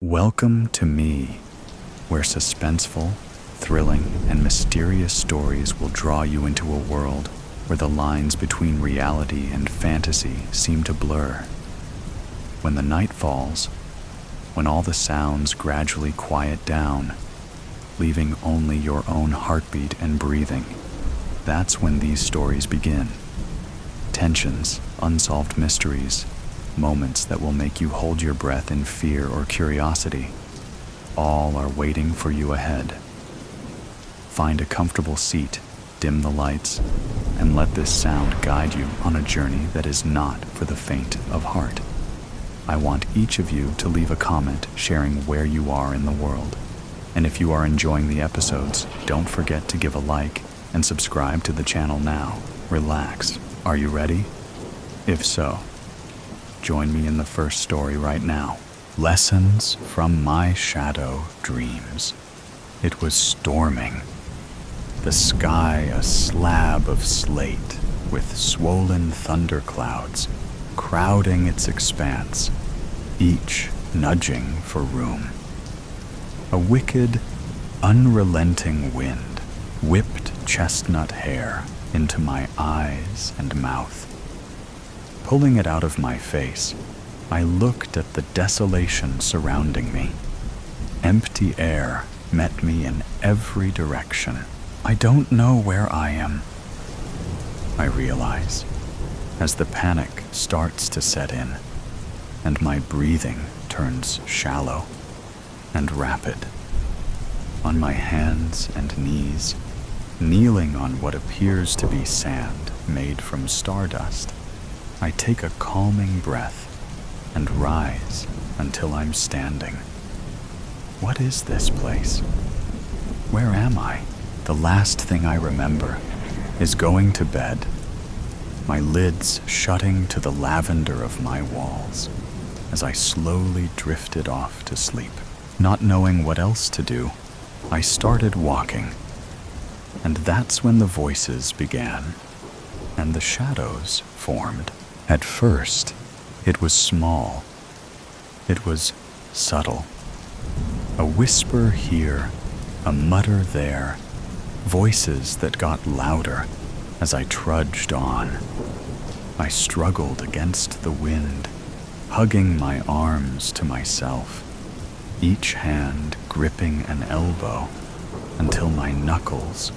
Welcome to me, where suspenseful, thrilling, and mysterious stories will draw you into a world where the lines between reality and fantasy seem to blur. When the night falls, when all the sounds gradually quiet down, leaving only your own heartbeat and breathing, that's when these stories begin. Tensions, unsolved mysteries, moments that will make you hold your breath in fear or curiosity, all are waiting for you ahead. Find a comfortable seat, dim the lights, and let this sound guide you on a journey that is not for the faint of heart. I want each of you to leave a comment sharing where you are in the world. And if you are enjoying the episodes, don't forget to give a like and subscribe to the channel now. Relax. Are you ready? If so, join me in the first story right now. Lessons from My Shadow Dreams. It was storming. The sky a slab of slate with swollen thunderclouds crowding its expanse, each nudging for room. A wicked, unrelenting wind whipped chestnut hair into my eyes and mouth. Pulling it out of my face, I looked at the desolation surrounding me. Empty air met me in every direction. I don't know where I am, I realize, as the panic starts to set in, and my breathing turns shallow and rapid. On my hands and knees, kneeling on what appears to be sand made from stardust, I take a calming breath and rise until I'm standing. What is this place? Where am I? The last thing I remember is going to bed, my lids shutting to the lavender of my walls as I slowly drifted off to sleep. Not knowing what else to do, I started walking, and that's when the voices began and the shadows formed. At first, it was small. It was subtle. A whisper here, a mutter there, voices that got louder as I trudged on. I struggled against the wind, hugging my arms to myself, each hand gripping an elbow until my knuckles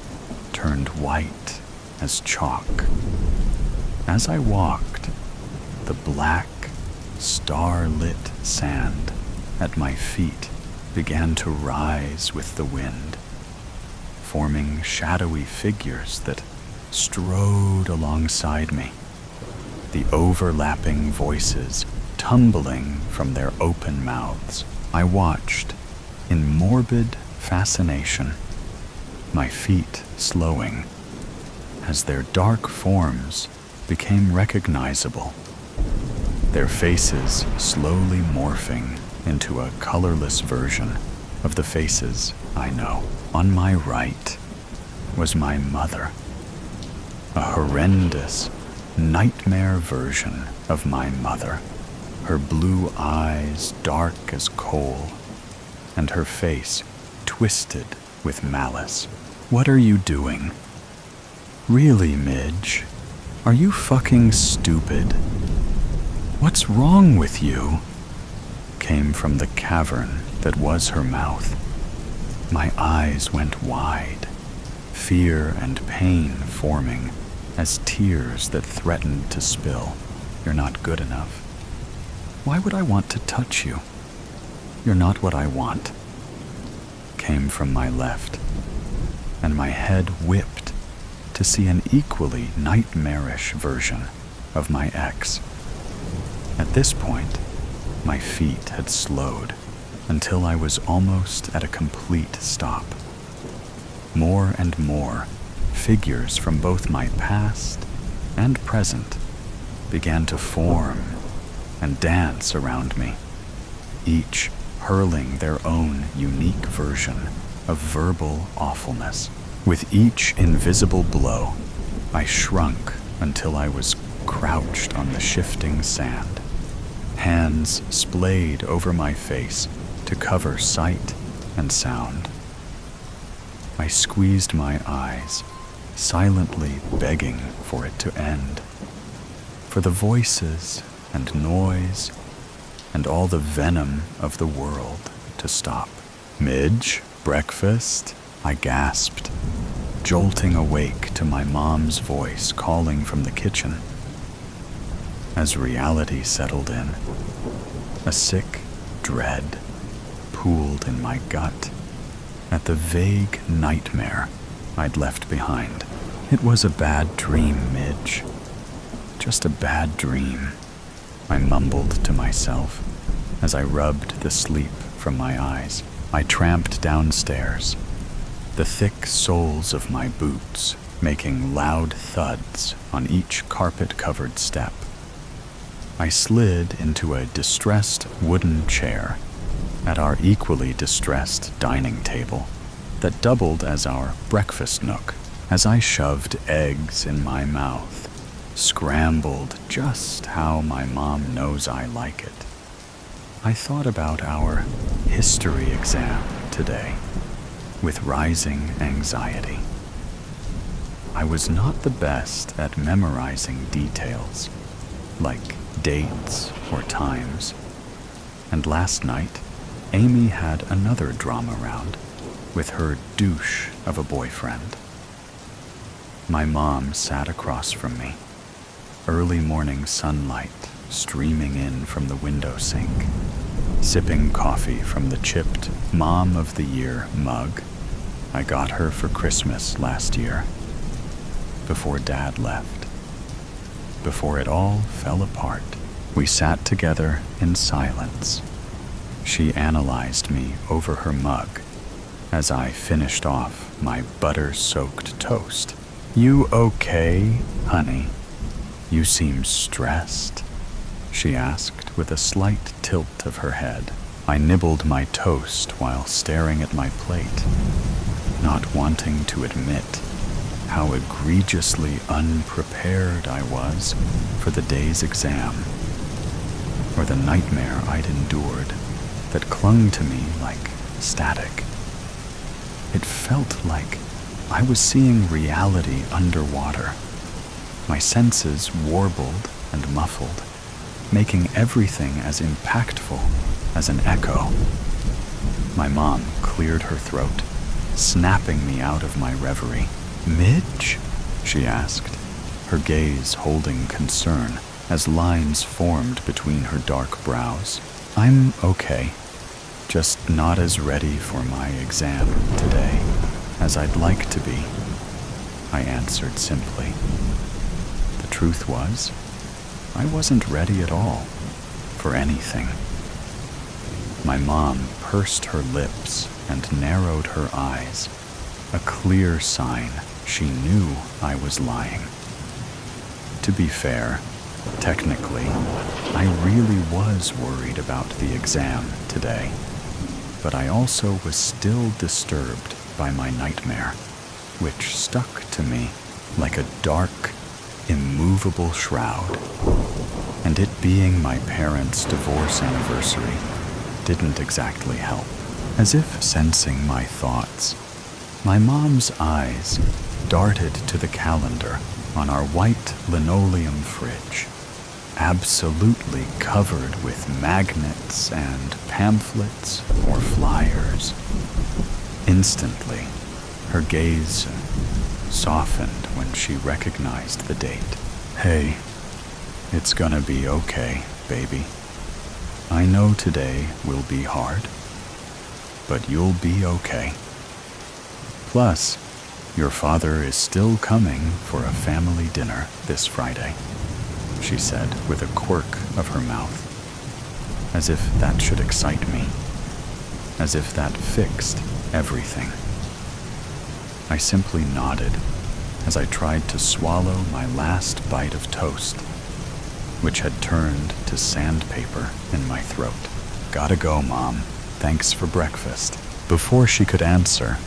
turned white as chalk. As I walked, the black, star-lit sand at my feet began to rise with the wind, forming shadowy figures that strode alongside me, the overlapping voices tumbling from their open mouths. I watched in morbid fascination, my feet slowing as their dark forms became recognizable, their faces slowly morphing into a colorless version of the faces I know. On my right was my mother, a horrendous, nightmare version of my mother, her blue eyes dark as coal, and her face twisted with malice. What are you doing? Really, Midge? Are you fucking stupid? What's wrong with you? Came from the cavern that was her mouth. My eyes went wide, fear and pain forming as tears that threatened to spill. You're not good enough. Why would I want to touch you? You're not what I want. Came from my left, and my head whipped to see an equally nightmarish version of my ex. At this point, my feet had slowed until I was almost at a complete stop. More and more, figures from both my past and present began to form and dance around me, each hurling their own unique version of verbal awfulness. With each invisible blow, I shrunk until I was crouched on the shifting sand, hands splayed over my face to to cover sight and sound. I squeezed my eyes, silently begging for it to end, for the voices and noise and all the venom of the world to stop. "Midge, breakfast?" I gasped, jolting awake to my mom's voice calling from the kitchen. As reality settled in, a sick dread pooled in my gut at the vague nightmare I'd left behind. "It was a bad dream, Midge. Just a bad dream," I mumbled to myself as I rubbed the sleep from my eyes. I tramped downstairs, the thick soles of my boots making loud thuds on each carpet-covered step. I slid into a distressed wooden chair at our equally distressed dining table that doubled as our breakfast nook. As I shoved eggs in my mouth, scrambled just how my mom knows I like it, I thought about our history exam today with rising anxiety. I was not the best at memorizing details, like dates or times, and last night Amy had another drama round with her douche of a boyfriend. My mom sat across from me, early morning sunlight streaming in from the window sink, sipping coffee from the chipped Mom of the Year mug I got her for Christmas last year, before Dad left. Before it all fell apart, we sat together in silence. She analyzed me over her mug as I finished off my butter-soaked toast. "You okay, honey? You seem stressed," she asked with a slight tilt of her head. I nibbled my toast while staring at my plate, not wanting to admit how egregiously unprepared I was for the day's exam, or the nightmare I'd endured that clung to me like static. It felt like I was seeing reality underwater, my senses warbled and muffled, making everything as impactful as an echo. My mom cleared her throat, snapping me out of my reverie. "Midge?" she asked, her gaze holding concern as lines formed between her dark brows. "I'm okay, just not as ready for my exam today as I'd like to be," I answered simply. The truth was, I wasn't ready at all for anything. My mom pursed her lips and narrowed her eyes, a clear sign she knew I was lying. To be fair, technically, I really was worried about the exam today, but I also was still disturbed by my nightmare, which stuck to me like a dark, immovable shroud. And it being my parents' divorce anniversary didn't exactly help. As if sensing my thoughts, my mom's eyes darted to the calendar on our white linoleum fridge, absolutely covered with magnets and pamphlets or flyers. Instantly, her gaze softened when she recognized the date. "Hey, it's gonna be okay, baby. I know today will be hard, but you'll be okay. Plus, your father is still coming for a family dinner this Friday," she said with a quirk of her mouth, as if that should excite me, as if that fixed everything. I simply nodded as I tried to swallow my last bite of toast, which had turned to sandpaper in my throat. "Gotta go, Mom. Thanks for breakfast." Before she could answer,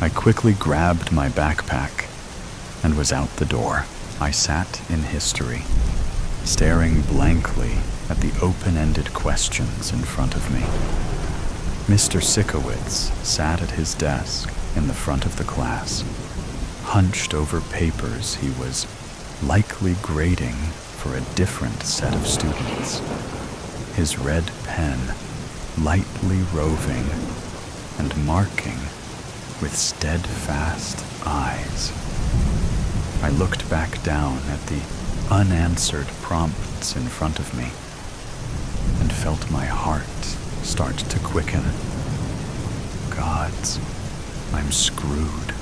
I quickly grabbed my backpack and was out the door. I sat in history, staring blankly at the open-ended questions in front of me. Mr. Sikowitz sat at his desk in the front of the class. Hunched over papers he was likely grading for a different set of students. His red pen lightly roving and marking with steadfast eyes. I looked back down at the unanswered prompts in front of me and felt my heart start to quicken. Gods, I'm screwed.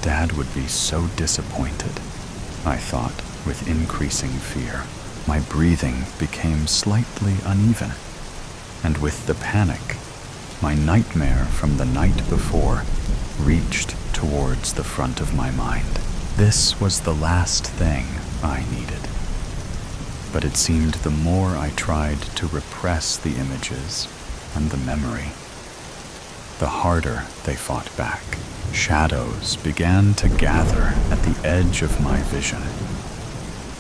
Dad would be so disappointed, I thought with increasing fear. My breathing became slightly uneven, and with the panic, my nightmare from the night before reached towards the front of my mind. This was the last thing I needed. But it seemed the more I tried to repress the images and the memory, the harder they fought back. Shadows began to gather at the edge of my vision.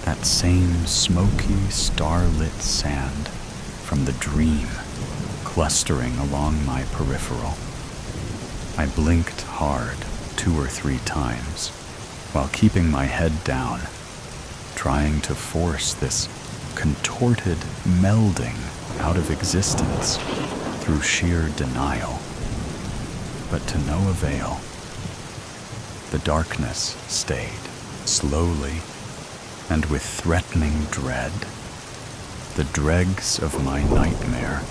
That same smoky, starlit sand from the dream clustering along my peripheral. I blinked hard 2 or 3 times while keeping my head down, trying to force this contorted melding out of existence through sheer denial. But to no avail. The darkness stayed. Slowly, and with threatening dread, the dregs of my nightmare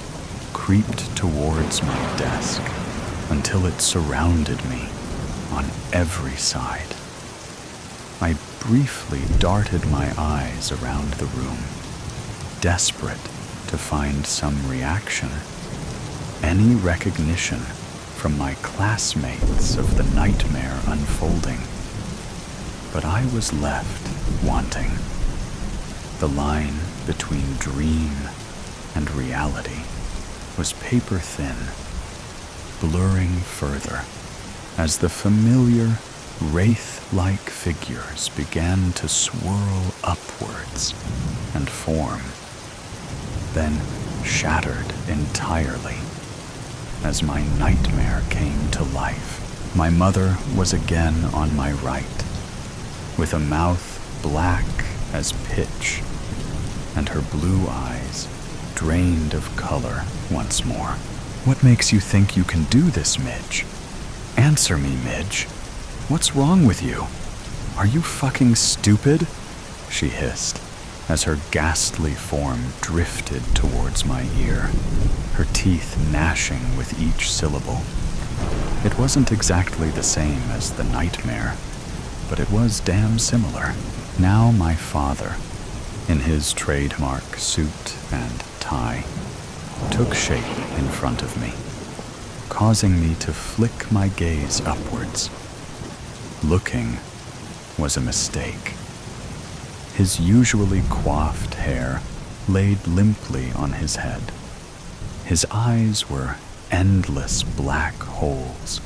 creeped towards my desk until it surrounded me on every side. I briefly darted my eyes around the room, desperate to find some reaction, any recognition from my classmates of the nightmare unfolding. But I was left wanting. The line between dream and reality was paper thin, blurring further as the familiar wraith-like figures began to swirl upwards and form, then shattered entirely as my nightmare came to life. My mother was again on my right, with a mouth black as pitch and her blue eyes drained of color once more. What makes you think you can do this, Midge? Answer me, Midge. What's wrong with you? Are you fucking stupid? She hissed as her ghastly form drifted towards my ear, her teeth gnashing with each syllable. It wasn't exactly the same as the nightmare, but it was damn similar. Now my father, in his trademark suit and tie, took shape in front of me, causing me to flick my gaze upwards. Looking was a mistake. His usually coiffed hair laid limply on his head. His eyes were endless black holes,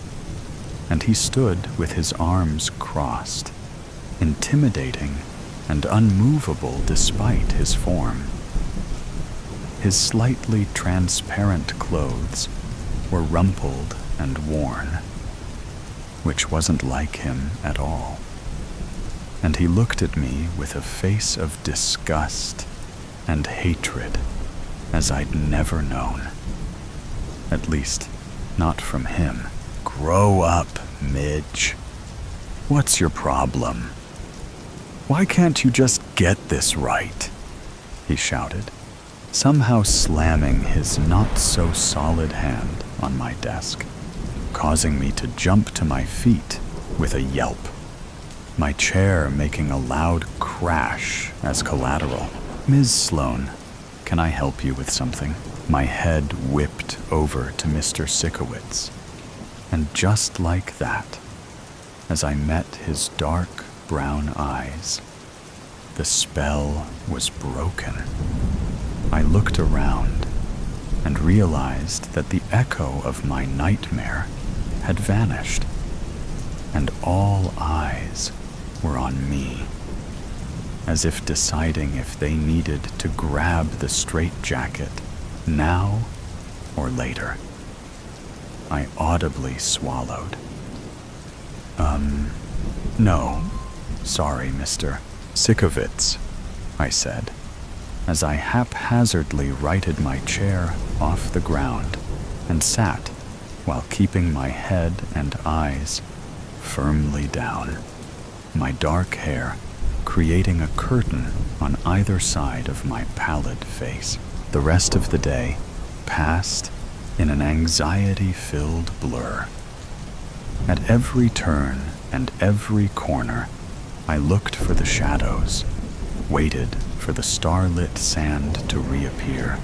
and he stood with his arms crossed, intimidating and unmovable despite his form. His slightly transparent clothes were rumpled and worn, which wasn't like him at all. And he looked at me with a face of disgust and hatred as I'd never known. At least, not from him. Grow up, Midge. What's your problem? Why can't you just get this right? He shouted, somehow slamming his not-so-solid hand on my desk, causing me to jump to my feet with a yelp, my chair making a loud crash as collateral. Ms. Sloan, can I help you with something? My head whipped over to Mr. Sikowitz, and just like that, as I met his dark brown eyes, the spell was broken. I looked around and realized that the echo of my nightmare had vanished, and all eyes were on me, as if deciding if they needed to grab the straitjacket now or later. I audibly swallowed. No. Sorry, Mr. Sikovitz, I said, as I haphazardly righted my chair off the ground and sat while keeping my head and eyes firmly down, my dark hair creating a curtain on either side of my pallid face. The rest of the day passed in an anxiety-filled blur. At every turn and every corner, I looked for the shadows, waited for the starlit sand to reappear,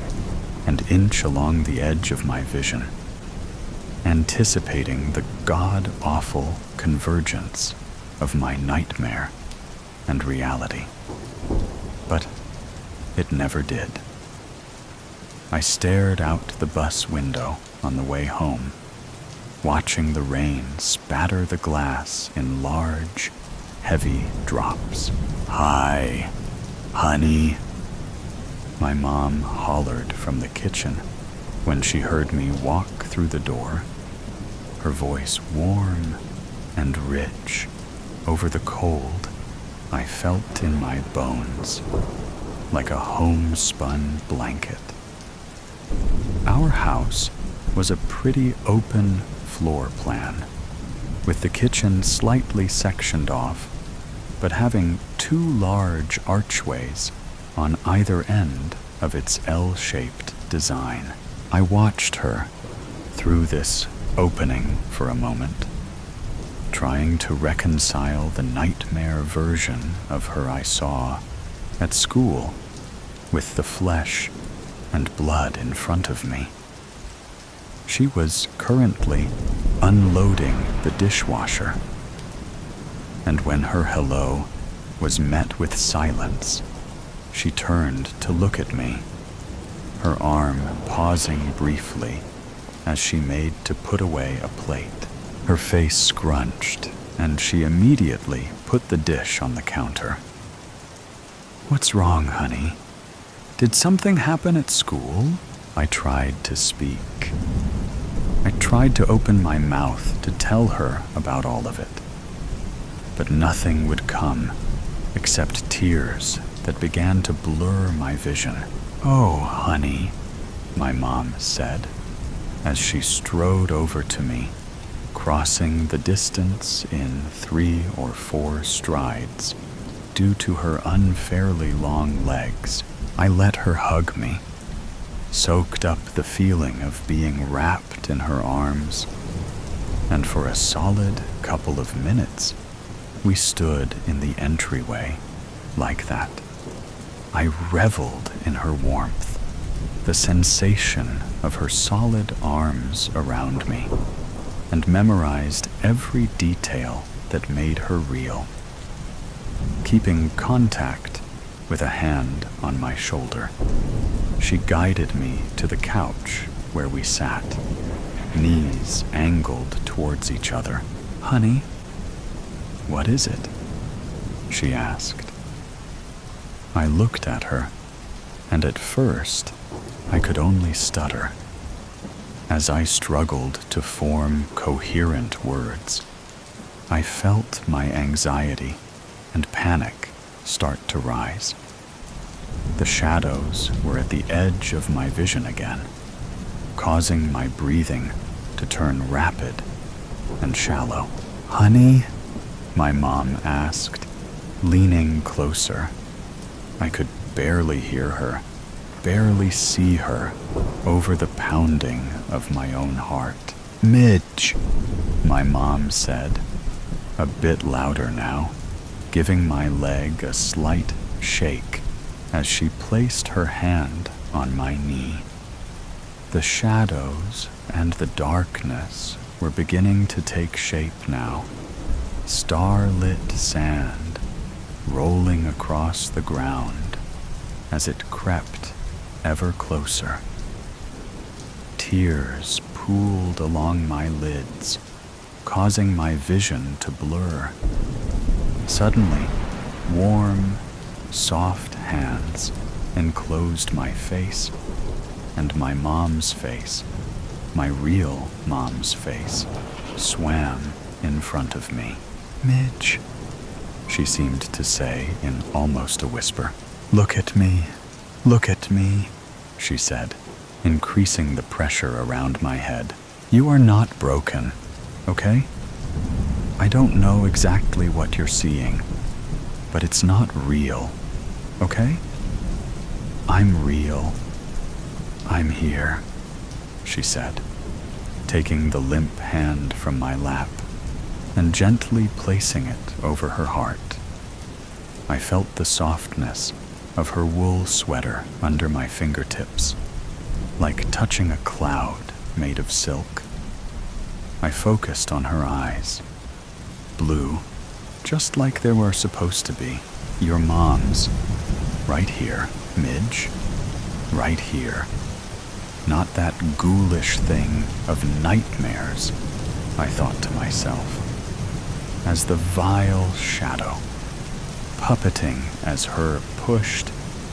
and inch along the edge of my vision, anticipating the god-awful convergence of my nightmare and reality. But it never did. I stared out the bus window on the way home, watching the rain spatter the glass in large, heavy drops. "Hi, honey," my mom hollered from the kitchen when she heard me walk through the door, her voice warm and rich over the cold I felt in my bones, like a homespun blanket. Our house was a pretty open floor plan, with the kitchen slightly sectioned off, but having two large archways on either end of its L-shaped design. I watched her through this opening for a moment, trying to reconcile the nightmare version of her I saw at school with the flesh and blood in front of me. She was currently unloading the dishwasher, and when her hello was met with silence, she turned to look at me, her arm pausing briefly as she made to put away a plate. Her face scrunched, and she immediately put the dish on the counter. "What's wrong, honey? Did something happen at school?" I tried to speak. I tried to open my mouth to tell her about all of it, but nothing would come except tears that began to blur my vision. "Oh, honey," my mom said, as she strode over to me, crossing the distance in 3 or 4 strides due to her unfairly long legs. I let her hug me, soaked up the feeling of being wrapped in her arms, and for a solid couple of minutes, we stood in the entryway like that. I reveled in her warmth, the sensation of her solid arms around me, and memorized every detail that made her real, keeping contact with a hand on my shoulder. She guided me to the couch where we sat, knees angled towards each other. "Honey, what is it?" she asked. I looked at her, and at first I could only stutter. As I struggled to form coherent words, I felt my anxiety and panic start to rise. The shadows were at the edge of my vision again, causing my breathing to turn rapid and shallow. "Honey?" my mom asked, leaning closer. I could barely hear her, barely see her over the pounding of my own heart. "Midge," my mom said, a bit louder now, giving my leg a slight shake as she placed her hand on my knee. The shadows and the darkness were beginning to take shape now, starlit sand rolling across the ground as it crept ever closer. Tears pooled along my lids, causing my vision to blur. Suddenly, warm, soft hands enclosed my face and my mom's face My real mom's face swam in front of me. "Midge," she seemed to say in almost a whisper. "Look at me, look at me," she said, increasing the pressure around my head. "You are not broken, okay? I don't know exactly what you're seeing, but it's not real, okay? I'm real. I'm here," she said, taking the limp hand from my lap and gently placing it over her heart. I felt the softness of her wool sweater under my fingertips, like touching a cloud made of silk. I focused on her eyes, blue, just like they were supposed to be. Your mom's. Right here, Midge. Right here. Not that ghoulish thing of nightmares, I thought to myself, as the vile shadow, puppeting as her pushed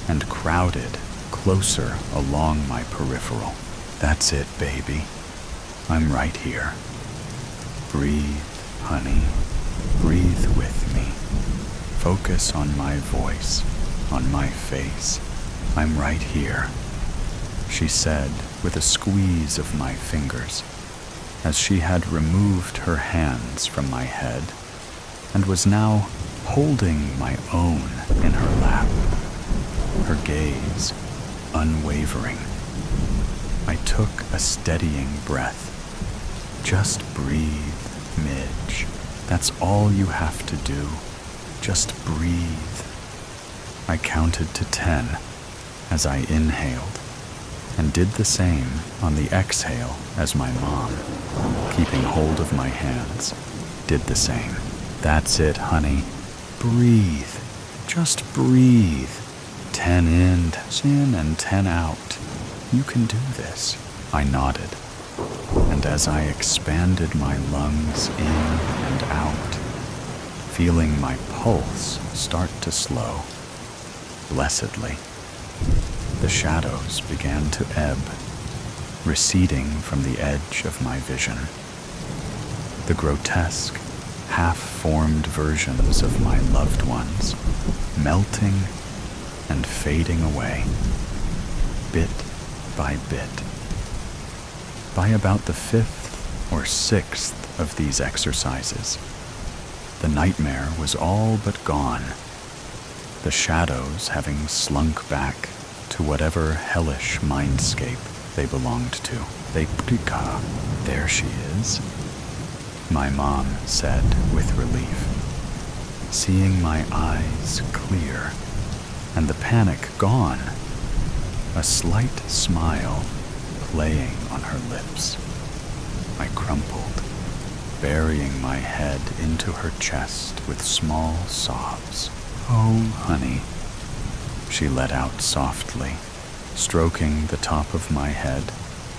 and crowded closer along my peripheral. That's it, baby. I'm right here. Breathe, honey. Breathe with me. Focus on my voice, on my face. I'm right here, she said with a squeeze of my fingers, as she had removed her hands from my head and was now holding my own in her lap, her gaze unwavering. I took a steadying breath. Just breathe, Midge. That's all you have to do. Just breathe. I counted to 10 as I inhaled, and did the same on the exhale as my mom, keeping hold of my hands, did the same. That's it, honey. Breathe. Just breathe. 10 in and 10 out. You can do this. I nodded, and as I expanded my lungs in and out, feeling my pulse start to slow, blessedly, the shadows began to ebb, receding from the edge of my vision. The grotesque, half-formed versions of my loved ones melting and fading away, bit by bit. By about the 5th or 6th of these exercises, the nightmare was all but gone, the shadows having slunk back to whatever hellish mindscape they belonged to. Prika, there she is, my mom said with relief, seeing my eyes clear and the panic gone, a slight smile playing on her lips. I crumpled, burying my head into her chest with small sobs. "Oh, honey," she let out softly, stroking the top of my head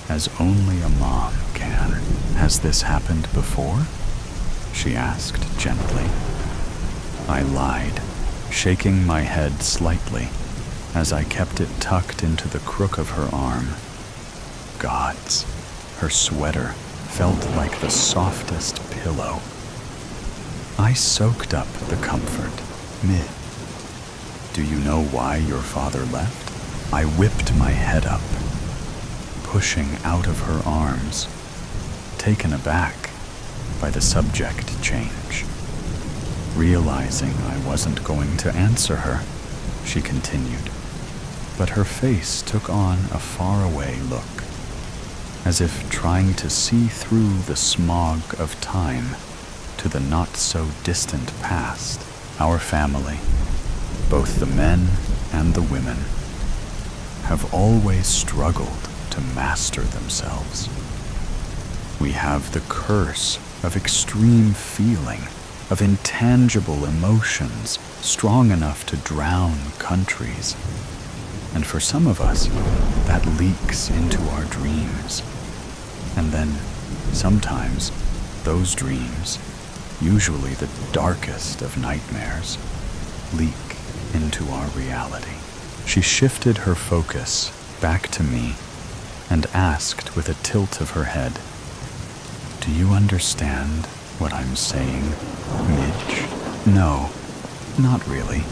as only a mom can. "Has this happened before?" she asked gently. I lied, shaking my head slightly as I kept it tucked into the crook of her arm. Gods, her sweater felt like the softest pillow. I soaked up the comfort. "Mid, do you know why your father left?" I whipped my head up, pushing out of her arms, taken aback by the subject change. Realizing I wasn't going to answer her, she continued, but her face took on a faraway look, as if trying to see through the smog of time to the not-so-distant past. Our family, both the men and the women, have always struggled to master themselves. We have the curse of extreme feeling, of intangible emotions strong enough to drown countries. And for some of us, that leaks into our dreams. And then, sometimes, those dreams, usually the darkest of nightmares, leak into our reality. She shifted her focus back to me and asked with a tilt of her head, "Do you understand what I'm saying, Midge?" "No, not really,"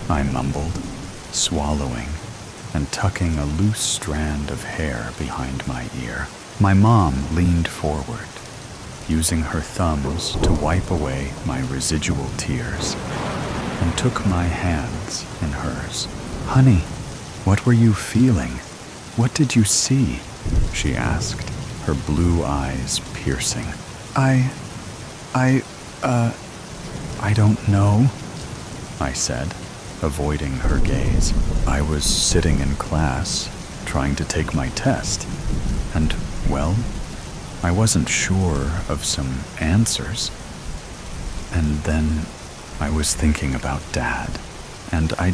I mumbled, swallowing and tucking a loose strand of hair behind my ear. My mom leaned forward, using her thumbs to wipe away my residual tears, and took my hands in hers. "Honey, what were you feeling? What did you see?" she asked, her blue eyes piercing. I don't know," I said, avoiding her gaze. "I was sitting in class, trying to take my test, and, well, I wasn't sure of some answers. And then I was thinking about Dad, and I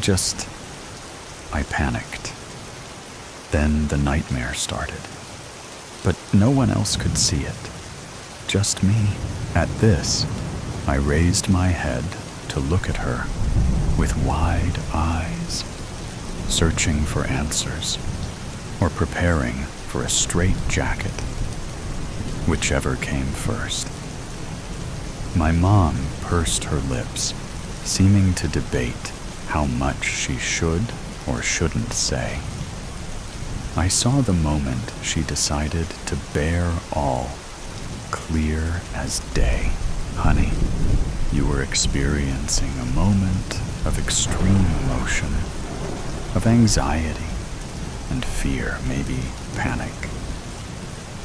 panicked. Then the nightmare started. But no one else could see it, just me." At this, I raised my head to look at her with wide eyes, searching for answers or preparing for a straitjacket, whichever came first. My mom pursed her lips, seeming to debate how much she should or shouldn't say. I saw the moment she decided to bear all, clear as day. "Honey, you were experiencing a moment of extreme emotion, of anxiety and fear, maybe panic.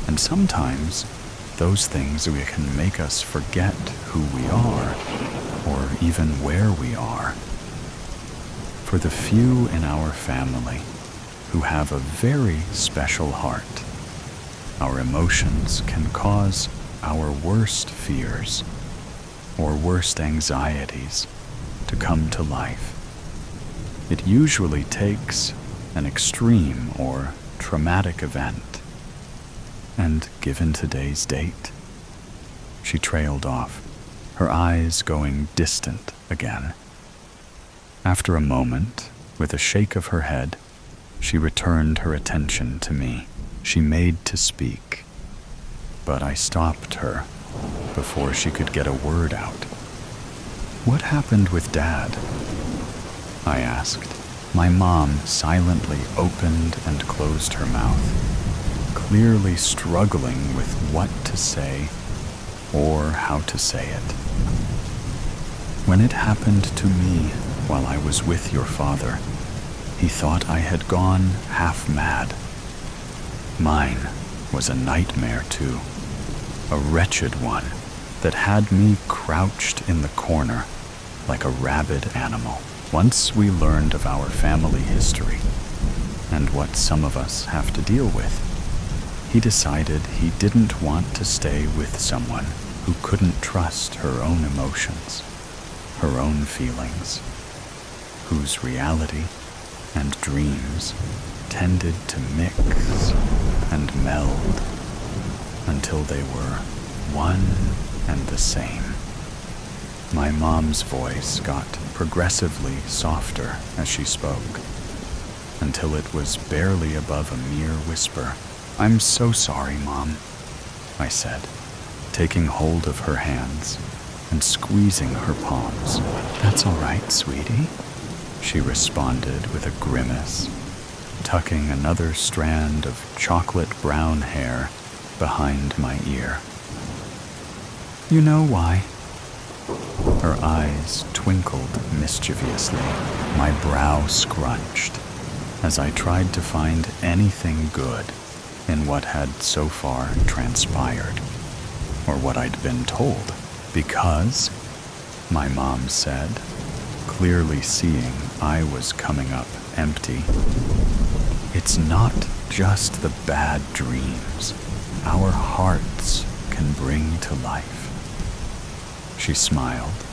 And sometimes those things can make us forget who we are, or even where we are. For the few in our family who have a very special heart, our emotions can cause our worst fears or worst anxieties to come to life. It usually takes an extreme or traumatic event. And given today's date," she trailed off, her eyes going distant again. After a moment, with a shake of her head, she returned her attention to me. She made to speak, but I stopped her before she could get a word out. "What happened with Dad?" I asked. My mom silently opened and closed her mouth, clearly struggling with what to say or how to say it. "When it happened to me while I was with your father, he thought I had gone half mad. Mine was a nightmare too, a wretched one that had me crouched in the corner like a rabid animal. Once we learned of our family history and what some of us have to deal with, he decided he didn't want to stay with someone who couldn't trust her own emotions, her own feelings, whose reality and dreams tended to mix and meld until they were one and the same." My mom's voice got progressively softer as she spoke, until it was barely above a mere whisper. "I'm so sorry, Mom," I said, taking hold of her hands and squeezing her palms. "That's all right, sweetie," she responded with a grimace, tucking another strand of chocolate brown hair behind my ear. "You know why?" Her eyes twinkled mischievously. My brow scrunched as I tried to find anything good in what had so far transpired, or what I'd been told. "Because," my mom said, clearly seeing I was coming up empty, "it's not just the bad dreams our hearts can bring to life." She smiled,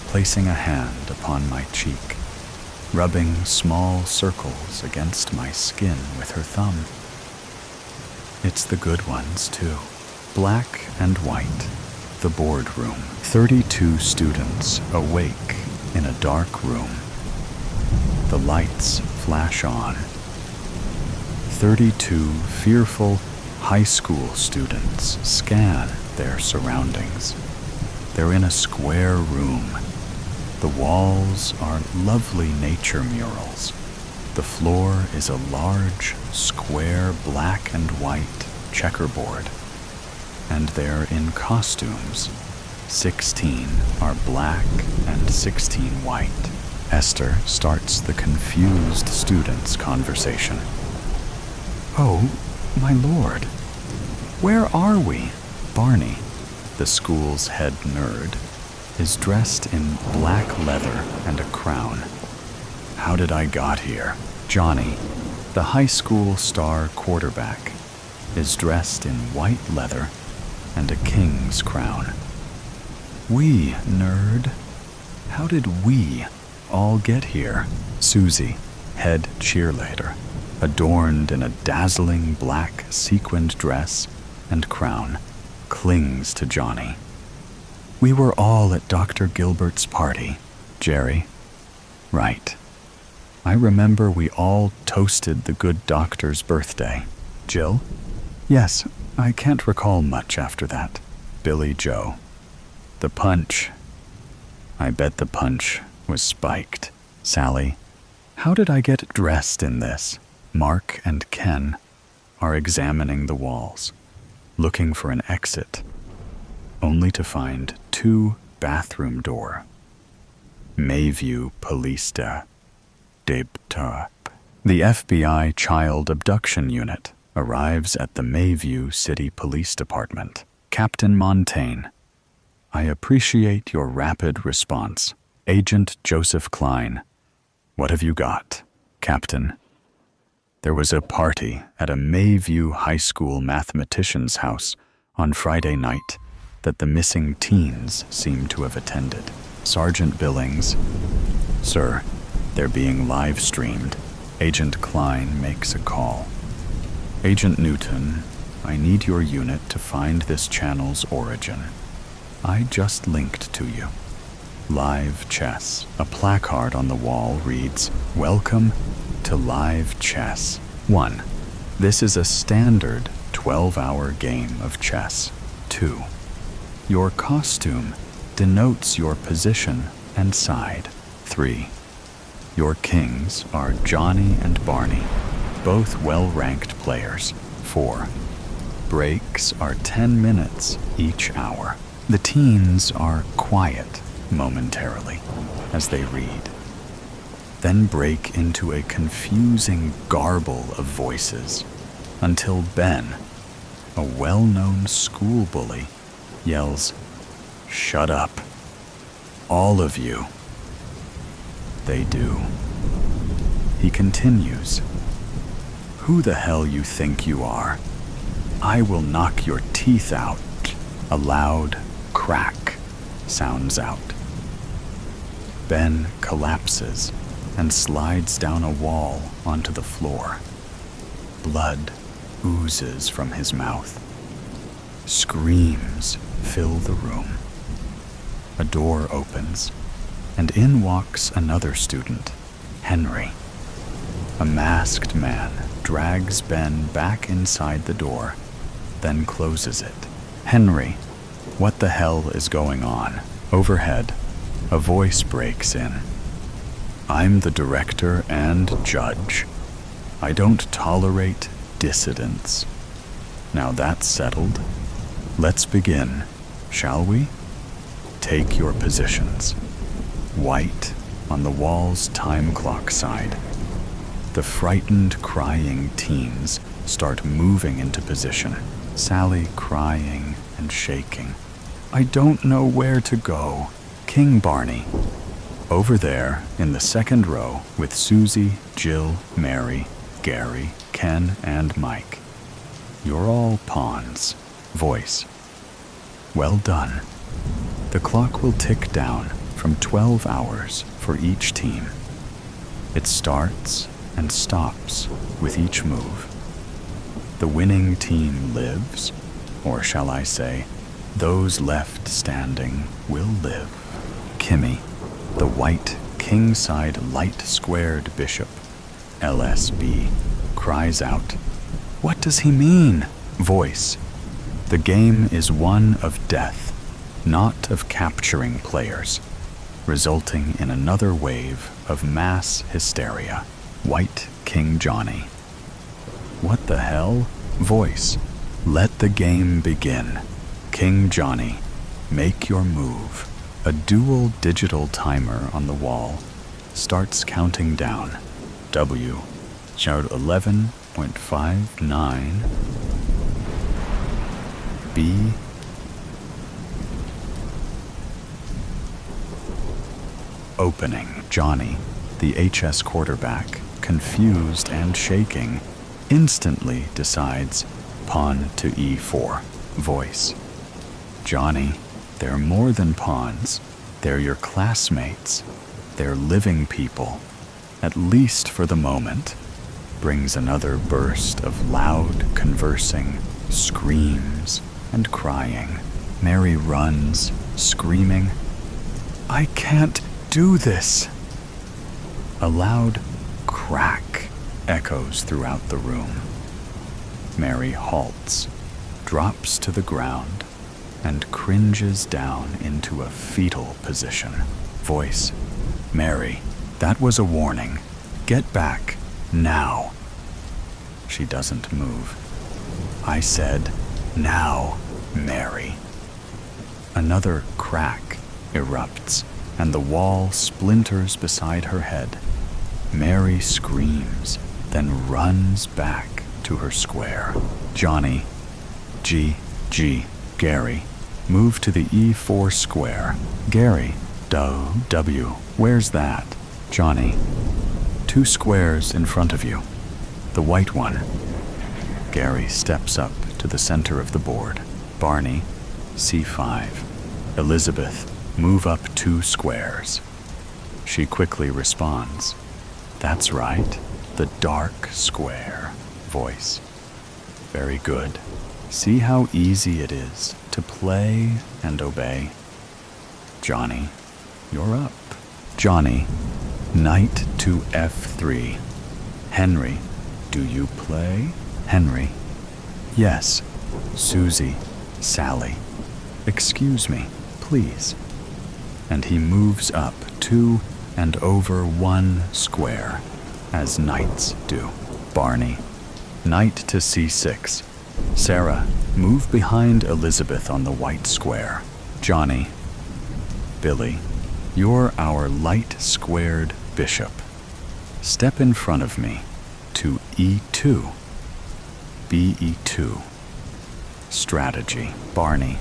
placing a hand upon my cheek, rubbing small circles against my skin with her thumb. "It's the good ones, too. Black and white, the boardroom. 32 students awake in a dark room. The lights flash on. 32 fearful high school students scan their surroundings. They're in a square room. The walls are lovely nature murals. The floor is a large, square black and white checkerboard. And they're in costumes. 16 are black and 16 white. Esther starts the confused students' conversation. "Oh, my lord, where are we?" Barney, the school's head nerd, is dressed in black leather and a crown. "How did I got here?" Johnny, the high school star quarterback, is dressed in white leather and a king's crown. "We, nerd. How did we all get here?" Susie, head cheerleader, adorned in a dazzling black sequined dress and crown, clings to Johnny. "We were all at Dr. Gilbert's party." Jerry, "Right. I remember we all toasted the good doctor's birthday." Jill, "Yes, I can't recall much after that." Billy Joe, "The punch. I bet the punch was spiked." Sally, "How did I get dressed in this?" Mark and Ken are examining the walls, looking for an exit, only to find 2 bathroom door. Mayview Police Debtop. The FBI Child Abduction Unit arrives at the Mayview City Police Department. Captain Montaigne, "I appreciate your rapid response." Agent Joseph Klein, "What have you got?" Captain, "There was a party at a Mayview High School mathematician's house on Friday night that the missing teens seem to have attended." Sergeant Billings, "Sir, they're being live streamed." Agent Klein makes a call. "Agent Newton, I need your unit to find this channel's origin. I just linked to you." Live chess. A placard on the wall reads, "Welcome to Live Chess 1. This is a standard 12-hour game of chess. 2. Your costume denotes your position and side. 3. Your kings are Johnny and Barney, both well-ranked players. 4. Breaks are 10 minutes each hour. The teens are quiet momentarily as they read, then break into a confusing garble of voices until Ben, a well-known school bully, yells, "Shut up, all of you." They do. He continues, "Who the hell you think you are? I will knock your teeth out." A loud crack sounds out. Ben collapses and slides down a wall onto the floor. Blood oozes from his mouth. Screams fill the room. A door opens, and in walks another student, Henry. A masked man drags Ben back inside the door, then closes it. "Henry, what the hell is going on?" Overhead, a voice breaks in. "I'm the director and judge. I don't tolerate dissidents. Now that's settled. Let's begin, shall we? Take your positions." White on the wall's time clock side. The frightened, crying teens start moving into position. Sally crying and shaking. "I don't know where to go." King Barney, over there in the second row with Susie, Jill, Mary, Gary, Ken, and Mike. "You're all pawns." Voice, "Well done. The clock will tick down from 12 hours for each team. It starts and stops with each move. The winning team lives, or shall I say, those left standing will live." Kimmy, the white king-side light-squared bishop, LSB, cries out. What does he mean? Voice. The game is one of death, not of capturing players, resulting in another wave of mass hysteria. White King Johnny. What the hell? Voice. Let the game begin. King Johnny, make your move. A dual digital timer on the wall starts counting down. W. Chart 11.59. B. Opening. Johnny, the HS quarterback, confused and shaking, instantly decides pawn to E4. Voice. Johnny, they're more than pawns. They're your classmates. They're living people, at least for the moment. Brings another burst of loud conversing, screams, and crying. Mary runs, screaming, I can't do this. A loud crack echoes throughout the room. Mary halts, drops to the ground, and cringes down into a fetal position. Voice. Mary, that was a warning. Get back, now. She doesn't move. I said, now, Mary. Another crack erupts, and the wall splinters beside her head. Mary screams, then runs back to her square. Johnny, G, Gary, move to the E4 square. Gary, W, where's that? Johnny, 2 squares in front of you. The white one. Gary steps up to the center of the board. Barney, C5. Elizabeth, move up 2 squares. She quickly responds. That's right, the dark square. Voice. Very good. See how easy it is to play and obey. Johnny, you're up. Johnny, knight to F3. Henry, do you play? Henry, yes. Susie, Sally, excuse me, please. And he moves up 2 and over 1 square, as knights do. Barney, knight to C6. Sarah, move behind Elizabeth on the white square. Johnny, Billy, you're our light squared bishop. Step in front of me to E2. BE2. Strategy. Barney,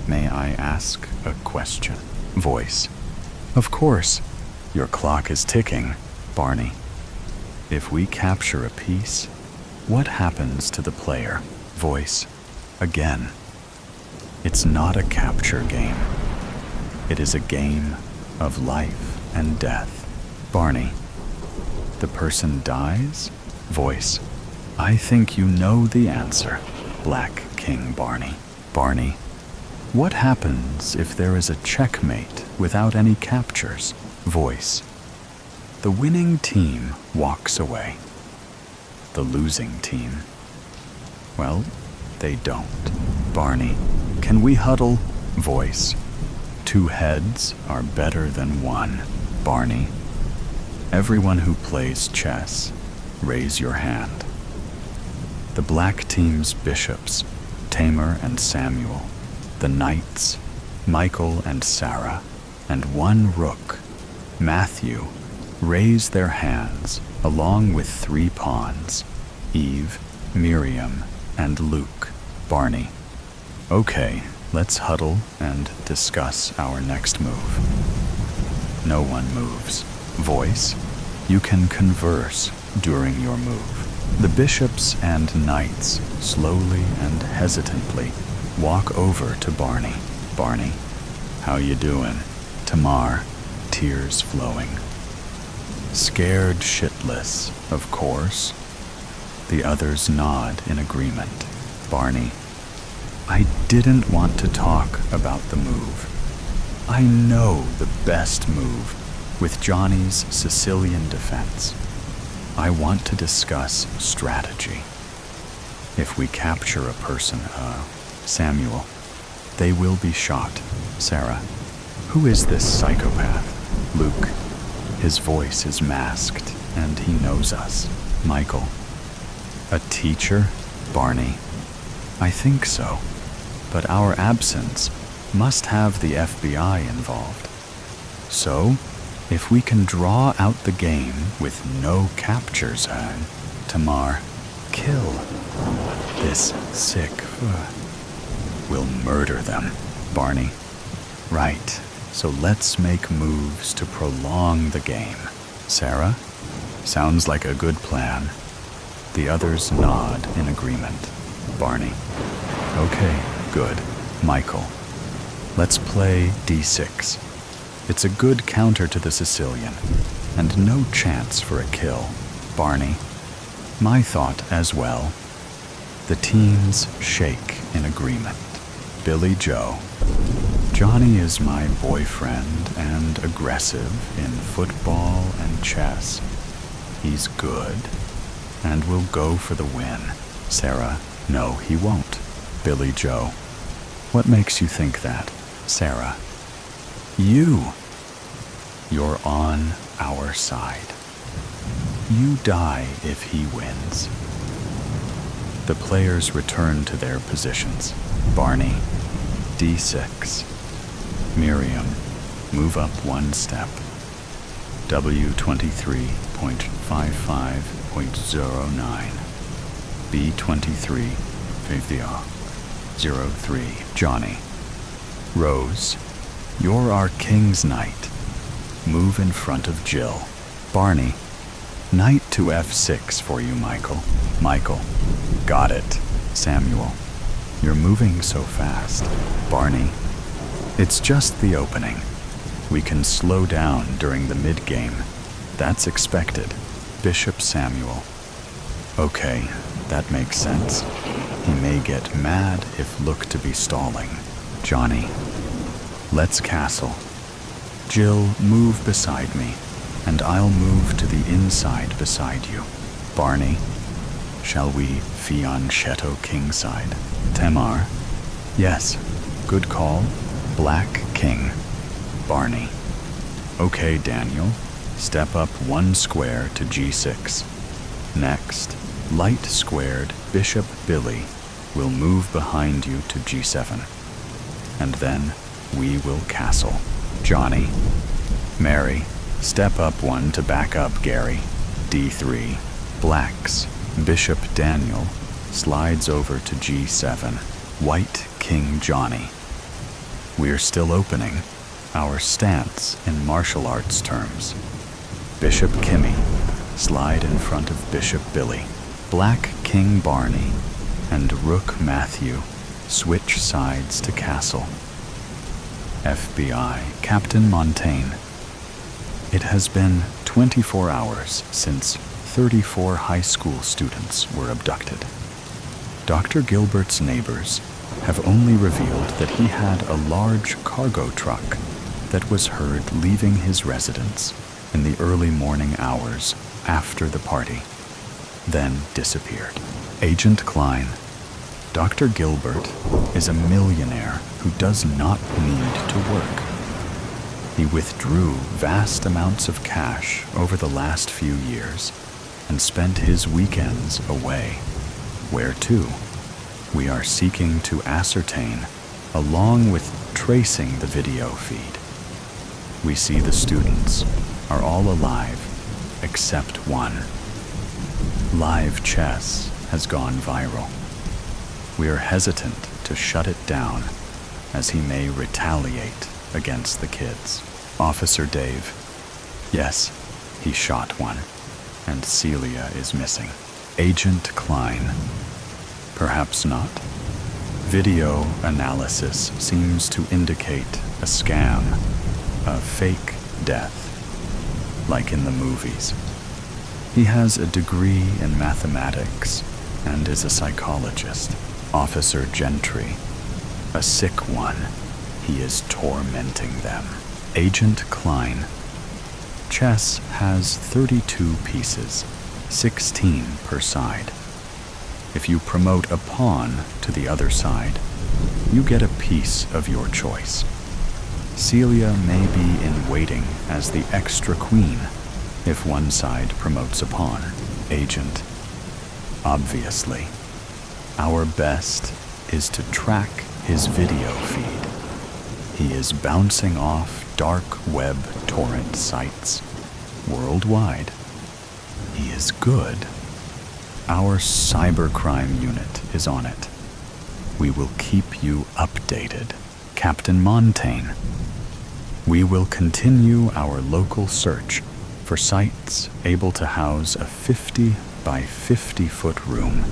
may I ask a question? Voice. Of course. Your clock is ticking. Barney. If we capture a piece, what happens to the player? Voice. Again. It's not a capture game. It is a game of life and death. Barney. The person dies? Voice. I think you know the answer. Black King Barney. Barney. What happens if there is a checkmate without any captures? Voice. The winning team walks away. The losing team, well, they don't. Barney. Can we huddle? Voice. 2 heads are better than 1. Barney. Everyone who plays chess, raise your hand. The black team's bishops, Tamer and Samuel. The knights, Michael and Sarah, and 1 rook, Matthew, raise their hands along with 3 pawns, Eve, Miriam, and Luke. Barney. Okay, let's huddle and discuss our next move. No one moves. Voice. You can converse during your move. The bishops and knights slowly and hesitantly walk over to Barney. Barney. How you doing? Tamar, tears flowing. Scared shitless, of course. The others nod in agreement. Barney. I didn't want to talk about the move. I know the best move with Johnny's Sicilian defense. I want to discuss strategy. If we capture a person, Samuel, they will be shot. Sarah, who is this psychopath? Luke, his voice is masked and he knows us. Michael, a teacher? Barney, I think so, but our absence must have the FBI involved. So, if we can draw out the game with no captures, Tamar, kill this sick. We'll murder them. Barney, right, so let's make moves to prolong the game. Sarah, sounds like a good plan. The others nod in agreement. Barney, okay, good. Michael, let's play D6. It's a good counter to the Sicilian, and no chance for a kill. Barney, my thought as well. The teens shake in agreement. Billy Joe, Johnny is my boyfriend and aggressive in football and chess. He's good and will go for the win. Sarah, no, he won't. Billy Joe, what makes you think that? Sarah, you're on our side. You die if he wins. The players return to their positions. Barney, D6. Miriam, move up one step. W23.55.09. B23.50.03. Johnny. Rose, you're our king's knight. Move in front of Jill. Barney, knight to F6 for you, Michael. Michael, got it. Samuel, you're moving so fast. Barney, it's just the opening. We can slow down during the mid-game. That's expected. Bishop Samuel. Okay, that makes sense. He may get mad if looked to be stalling. Johnny, let's castle. Jill, move beside me, and I'll move to the inside beside you. Barney, shall we fianchetto kingside? Tamar, yes, good call. Black king. Barney, okay, Daniel, step up one square to G6. Next, light squared Bishop Billy will move behind you to G7. And then we will castle. Johnny, Mary, step up one to back up Gary. D3. Blacks, Bishop Daniel slides over to G7. White King Johnny. We're still opening. Our stance in martial arts terms. Bishop Kimmy, slide in front of Bishop Billy. Black King Barney and Rook Matthew switch sides to castle. FBI, Captain Montaigne. It has been 24 hours since 34 high school students were abducted. Dr. Gilbert's neighbors have only revealed that he had a large cargo truck that was heard leaving his residence in the early morning hours after the party, then disappeared. Agent Klein, Dr. Gilbert is a millionaire who does not need to work. He withdrew vast amounts of cash over the last few years and spent his weekends away. Where to? We are seeking to ascertain, along with tracing the video feed. We see the students are all alive, except one. Live chess has gone viral. We are hesitant to shut it down, as he may retaliate against the kids. Officer Dave. Yes, he shot one, and Celia is missing. Agent Klein. Perhaps not. Video analysis seems to indicate a scam, a fake death, like in the movies. He has a degree in mathematics and is a psychologist. Officer Gentry, a sick one. He is tormenting them. Agent Klein. Chess has 32 pieces, 16 per side. If you promote a pawn to the other side, you get a piece of your choice. Celia may be in waiting as the extra queen if one side promotes a pawn. Agent. Obviously, our best is to track his video feed. He is bouncing off dark web torrent sites worldwide. He is good. Our cybercrime unit is on it. We will keep you updated, Captain Montaigne. We will continue our local search for sites able to house a 50 by 50 foot room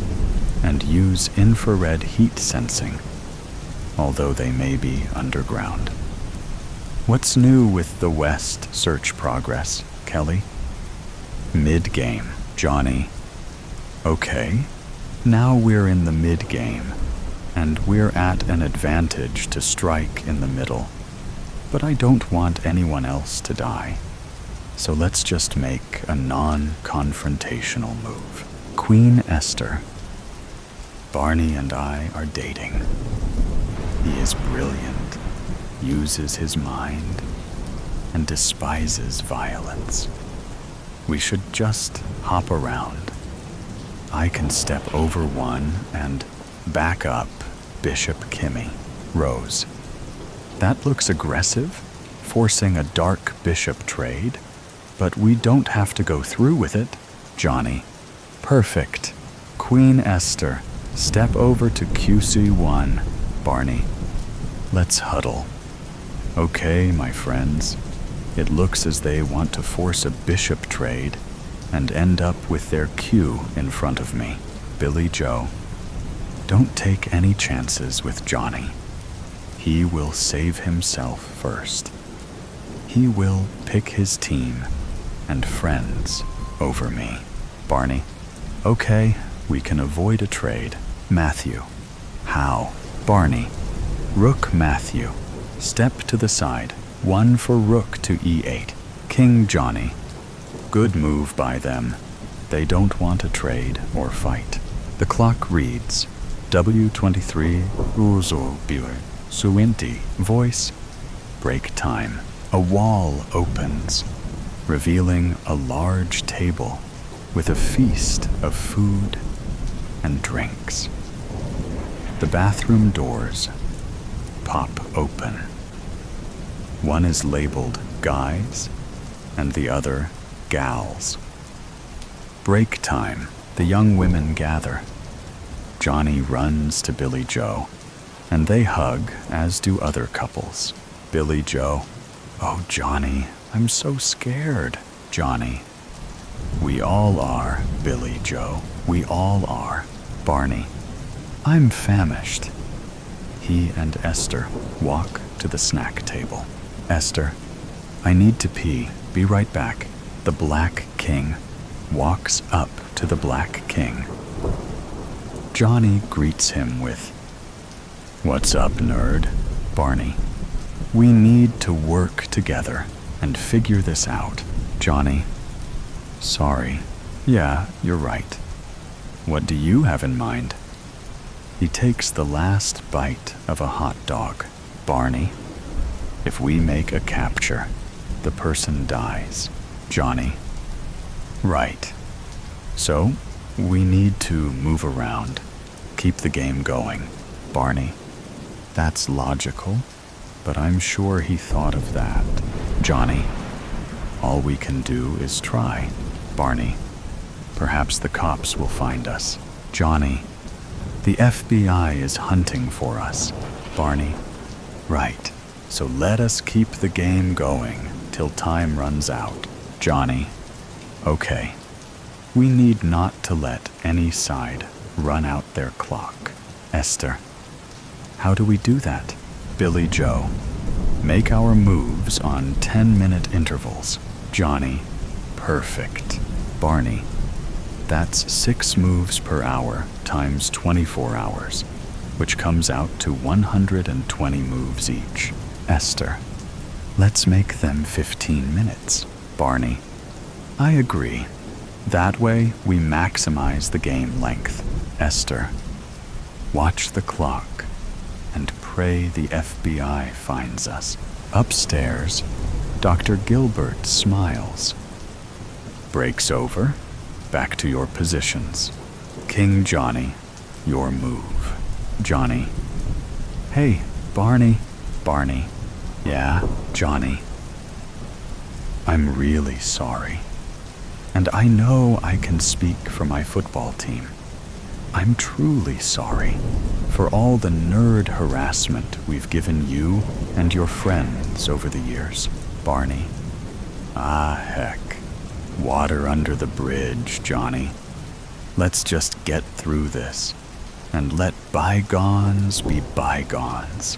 and use infrared heat sensing, although they may be underground. What's new with the West search progress, Kelly? Mid-game, Johnny. Okay, now we're in the mid-game, and we're at an advantage to strike in the middle. But I don't want anyone else to die. So let's just make a non-confrontational move. Queen Esther. Barney and I are dating. He is brilliant, uses his mind, and despises violence. We should just hop around. I can step over one and back up Bishop Kimmy, Rose. That looks aggressive, forcing a dark bishop trade, but we don't have to go through with it, Johnny. Perfect. Queen Esther, step over to QC1, Barney. Let's huddle. Okay, my friends. It looks as they want to force a bishop trade and end up with their Q in front of me. Billy Joe. Don't take any chances with Johnny. He will save himself first. He will pick his team and friends over me. Barney. Okay, we can avoid a trade. Matthew. How? Barney. Rook Matthew. Step to the side. 1 for rook to e8. King Johnny. Good move by them. They don't want a trade or fight. The clock reads W23 Uzo Bier Suinti. Voice. Break time. A wall opens, revealing a large table with a feast of food and drinks. The bathroom doors pop open. One is labeled guys and the other gals. Break time. The young women gather. Johnny runs to Billy Joe, and they hug, as do other couples. Billy Joe. Oh, Johnny, I'm so scared. Johnny. We all are, Billy Joe. We all are. Barney. I'm famished. He and Esther walk to the snack table. Esther. I need to pee. Be right back. The Black King walks up to the Black King. Johnny greets him with, "What's up, nerd?" Barney. We need to work together and figure this out. Johnny. Sorry. Yeah, you're right. What do you have in mind? He takes the last bite of a hot dog. Barney. If we make a capture, the person dies. Johnny. Right. So, we need to move around, keep the game going. Barney. That's logical, but I'm sure he thought of that. Johnny. All we can do is try. Barney. Perhaps the cops will find us. Johnny. The FBI is hunting for us. Barney. Right. So let us keep the game going till time runs out. Johnny. Okay. We need not to let any side run out their clock. Esther. How do we do that? Billy Joe. Make our moves on 10-minute intervals. Johnny. Perfect. Barney. That's 6 moves per hour times 24 hours, which comes out to 120 moves each. Esther. Let's make them 15 minutes. Barney. I agree. That way, we maximize the game length. Esther, watch the clock and pray the FBI finds us. Upstairs, Dr. Gilbert smiles. Breaks over. Back to your positions. King Johnny, your move. Johnny. Hey, Barney. Barney. Yeah, Johnny. I'm really sorry. And I know I can speak for my football team. I'm truly sorry for all the nerd harassment we've given you and your friends over the years. Barney. Ah, heck. Water under the bridge, Johnny. Let's just get through this and let bygones be bygones.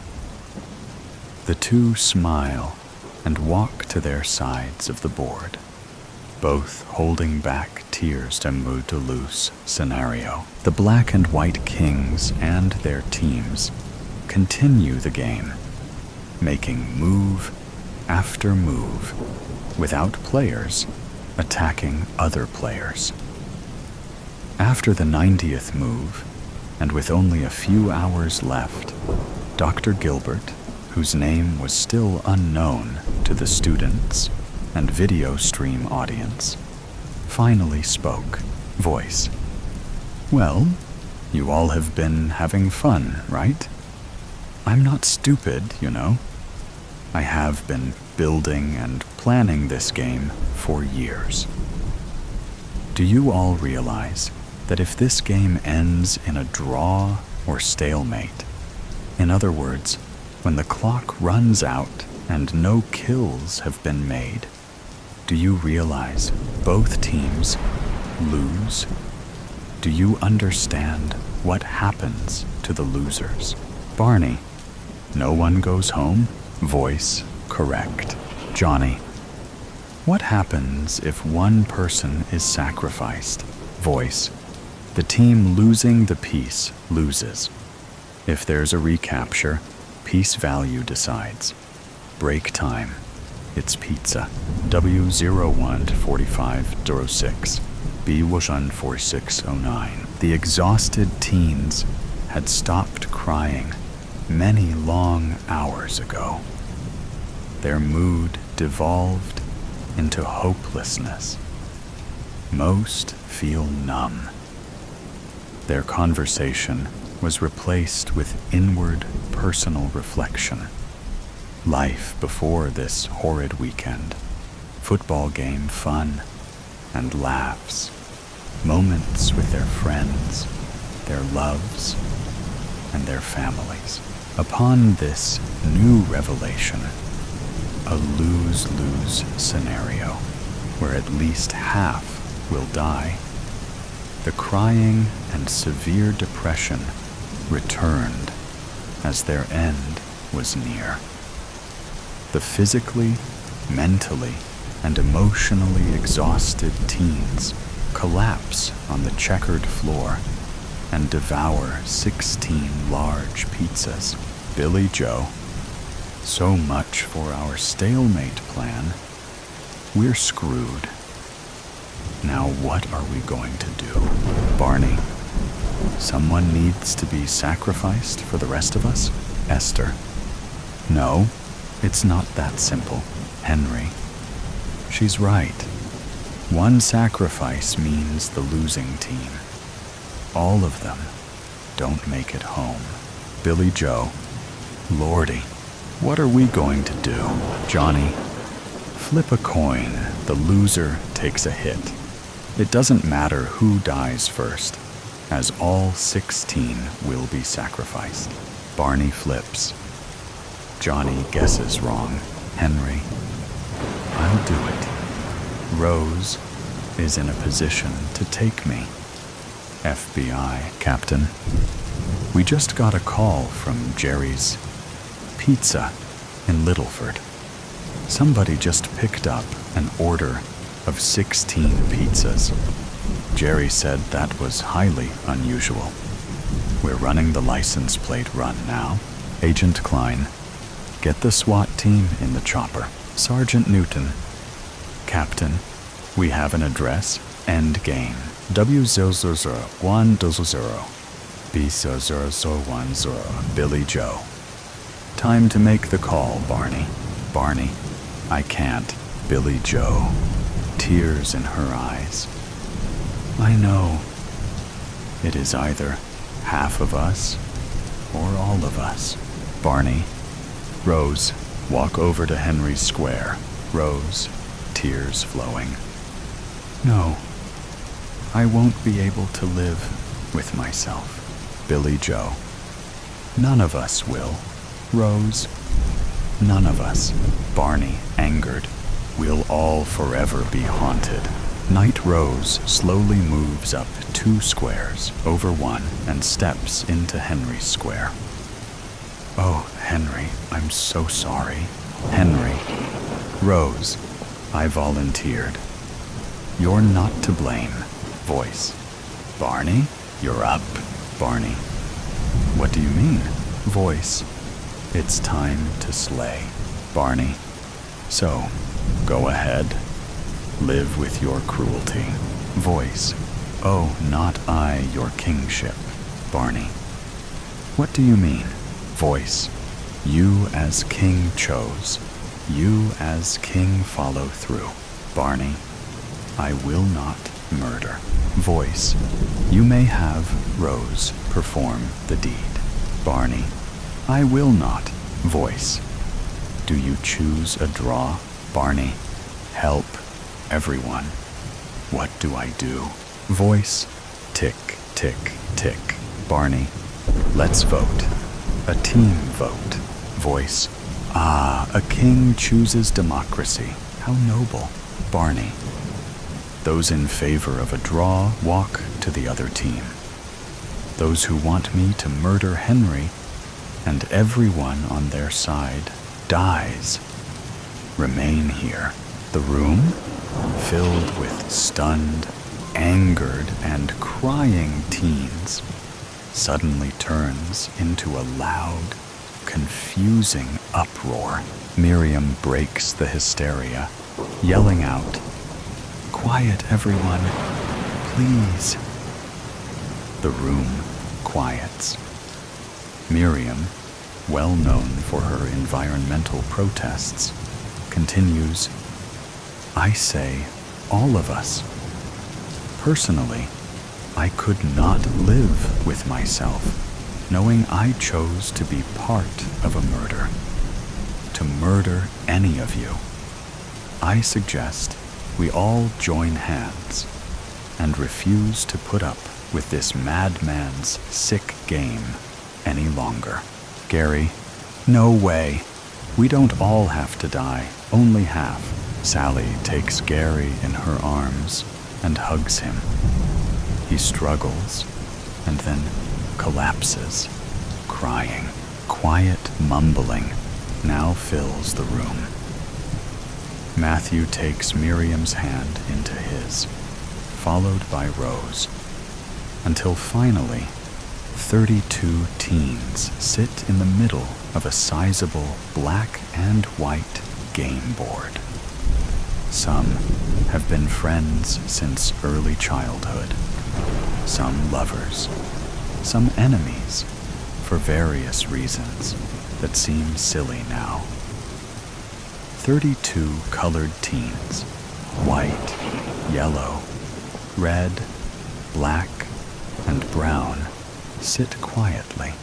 The two smile and walk to their sides of the board, both holding back tears to move to loose scenario. The Black and White Kings and their teams continue the game, making move after move without players attacking other players. After the 90th move, and with only a few hours left, Dr. Gilbert, whose name was still unknown to the students and video stream audience, finally spoke. Voice. Well, you all have been having fun, right? I'm not stupid, you know. I have been building and planning this game for years. Do you all realize that if this game ends in a draw or stalemate, in other words, when the clock runs out and no kills have been made, do you realize both teams lose? Do you understand what happens to the losers? Barney. No one goes home? Voice. Correct. Johnny. What happens if one person is sacrificed? Voice. The team losing the piece loses. If there's a recapture, piece value decides. Break time. It's pizza. W01 to 4506. B1 4609. The exhausted teens had stopped crying many long hours ago. Their mood devolved into hopelessness. Most feel numb. Their conversation was replaced with inward personal reflection. Life before this horrid weekend. Football game fun and laughs. Moments with their friends, their loves, and their families. Upon this new revelation, a lose-lose scenario where at least half will die. The crying and severe depression returned as their end was near. The physically, mentally, and emotionally exhausted teens collapse on the checkered floor and devour 16 large pizzas. Billy Joe. So much for our stalemate plan. We're screwed. Now what are we going to do? Barney. Someone needs to be sacrificed for the rest of us? Esther. No, it's not that simple. Henry. She's right. One sacrifice means the losing team. All of them don't make it home. Billy Joe. Lordy, what are we going to do? Johnny. Flip a coin. The loser takes a hit. It doesn't matter who dies first, as all 16 will be sacrificed. Barney flips. Johnny guesses wrong. Henry. I'll do it. Rose is in a position to take me. FBI, Captain. We just got a call from Jerry's Pizza in Littleford. Somebody just picked up an order of 16 pizzas. Jerry said that was highly unusual. We're running the license plate run now. Agent Klein, get the SWAT team in the chopper. Sergeant Newton. Captain, we have an address End game. W000100. B0010. Billy Joe. Time to make the call, Barney. Barney. I can't. Billy Joe. Tears in her eyes. I know. It is either half of us or all of us. Barney. Rose. Walk over to Henry Square. Rose. Tears flowing. No. I won't be able to live with myself. Billy Joe. None of us will. Rose. None of us. Barney, angered. We'll all forever be haunted. Night Rose slowly moves up 2 squares, over 1, and steps into Henry's Square. Oh, Henry, I'm so sorry. Henry. Rose. I volunteered. You're not to blame. Voice. Barney, you're up. Barney. What do you mean? Voice. It's time to slay. Barney. So, go ahead. Live with your cruelty. Voice. Oh, not I, your kingship. Barney. What do you mean? Voice. You as king chose. You as king follow through. Barney. I will not murder. Voice. You may have Rose perform the deed. Barney. I will not. Voice. Do you choose a draw? Barney. Help everyone. What do I do? Voice. Tick, tick, tick. Barney. Let's vote. A team vote. Voice. Ah, a king chooses democracy. How noble. Barney. Those in favor of a draw walk to the other team. Those who want me to murder Henry and everyone on their side dies remain here. The room, filled with stunned, angered, and crying teens, suddenly turns into a loud, confusing uproar. Miriam breaks the hysteria, yelling out, "Quiet, everyone, please." The room quiets. Miriam, well known for her environmental protests, continues, "I say all of us. Personally, I could not live with myself, knowing I chose to be part of a murder. To murder any of you. I suggest we all join hands and refuse to put up with this madman's sick game any longer." Gary. "No way. We don't all have to die, only half." Sally takes Gary in her arms and hugs him. He struggles and then collapses, crying. Quiet mumbling now fills the room. Matthew takes Miriam's hand into his, followed by Rose, until finally 32 teens sit in the middle of a sizable black and white game board. Some have been friends since early childhood, some lovers, some enemies, for various reasons that seem silly now. 32 colored teens, white, yellow, red, black, and brown, sit quietly,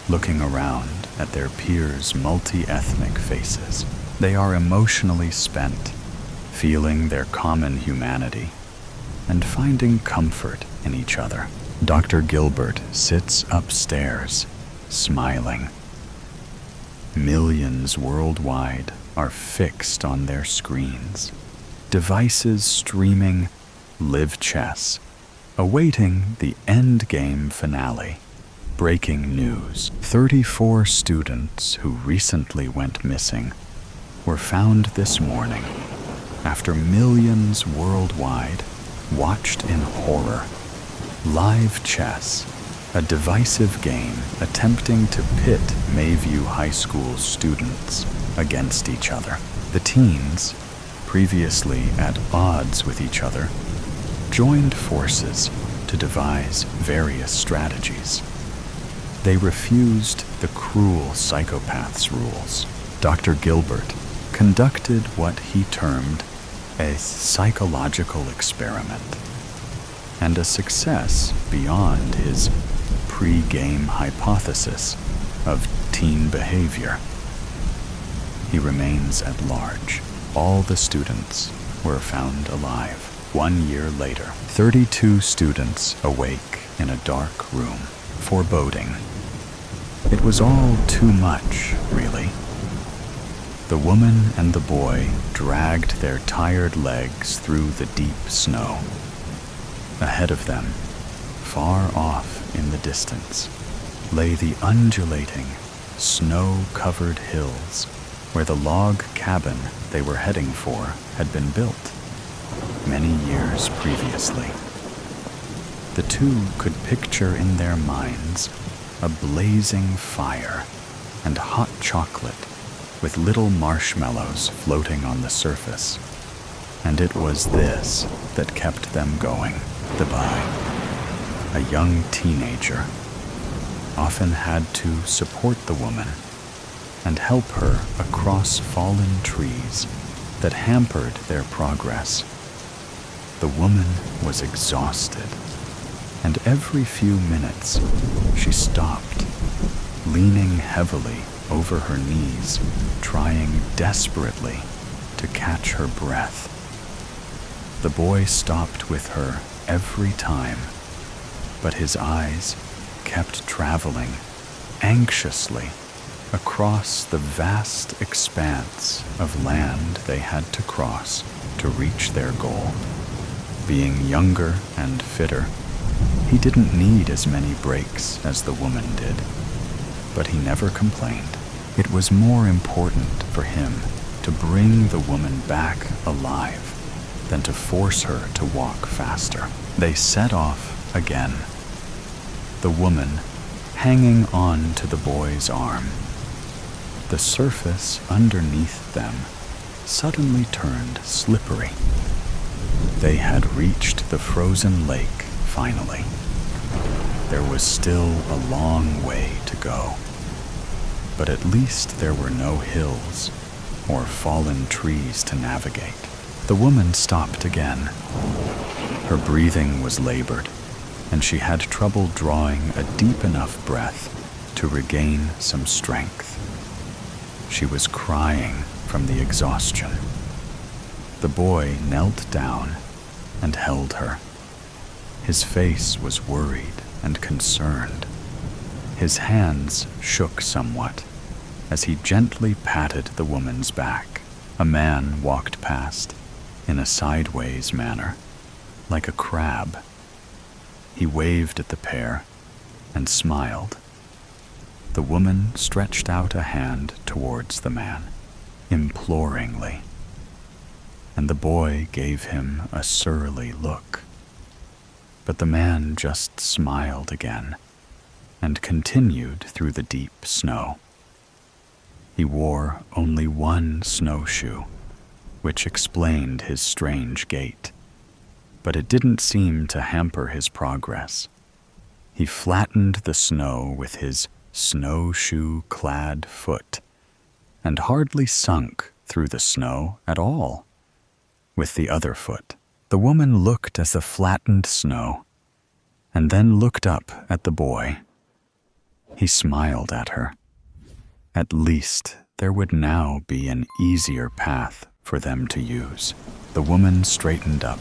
looking around at their peers' multi-ethnic faces. They are emotionally spent, feeling their common humanity, and finding comfort in each other. Dr. Gilbert sits upstairs, smiling. Millions worldwide are fixed on their screens, devices streaming Live Chess, awaiting the endgame finale. Breaking news: 34 students who recently went missing were found this morning after millions worldwide watched in horror. Live Chess, a divisive game attempting to pit Mayview High School students against each other. The teens, previously at odds with each other, joined forces to devise various strategies. They refused the cruel psychopath's rules. Dr. Gilbert conducted what he termed a psychological experiment, and a success beyond his pre-game hypothesis of teen behavior. He remains at large. All the students were found alive. 1 year later, 32 students awake in a dark room, foreboding. It was all too much, really. The woman and the boy dragged their tired legs through the deep snow. Ahead of them, far off in the distance, lay the undulating, snow-covered hills where the log cabin they were heading for had been built many years previously. The two could picture in their minds a blazing fire and hot chocolate with little marshmallows floating on the surface, and it was this that kept them going. The boy, a young teenager, often had to support the woman and help her across fallen trees that hampered their progress. The woman was exhausted, and every few minutes she stopped, leaning heavily over her knees, trying desperately to catch her breath. The boy stopped with her every time, but his eyes kept traveling anxiously across the vast expanse of land they had to cross to reach their goal. Being younger and fitter, he didn't need as many breaks as the woman did, but he never complained. It was more important for him to bring the woman back alive than to force her to walk faster. They set off again, the woman hanging on to the boy's arm. The surface underneath them suddenly turned slippery. They had reached the frozen lake finally. There was still a long way to go, but at least there were no hills or fallen trees to navigate. The woman stopped again. Her breathing was labored, and she had trouble drawing a deep enough breath to regain some strength. She was crying from the exhaustion. The boy knelt down and held her. His face was worried and concerned. His hands shook somewhat as he gently patted the woman's back. A man walked past in a sideways manner, like a crab. He waved at the pair and smiled. The woman stretched out a hand towards the man, imploringly, and the boy gave him a surly look. But the man just smiled again and continued through the deep snow. He wore only one snowshoe, which explained his strange gait, but it didn't seem to hamper his progress. He flattened the snow with his snowshoe-clad foot and hardly sunk through the snow at all with the other foot. The woman looked at the flattened snow and then looked up at the boy. He smiled at her. At least there would now be an easier path for them to use. The woman straightened up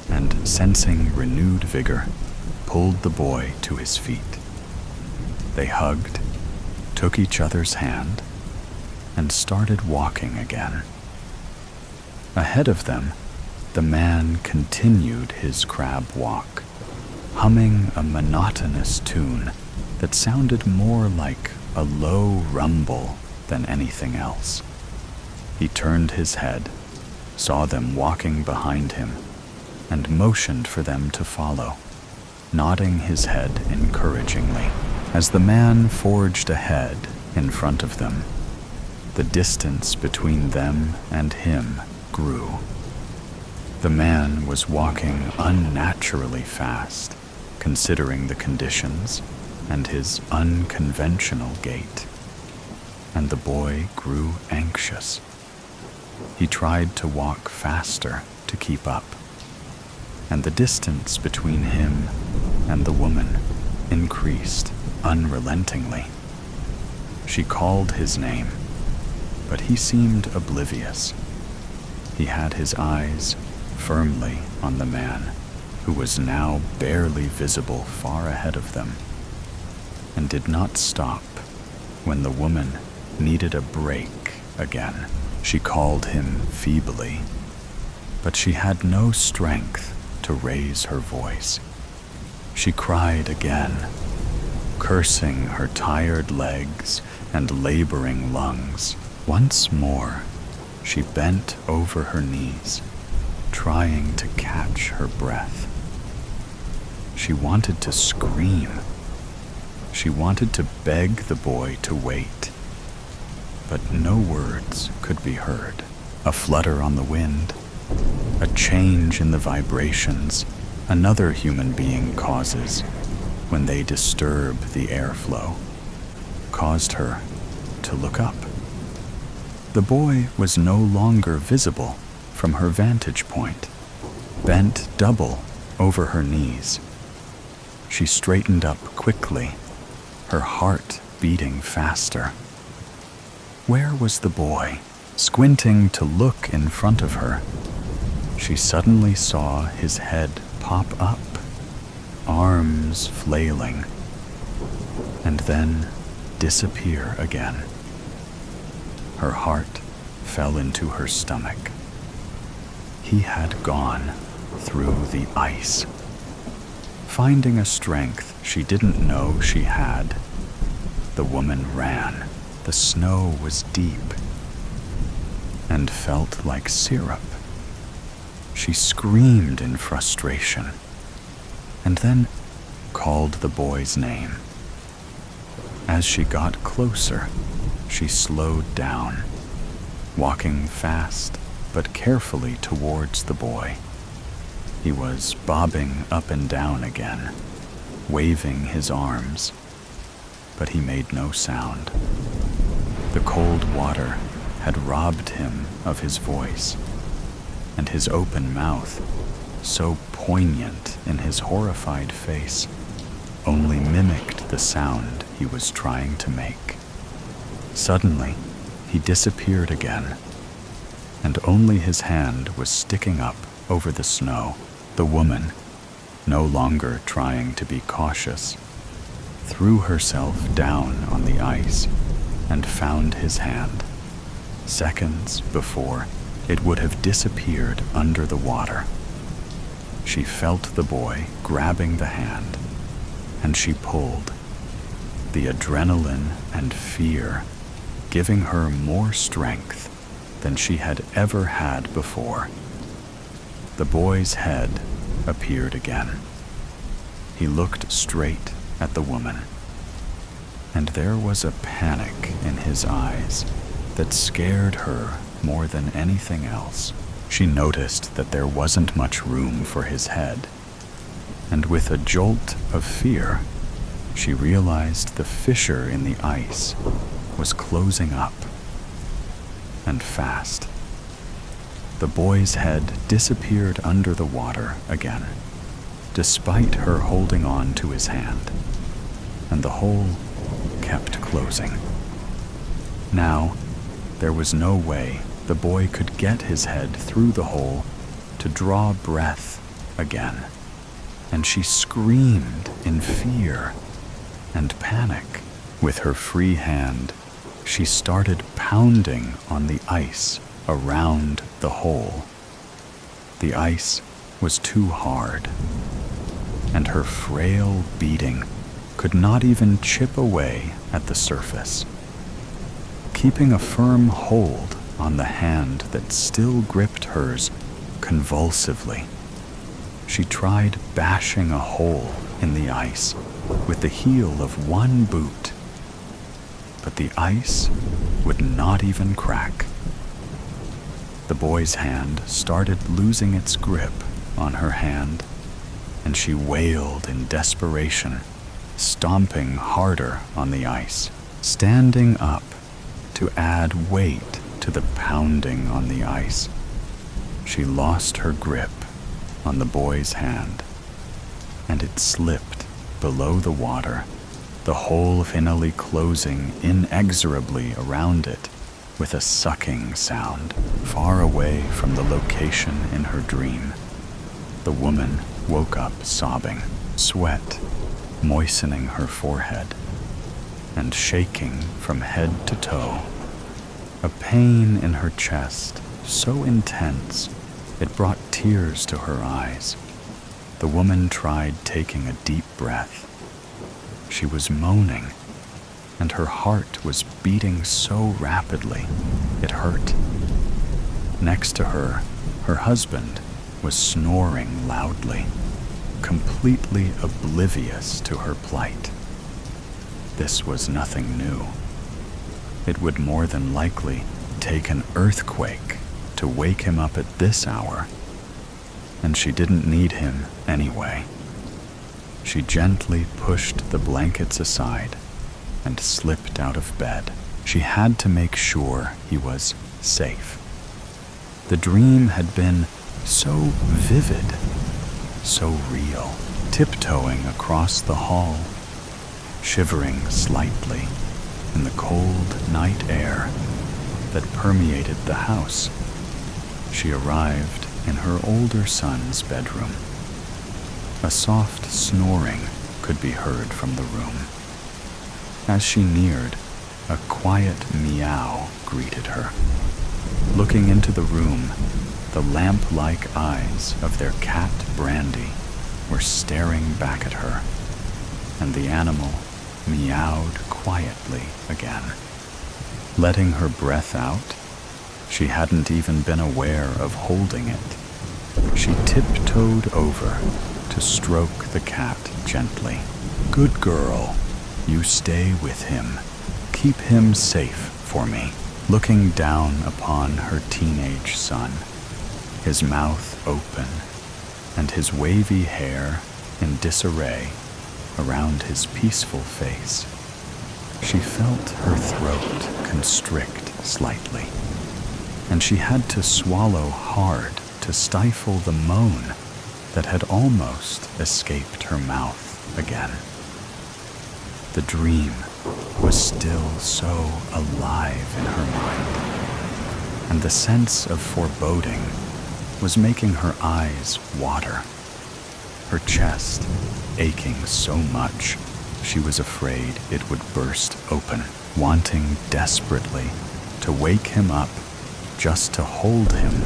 and, sensing renewed vigor, pulled the boy to his feet. They hugged, took each other's hand, and started walking again. Ahead of them, the man continued his crab walk, humming a monotonous tune that sounded more like a low rumble than anything else. He turned his head, saw them walking behind him, and motioned for them to follow, nodding his head encouragingly. As the man forged ahead in front of them, the distance between them and him grew. The man was walking unnaturally fast, considering the conditions and his unconventional gait, and the boy grew anxious. He tried to walk faster to keep up, and the distance between him and the woman increased unrelentingly. She called his name, but he seemed oblivious. He had his eyes firmly on the man, who was now barely visible far ahead of them, and did not stop when the woman needed a break again. She called him feebly, but she had no strength to raise her voice. She cried again, cursing her tired legs and laboring lungs. Once more, she bent over her knees, trying to catch her breath. She wanted to scream. She wanted to beg the boy to wait, but no words could be heard. A flutter on the wind, a change in the vibrations another human being causes when they disturb the airflow, caused her to look up. The boy was no longer visible from her vantage point, bent double over her knees. She straightened up quickly, her heart beating faster. Where was the boy? Squinting to look in front of her, she suddenly saw his head pop up, arms flailing, and then disappear again. Her heart fell into her stomach. He had gone through the ice. Finding a strength she didn't know she had, the woman ran. The snow was deep and felt like syrup. She screamed in frustration and then called the boy's name. As she got closer, she slowed down, walking fast but carefully towards the boy. He was bobbing up and down again, waving his arms, but he made no sound. The cold water had robbed him of his voice, and his open mouth, so poignant in his horrified face, only mimicked the sound he was trying to make. Suddenly, he disappeared again, and only his hand was sticking up over the snow. The woman, no longer trying to be cautious, threw herself down on the ice and found his hand. Seconds before, it would have disappeared under the water. She felt the boy grabbing the hand, and she pulled, the adrenaline and fear giving her more strength than she had ever had before. The boy's head appeared again. He looked straight at the woman, and there was a panic in his eyes that scared her more than anything else. She noticed that there wasn't much room for his head, and with a jolt of fear, she realized the fissure in the ice was closing up, and fast. The boy's head disappeared under the water again, despite her holding on to his hand, and the hole kept closing. Now, there was no way the boy could get his head through the hole to draw breath again, and she screamed in fear and panic. With her free hand, she started pounding on the ice around the hole. The ice was too hard, and her frail beating could not even chip away at the surface. Keeping a firm hold on the hand that still gripped hers convulsively, she tried bashing a hole in the ice with the heel of one boot, but the ice would not even crack. The boy's hand started losing its grip on her hand, and she wailed in desperation, stomping harder on the ice, standing up to add weight to the pounding on the ice. She lost her grip on the boy's hand, and it slipped below the water, the hole finally closing inexorably around it with a sucking sound, far away from the location in her dream. The woman woke up sobbing, sweat moistening her forehead, and shaking from head to toe. A pain in her chest so intense it brought tears to her eyes. The woman tried taking a deep breath. She was moaning, and her heart was beating so rapidly it hurt. Next to her, her husband was snoring loudly, completely oblivious to her plight. This was nothing new. It would more than likely take an earthquake to wake him up at this hour, and she didn't need him anyway. She gently pushed the blankets aside and slipped out of bed. She had to make sure he was safe. The dream had been so vivid, so real. Tiptoeing across the hall, shivering slightly in the cold night air that permeated the house, she arrived in her older son's bedroom. A soft snoring could be heard from the room. As she neared, a quiet meow greeted her. Looking into the room, the lamp-like eyes of their cat Brandy were staring back at her, and the animal meowed quietly again. Letting her breath out, she hadn't even been aware of holding it. She tiptoed over to stroke the cat gently. "Good girl, you stay with him. Keep him safe for me." Looking down upon her teenage son, his mouth open and his wavy hair in disarray around his peaceful face, she felt her throat constrict slightly, and she had to swallow hard to stifle the moan that had almost escaped her mouth again. The dream was still so alive in her mind, and the sense of foreboding was making her eyes water, her chest aching so much she was afraid it would burst open. Wanting desperately to wake him up just to hold him,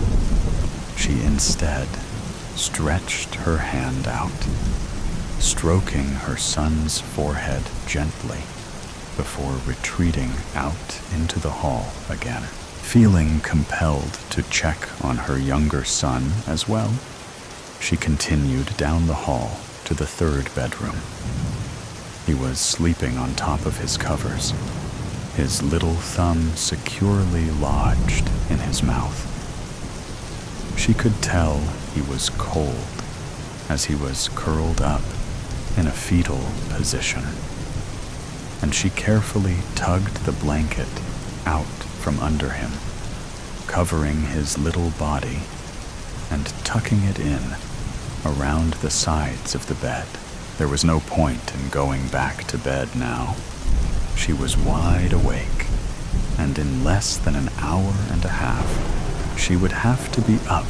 she instead stretched her hand out, stroking her son's forehead gently before retreating out into the hall again. Feeling compelled to check on her younger son as well, she continued down the hall to the third bedroom. He was sleeping on top of his covers, his little thumb securely lodged in his mouth. She could tell he was cold as he was curled up in a fetal position, and she carefully tugged the blanket out from under him, covering his little body and tucking it in around the sides of the bed. There was no point in going back to bed now. She was wide awake, and in less than an hour and a half, she would have to be up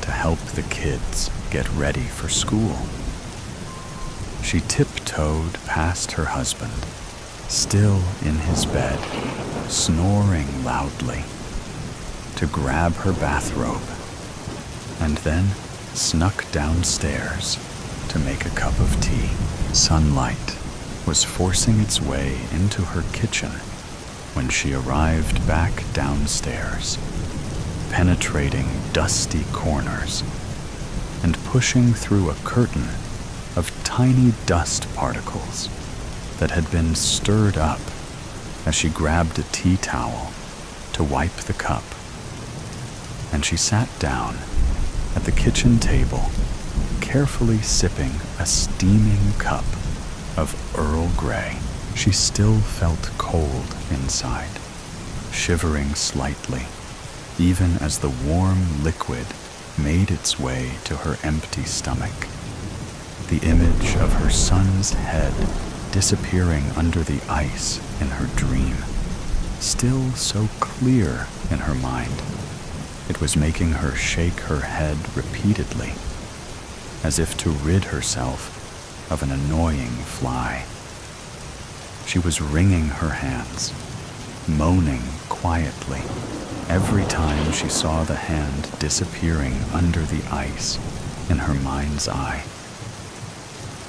to help the kids get ready for school. She tiptoed past her husband, still in his bed, snoring loudly, to grab her bathrobe, and then snuck downstairs to make a cup of tea. Sunlight was forcing its way into her kitchen when she arrived back downstairs, penetrating dusty corners and pushing through a curtain of tiny dust particles that had been stirred up as she grabbed a tea towel to wipe the cup. and she sat down at the kitchen table, carefully sipping a steaming cup of Earl Grey. She still felt cold inside, shivering slightly, even as the warm liquid made its way to her empty stomach. The image of her son's head disappearing under the ice in her dream, still so clear in her mind. It was making her shake her head repeatedly, as if to rid herself of an annoying fly. She was wringing her hands, moaning quietly every time she saw the hand disappearing under the ice in her mind's eye.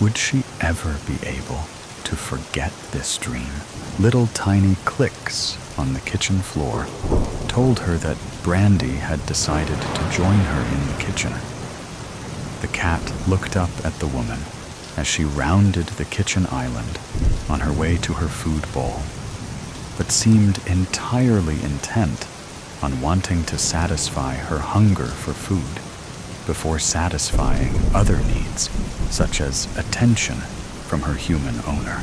Would she ever be able to forget this dream? Little tiny clicks on the kitchen floor told her that Brandy had decided to join her in the kitchen. The cat looked up at the woman as she rounded the kitchen island on her way to her food bowl, but seemed entirely intent on wanting to satisfy her hunger for food before satisfying other needs, such as attention from her human owner.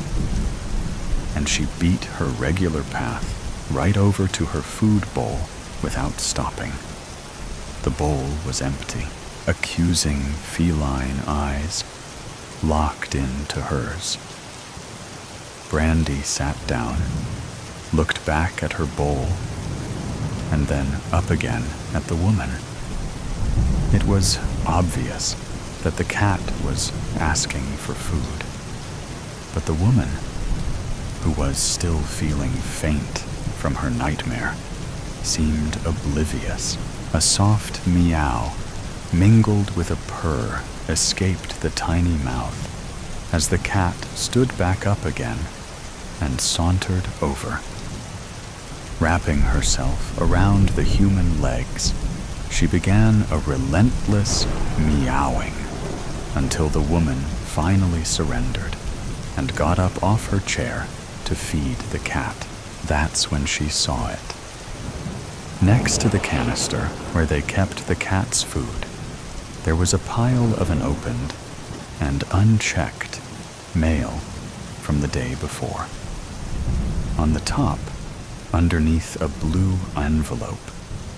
And she beat her regular path right over to her food bowl without stopping. The bowl was empty, accusing feline eyes locked into hers. Brandy sat down, looked back at her bowl, and then up again at the woman. It was obvious that the cat was asking for food, but the woman, who was still feeling faint from her nightmare, seemed oblivious. A soft meow mingled with a purr escaped the tiny mouth as the cat stood back up again and sauntered over. Wrapping herself around the human legs, she began a relentless meowing until the woman finally surrendered and got up off her chair to feed the cat. That's when she saw it. Next to the canister where they kept the cat's food, there was a pile of unopened and unchecked mail from the day before. On the top, underneath a blue envelope,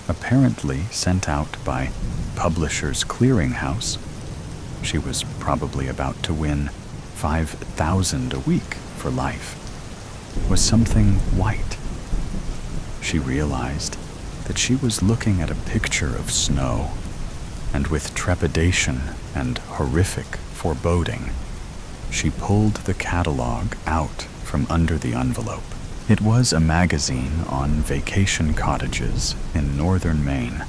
apparently sent out by Publishers Clearinghouse, she was probably about to win $5,000 a week for life, was something white. She realized that she was looking at a picture of snow, and with trepidation and horrific foreboding, she pulled the catalog out from under the envelope. It was a magazine on vacation cottages in northern Maine.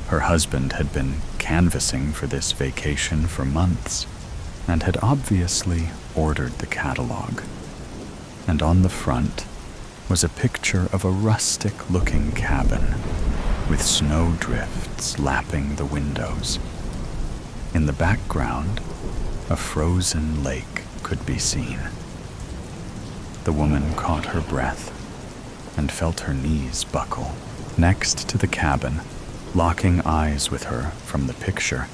Her husband had been canvassing for this vacation for months and had obviously ordered the catalog. And on the front was a picture of a rustic-looking cabin with snowdrifts lapping the windows. In the background, a frozen lake could be seen. The woman caught her breath and felt her knees buckle. Next to the cabin, locking eyes with her from the picture,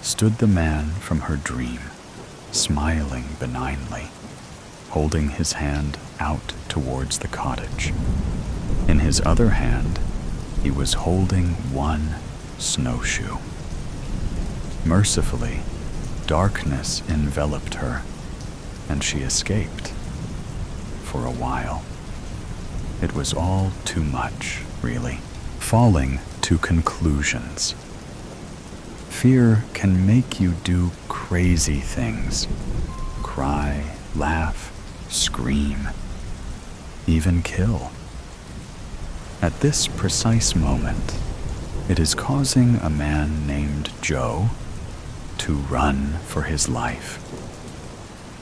stood the man from her dream, smiling benignly, holding his hand out towards the cottage. In his other hand, he was holding one snowshoe. Mercifully, darkness enveloped her, and she escaped. For a while. It was all too much, really. Falling to conclusions. Fear can make you do crazy things. Cry, laugh, scream, even kill. At this precise moment, it is causing a man named Joe to run for his life.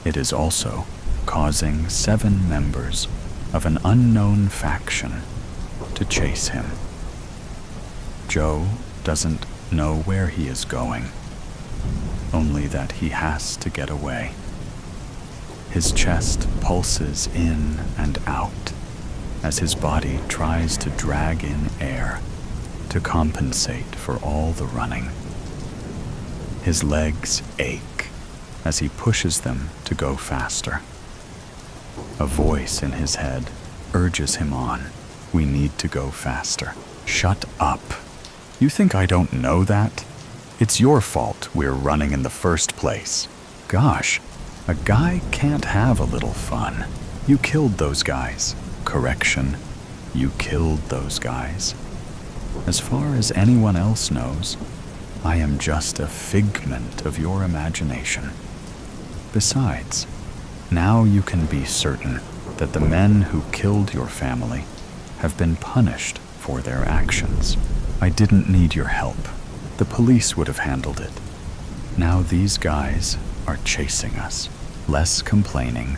It is also causing 7 members of an unknown faction to chase him. Joe doesn't know where he is going, only that he has to get away. His chest pulses in and out as his body tries to drag in air to compensate for all the running. His legs ache as he pushes them to go faster. A voice in his head urges him on. We need to go faster. Shut up. You think I don't know that? It's your fault we're running in the first place. Gosh, a guy can't have a little fun. You killed those guys. Correction, you killed those guys. As far as anyone else knows, I am just a figment of your imagination. Besides, now you can be certain that the men who killed your family have been punished for their actions. I didn't need your help. The police would have handled it. Now these guys are chasing us. Less complaining,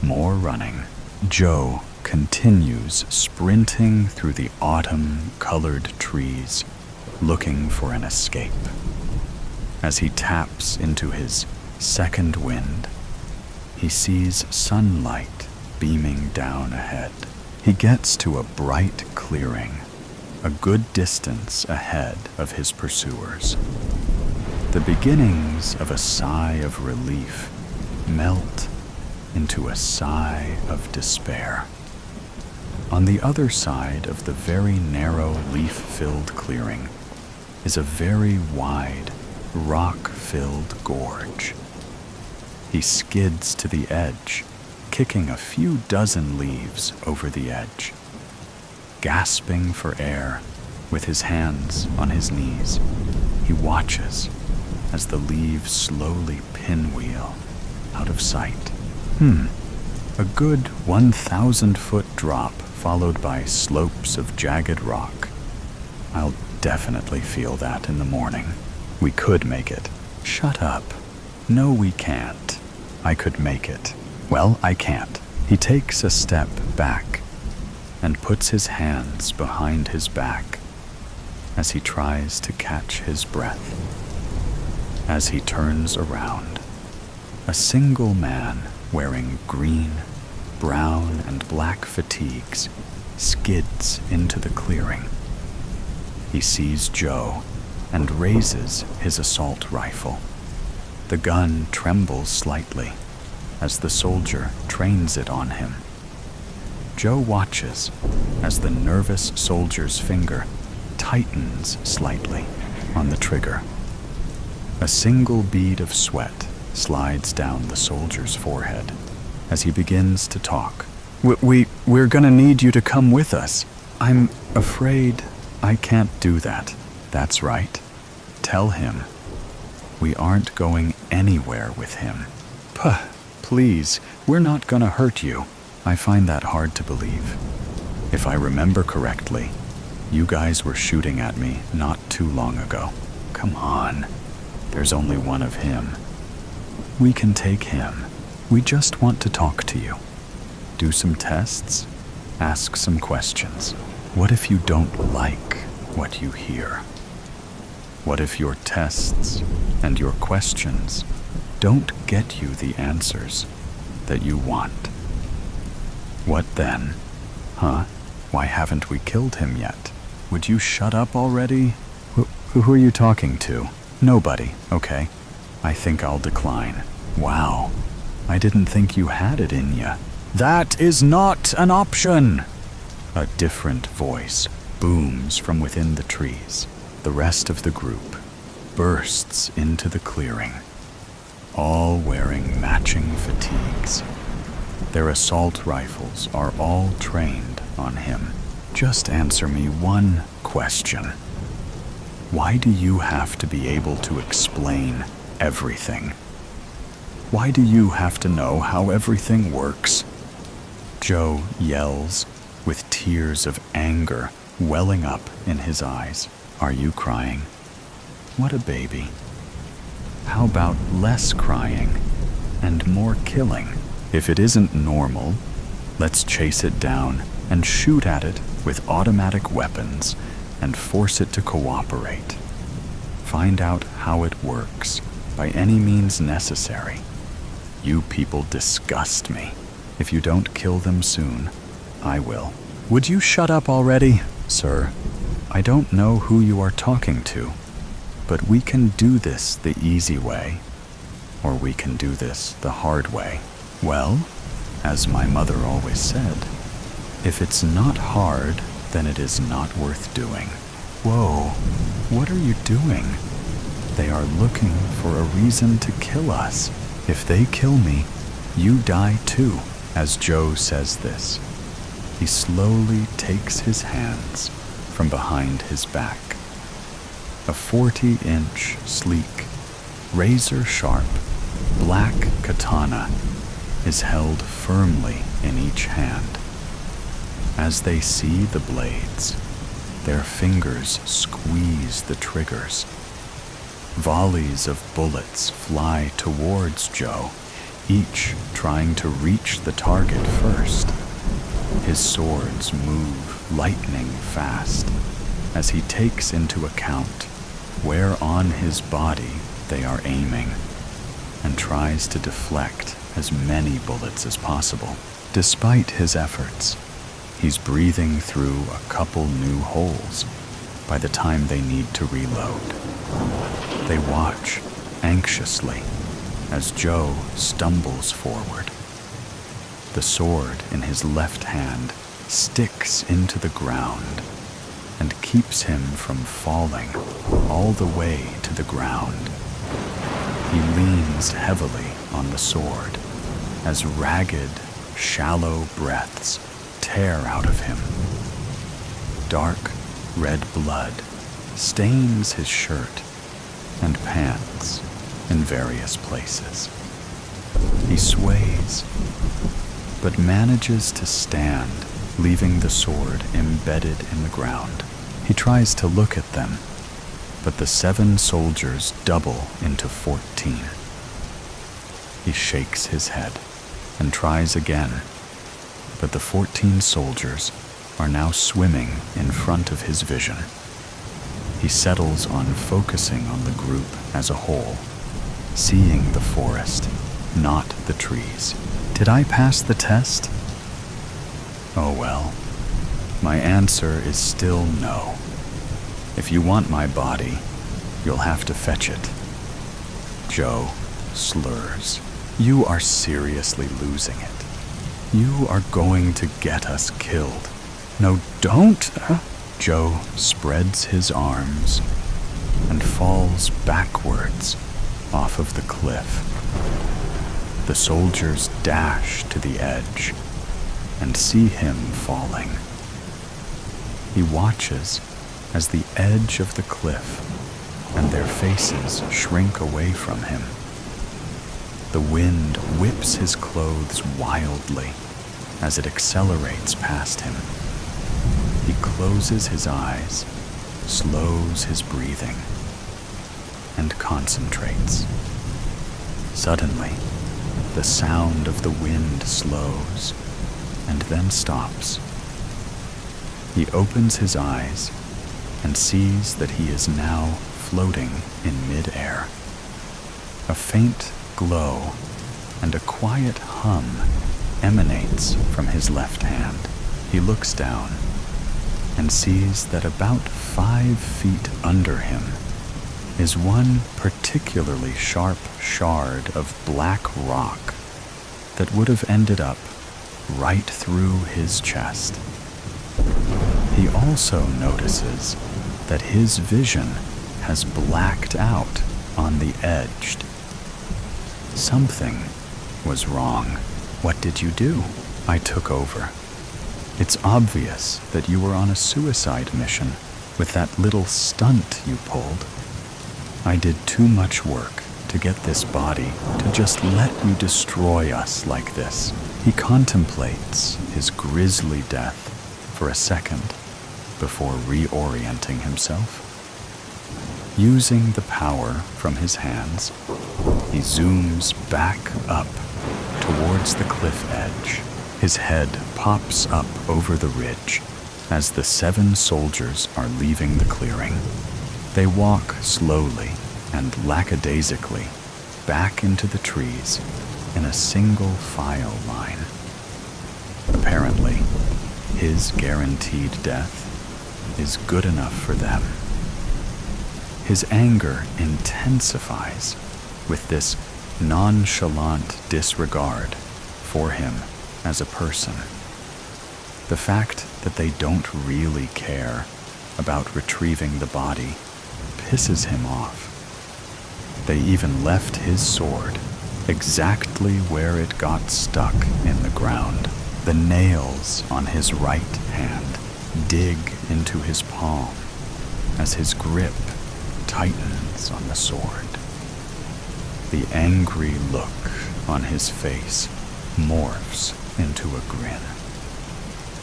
more running. Joe continues sprinting through the autumn-colored trees, looking for an escape. As he taps into his second wind, he sees sunlight beaming down ahead. He gets to a bright clearing, a good distance ahead of his pursuers. The beginnings of a sigh of relief melt into a sigh of despair. On the other side of the very narrow leaf-filled clearing is a very wide, rock-filled gorge. He skids to the edge, kicking a few dozen leaves over the edge. Gasping for air, with his hands on his knees, he watches as the leaves slowly pinwheel out of sight. A good 1,000-foot drop followed by slopes of jagged rock. I'll definitely feel that in the morning. We could make it. Shut up. No, we can't. I could make it. Well, I can't. He takes a step back and puts his hands behind his back as he tries to catch his breath. As he turns around, a single man wearing green, brown, and black fatigues skids into the clearing. He sees Joe and raises his assault rifle. The gun trembles slightly as the soldier trains it on him. Joe watches as the nervous soldier's finger tightens slightly on the trigger. A single bead of sweat slides down the soldier's forehead as he begins to talk. We're gonna need you to come with us. I'm afraid I can't do that. That's right. Tell him. We aren't going anywhere with him. Please, we're not gonna hurt you. I find that hard to believe. If I remember correctly, you guys were shooting at me not too long ago. Come on. There's only one of him. We can take him. We just want to talk to you. Do some tests. Ask some questions. What if you don't like what you hear? What if your tests and your questions don't get you the answers that you want? What then? Why haven't we killed him yet? Would you shut up already? Who are you talking to? Nobody, okay. I think I'll decline. Wow, I didn't think you had it in ya. That is not an option! A different voice booms from within the trees. The rest of the group bursts into the clearing, all wearing matching fatigues. Their assault rifles are all trained on him. Just answer me one question. Why do you have to be able to explain everything? Why do you have to know how everything works? Joe yells with tears of anger welling up in his eyes. Are you crying? What a baby. How about less crying and more killing? If it isn't normal, let's chase it down and shoot at it with automatic weapons and force it to cooperate. Find out how it works by any means necessary. You people disgust me. If you don't kill them soon, I will. Would you shut up already, sir? I don't know who you are talking to, but we can do this the easy way, or we can do this the hard way. Well, as my mother always said, if it's not hard, then it is not worth doing. Whoa, what are you doing? They are looking for a reason to kill us. If they kill me, you die too. As Joe says this, he slowly takes his hands from behind his back. A 40-inch, sleek, razor-sharp, black katana is held firmly in each hand. As they see the blades, their fingers squeeze the triggers. Volleys of bullets fly towards Joe, each trying to reach the target first. His swords move lightning fast as he takes into account where on his body they are aiming and tries to deflect as many bullets as possible. Despite his efforts, he's breathing through a couple new holes by the time they need to reload. They watch anxiously as Joe stumbles forward. The sword in his left hand sticks into the ground and keeps him from falling all the way to the ground. He leans heavily on the sword as ragged, shallow breaths tear out of him. Dark red blood stains his shirt and pants in various places. He sways, but manages to stand, leaving the sword embedded in the ground. He tries to look at them, but the 7 soldiers double into 14. He shakes his head and tries again, but the 14 soldiers are now swimming in front of his vision. He settles on focusing on the group as a whole, seeing the forest, not the trees. Did I pass the test? Oh well, my answer is still no. If you want my body, you'll have to fetch it. Joe slurs. You are seriously losing it. You are going to get us killed. No, don't! Joe spreads his arms and falls backwards off of the cliff. The soldiers dash to the edge and see him falling. He watches as the edge of the cliff and their faces shrink away from him. The wind whips his clothes wildly as it accelerates past him. He closes his eyes, slows his breathing, and concentrates. Suddenly, the sound of the wind slows and then stops. He opens his eyes and sees that he is now floating in mid-air. A faint glow and a quiet hum emanates from his left hand. He looks down and sees that about 5 feet under him is one particularly sharp shard of black rock that would have ended up right through his chest. He also notices that his vision has blacked out on the edge. Something was wrong. What did you do? I took over. It's obvious that you were on a suicide mission with that little stunt you pulled. I did too much work to get this body to just let you destroy us like this. He contemplates his grisly death for a second before reorienting himself. Using the power from his hands, he zooms back up towards the cliff edge. His head pops up over the ridge as the 7 soldiers are leaving the clearing. They walk slowly and lackadaisically back into the trees in a single file line. Apparently, his guaranteed death is good enough for them. His anger intensifies with this nonchalant disregard for him as a person. The fact that they don't really care about retrieving the body pisses him off. They even left his sword exactly where it got stuck in the ground. The nails on his right hand dig into his palm as his grip tightens on the sword. The angry look on his face morphs into a grin.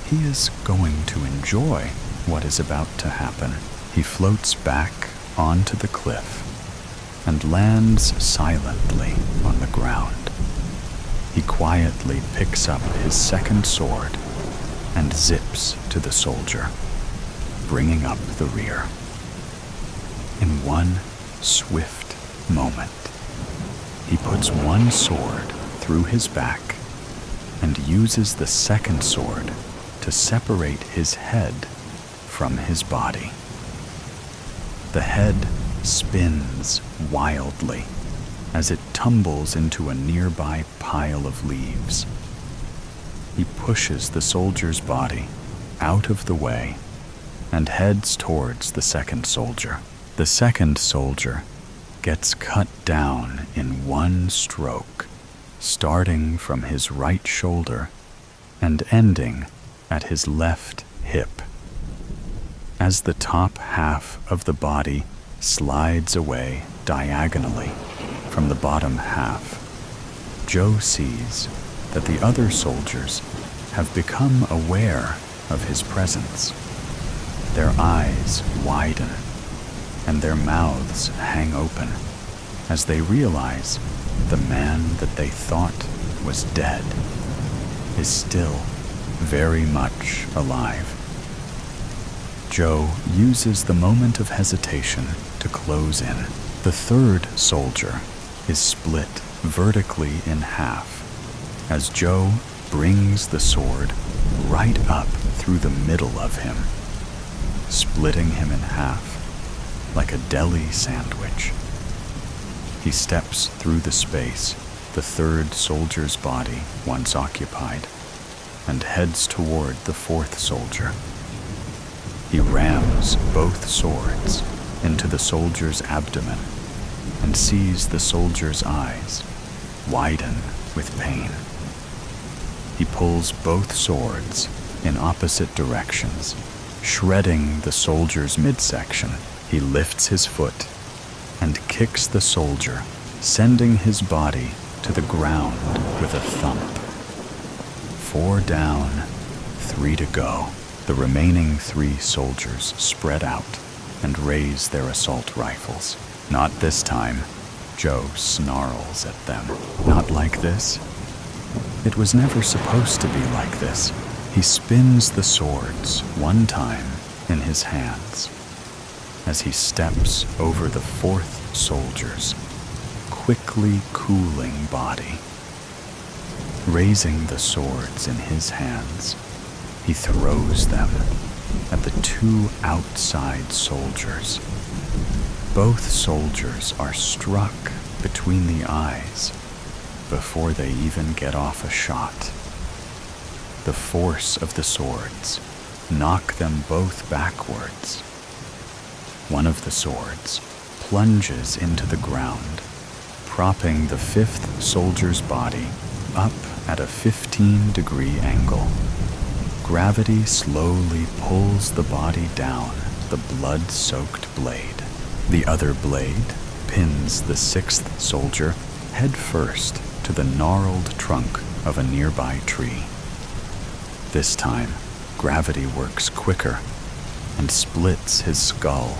He is going to enjoy what is about to happen. He floats back onto the cliff and lands silently on the ground. He quietly picks up his second sword and zips to the soldier, bringing up the rear. In one swift moment, he puts one sword through his back and uses the second sword to separate his head from his body. The head spins wildly as it tumbles into a nearby pile of leaves. He pushes the soldier's body out of the way and heads towards the second soldier. The second soldier gets cut down in one stroke, starting from his right shoulder and ending at his left hip. As the top half of the body slides away diagonally from the bottom half, Joe sees that the other soldiers have become aware of his presence. Their eyes widen and their mouths hang open as they realize the man that they thought was dead is still very much alive. Joe uses the moment of hesitation to close in. The third soldier is split vertically in half as Joe brings the sword right up through the middle of him, splitting him in half like a deli sandwich. He steps through the space the third soldier's body once occupied and heads toward the fourth soldier. He rams both swords into the soldier's abdomen and sees the soldier's eyes widen with pain. He pulls both swords in opposite directions, shredding the soldier's midsection. He lifts his foot and kicks the soldier, sending his body to the ground with a thump. 4 down, 3 to go. The remaining 3 soldiers spread out and raise their assault rifles. Not this time, Joe snarls at them. Not like this. It was never supposed to be like this. He spins the swords one time in his hands as he steps over the fourth soldier's quickly cooling body. Raising the swords in his hands, he throws them at the 2 outside soldiers. Both soldiers are struck between the eyes before they even get off a shot. The force of the swords knock them both backwards. One of the swords plunges into the ground, propping the 5th soldier's body up at a 15-degree angle. Gravity slowly pulls the body down the blood-soaked blade. The other blade pins the 6th soldier head first to the gnarled trunk of a nearby tree. This time, gravity works quicker and splits his skull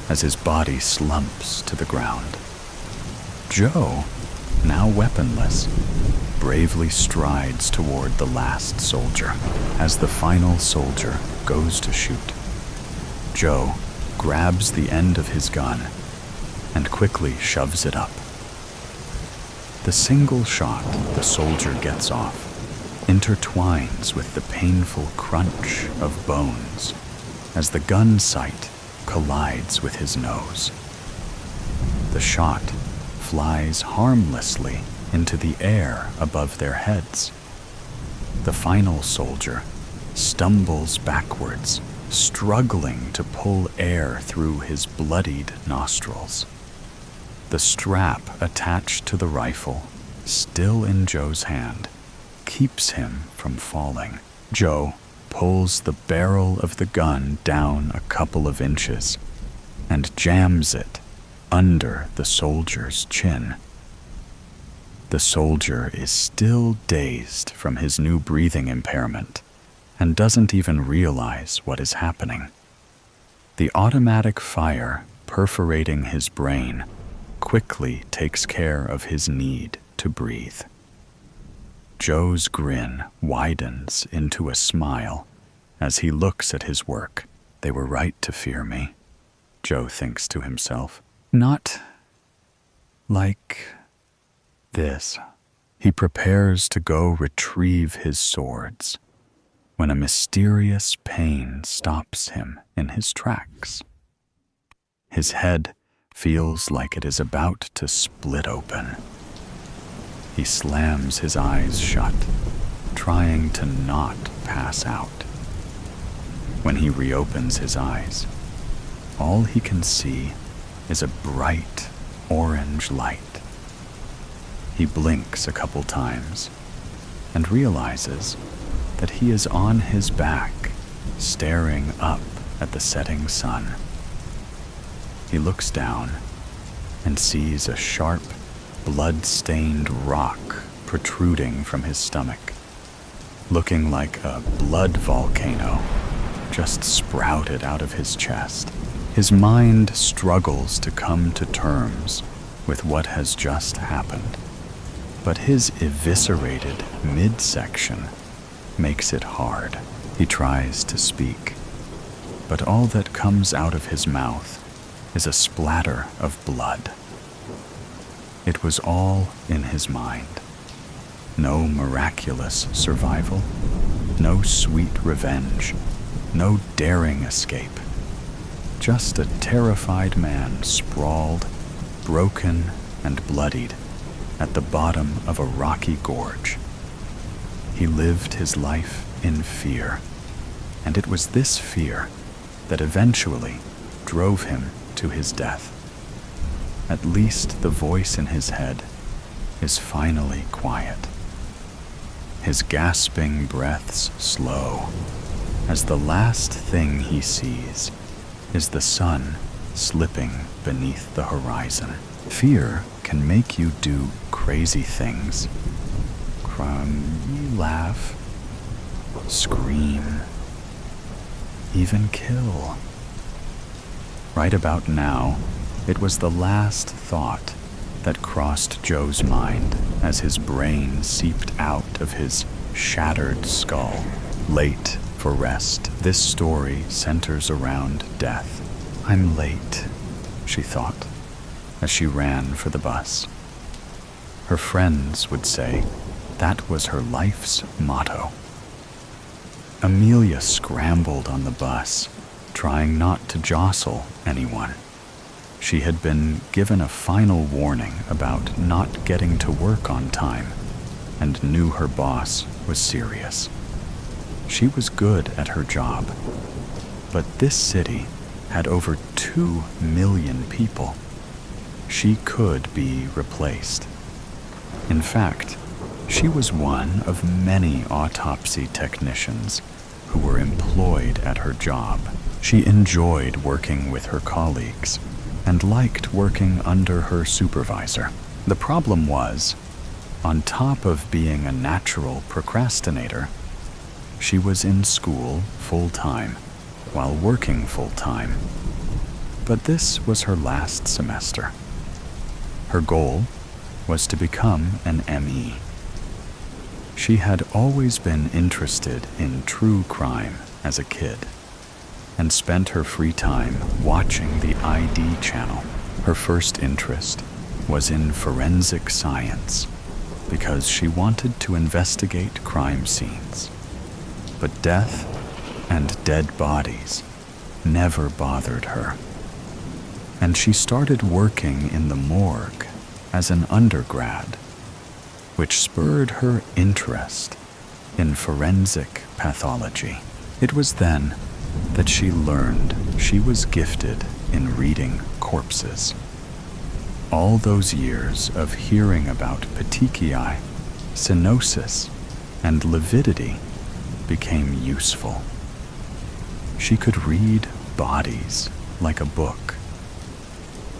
as his body slumps to the ground. Joe, now weaponless, bravely strides toward the last soldier. As the final soldier goes to shoot, Joe grabs the end of his gun and quickly shoves it up. The single shot the soldier gets off intertwines with the painful crunch of bones as the gun sight collides with his nose. The shot flies harmlessly into the air above their heads. The final soldier stumbles backwards, struggling to pull air through his bloodied nostrils. The strap attached to the rifle, still in Joe's hand, keeps him from falling. Joe pulls the barrel of the gun down a couple of inches and jams it under the soldier's chin. The soldier is still dazed from his new breathing impairment and doesn't even realize what is happening. The automatic fire perforating his brain quickly takes care of his need to breathe. Joe's grin widens into a smile as he looks at his work. They were right to fear me, Joe thinks to himself. Not like this. He prepares to go retrieve his swords when a mysterious pain stops him in his tracks. His head feels like it is about to split open. He slams his eyes shut, trying to not pass out. When he reopens his eyes, all he can see is a bright orange light. He blinks a couple times and realizes that he is on his back, staring up at the setting sun. He looks down and sees a sharp, blood-stained rock protruding from his stomach, looking like a blood volcano just sprouted out of his chest. His mind struggles to come to terms with what has just happened, but his eviscerated midsection makes it hard. He tries to speak, but all that comes out of his mouth is a splatter of blood. It was all in his mind. No miraculous survival, no sweet revenge, no daring escape. Just a terrified man sprawled, broken and bloodied, at the bottom of a rocky gorge. He lived his life in fear, and it was this fear that eventually drove him to his death. At least the voice in his head is finally quiet. His gasping breaths slow, as the last thing he sees is the sun slipping beneath the horizon. Fear can make you do crazy things. Cry, laugh, scream, even kill. Right about now, it was the last thought that crossed Joe's mind as his brain seeped out of his shattered skull. Late for rest, this story centers around death. I'm late, she thought, as she ran for the bus. Her friends would say that was her life's motto. Amelia scrambled on the bus, trying not to jostle anyone. She had been given a final warning about not getting to work on time and knew her boss was serious. She was good at her job, but this city had over 2 million people. She could be replaced. In fact, she was one of many autopsy technicians who were employed at her job. She enjoyed working with her colleagues and liked working under her supervisor. The problem was, on top of being a natural procrastinator, she was in school full-time while working full-time. But this was her last semester. Her goal was to become an ME. She had always been interested in true crime as a kid and spent her free time watching the ID channel. Her first interest was in forensic science because she wanted to investigate crime scenes. But death and dead bodies never bothered her. And she started working in the morgue as an undergrad, which spurred her interest in forensic pathology. It was then that she learned she was gifted in reading corpses. All those years of hearing about petechiae, cyanosis, and lividity became useful. She could read bodies like a book.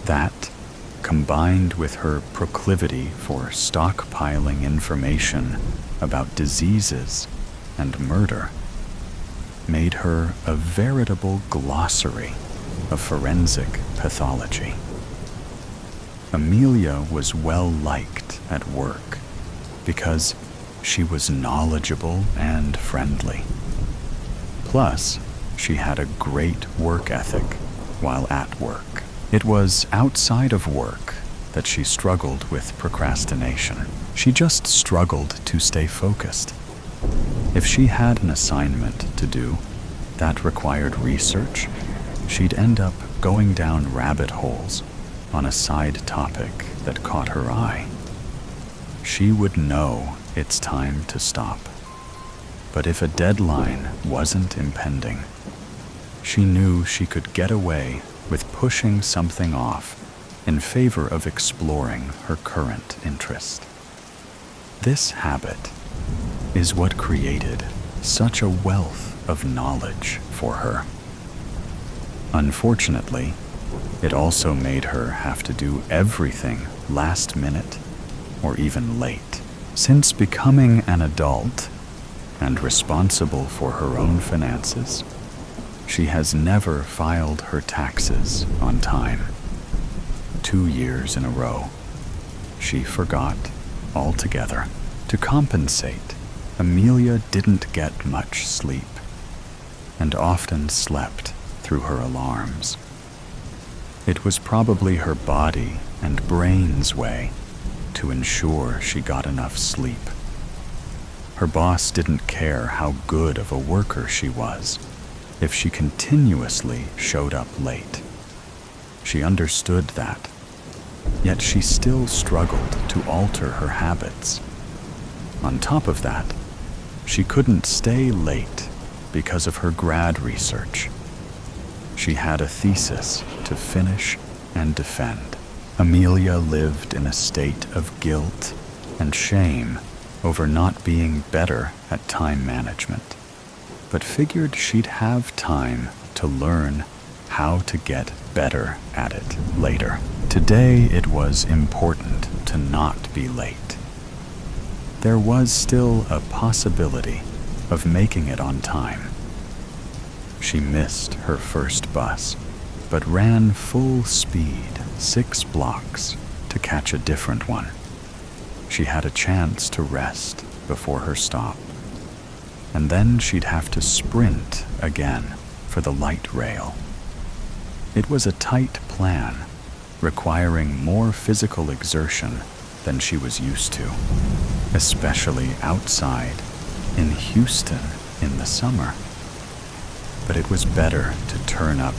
That, combined with her proclivity for stockpiling information about diseases and murder, made her a veritable glossary of forensic pathology. Amelia was well liked at work because she was knowledgeable and friendly. Plus, she had a great work ethic while at work. It was outside of work that she struggled with procrastination. She just struggled to stay focused. If she had an assignment to do that required research, she'd end up going down rabbit holes on a side topic that caught her eye. She would know it's time to stop. But if a deadline wasn't impending, she knew she could get away with pushing something off in favor of exploring her current interest. This habit is what created such a wealth of knowledge for her. Unfortunately, it also made her have to do everything last minute or even late. Since becoming an adult and responsible for her own finances, she has never filed her taxes on time. 2 years in a row, she forgot altogether. To compensate, Amelia didn't get much sleep and often slept through her alarms. It was probably her body and brain's way to ensure she got enough sleep. Her boss didn't care how good of a worker she was if she continuously showed up late. She understood that, yet she still struggled to alter her habits. On top of that, she couldn't stay late because of her grad research. She had a thesis to finish and defend. Amelia lived in a state of guilt and shame over not being better at time management, but figured she'd have time to learn how to get better at it later. Today, it was important to not be late. There was still a possibility of making it on time. She missed her first bus, but ran full speed 6 blocks to catch a different one. She had a chance to rest before her stop, and then she'd have to sprint again for the light rail. It was a tight plan, requiring more physical exertion than she was used to, especially outside in Houston in the summer. But it was better to turn up